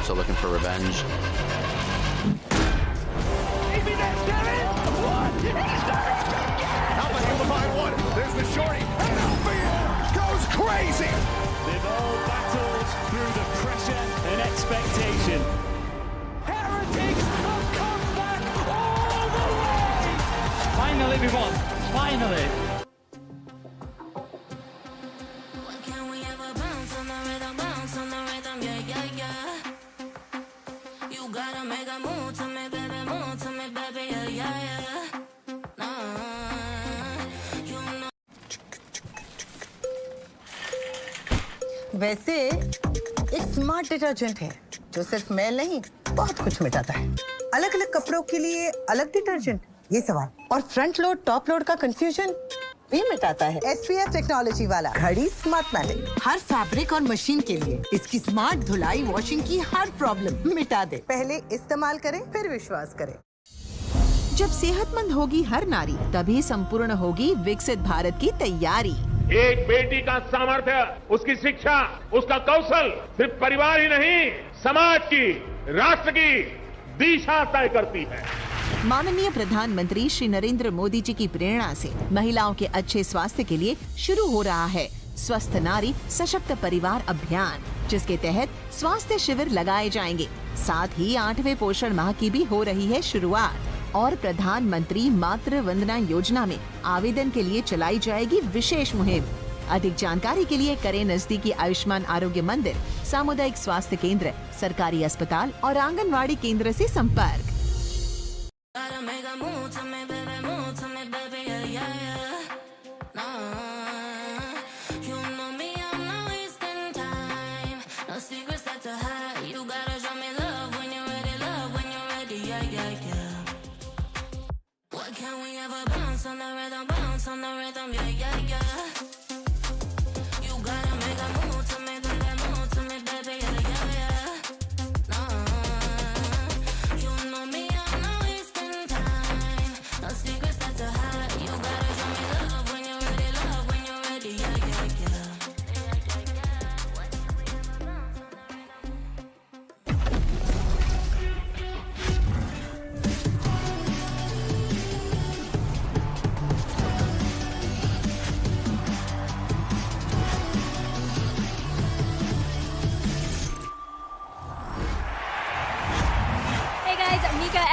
Speaker 11: So looking for revenge.
Speaker 17: There's the shorty. And Albion goes crazy.
Speaker 9: They've all battled through the pressure and expectation. Heretics have come back all the way.
Speaker 10: Finally, we won. Finally.
Speaker 17: You gotta make a move to me, baby, yeah, yeah, yeah.
Speaker 21: वैसे एक smart detergent है जो सिर्फ मैल नहीं बहुत कुछ मिटाता है। अलग अलग कपड़ों के लिए अलग डिटर्जेंट, ये सवाल। और फ्रंट लोड टॉप लोड का कंफ्यूजन भी मिटाता है। SPF टेक्नोलॉजी वाला घड़ी स्मार्टमैटिक, हर फैब्रिक और मशीन के लिए इसकी स्मार्ट धुलाई वॉशिंग की हर प्रॉब्लम मिटा दे। पहले इस्तेमाल करें फिर विश्वास करें।
Speaker 22: जब सेहतमंद होगी हर नारी, तभी संपूर्ण होगी विकसित भारत की तैयारी।
Speaker 25: एक बेटी का सामर्थ्य, उसकी शिक्षा, उसका कौशल सिर्फ परिवार ही नहीं, समाज की, राष्ट्र की दिशा तय करती है।
Speaker 22: माननीय प्रधानमंत्री श्री नरेंद्र मोदी जी की प्रेरणा से महिलाओं के अच्छे स्वास्थ्य के लिए शुरू हो रहा है स्वस्थ नारी सशक्त परिवार अभियान, जिसके तहत स्वास्थ्य शिविर लगाए जाएंगे। साथ ही 8वें पोषण माह की भी हो रही है शुरुआत और प्रधानमंत्री मातृ वंदना योजना में आवेदन के लिए चलाई जाएगी विशेष मुहिम। अधिक जानकारी के लिए करें नजदीकी आयुष्मान आरोग्य मंदिर, सामुदायिक स्वास्थ्य केंद्र, सरकारी अस्पताल और आंगनवाड़ी केंद्र से संपर्क।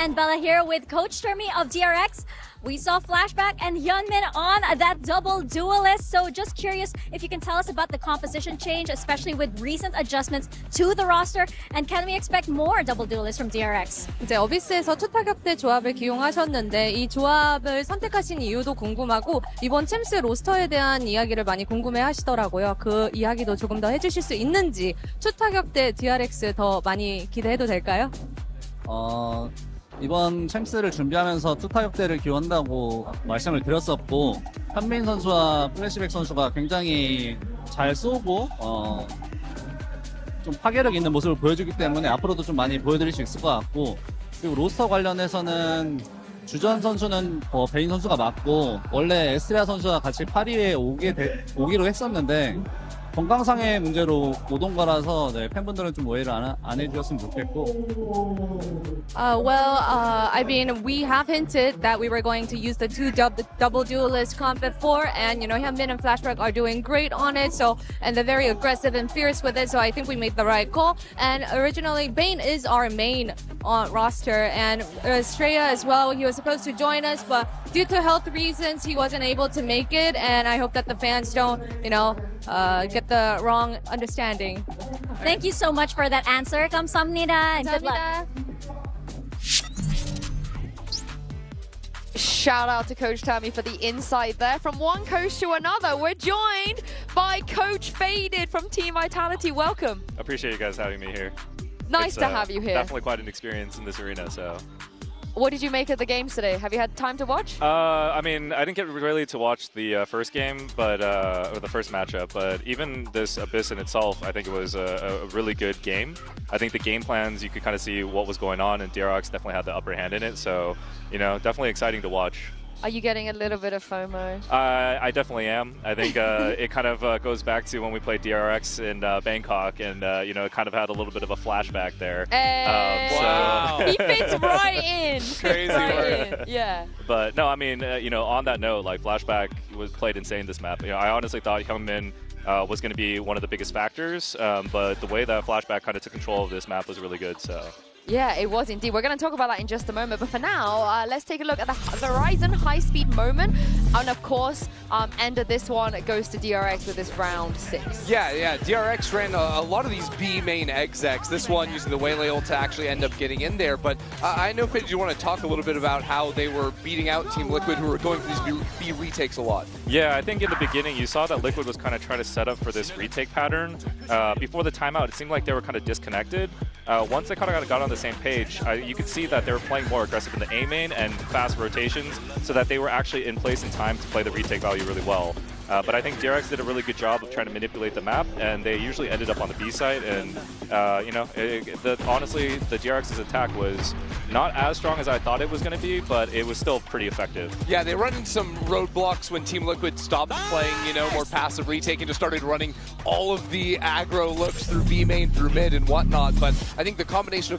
Speaker 13: And Bella here with Coach Termi of DRX. We saw Flashback and Hyunmin on that double duelist. So just curious if you can tell us about the composition change, especially with recent adjustments to the roster. And can we expect more double duelists from DRX?
Speaker 4: 이제 어비스에서 투타격대 조합을 기용하셨는데 이 조합을 선택하신 이유도 궁금하고 이번 챔스 로스터에 대한 이야기를 많이 궁금해하시더라고요. 그 이야기도 조금 더 해주실 수 있는지 투타격대 DRX 더 많이 기대해도 될까요?
Speaker 10: 이번 챔스를 준비하면서 투타격대를 기원한다고 말씀을 드렸었고 현민 선수와 플래시백 선수가 굉장히 잘 쏘고 좀 파괴력 있는 모습을 보여주기 때문에 앞으로도 좀 많이 보여드릴 수 있을 것 같고 그리고 로스터 관련해서는 주전 선수는 베인 선수가 맞고 원래 에스트레아 선수와 같이 파리에 오기로 했었는데 건강상의 문제로 못 온 거라서 팬분들은 좀 오해를 안 해주셨으면 좋겠고.
Speaker 4: I mean, we have hinted that we were going to use the two double duelist comp before, and you know, Hyunmin and Flashback are doing great on it. So, and they're very aggressive and fierce with it. So I think we made the right call. And originally, Bane is our main roster, and Estrella as well. He was supposed to join us, but due to health reasons, he wasn't able to make it. And I hope that the fans don't, you know, get the wrong understanding.
Speaker 13: Thank you so much for that answer. 감사합니다. And good luck.
Speaker 15: Shout out to Coach Tammy for the insight there. From one coach to another, we're joined by Coach Faded from Team Vitality. Welcome.
Speaker 26: I appreciate you guys having me here.
Speaker 15: Nice
Speaker 5: it's,
Speaker 15: to have you here.
Speaker 5: Definitely quite an experience in this arena. So.
Speaker 15: What did you make of the games today? Have you had time to watch?
Speaker 5: I mean, I didn't get really to watch the first game, but or the first matchup. But even this Abyss in itself, I think it was a really good game. I think the game plans, you could kind of see what was going on, and DRX definitely had the upper hand in it. So, you know, definitely exciting to watch.
Speaker 15: Are you getting a little bit of FOMO?
Speaker 5: I definitely am. I think it kind of goes back to when we played DRX in Bangkok, and you know, it kind of had a little bit of a flashback there.
Speaker 15: Hey.
Speaker 5: Wow.
Speaker 15: He fits right in.
Speaker 5: Crazy
Speaker 15: right in. Yeah.
Speaker 5: But no, I mean, you know, on that note, like Flashback was played insane this map. You know, I honestly thought Hyungmin was going to be one of the biggest factors, but the way that Flashback kind of took control of this map was really good. So.
Speaker 15: Yeah, it was indeed. We're going to talk about that in just a moment. But for now, let's take a look at the Verizon high-speed moment. And of course, end of this one goes to DRX with this round 6.
Speaker 6: Yeah. DRX ran a lot of these B main execs. This one using the Waylay ult to actually end up getting in there. But I know, Fid, you want to talk a little bit about how they were beating out Team Liquid, who were going for these B retakes a lot.
Speaker 5: Yeah, I think in the beginning, you saw that Liquid was kind of trying to set up for this retake pattern. Before the timeout, it seemed like they were kind of disconnected. Once they kind of got on the same page, you could see that they were playing more aggressive in the A main and fast rotations, so that they were actually in place in time to play the retake value really well. But I think DRX did a really good job of trying to manipulate the map, and they usually ended up on the B side. And you know, honestly, the DRX's attack was not as strong as I thought it was going to be, but it was still pretty effective.
Speaker 6: Yeah, they run into some roadblocks when Team Liquid stopped playing, you know, more passive retake and just started running all of the aggro looks through B main, through mid, and whatnot. But I think the combination of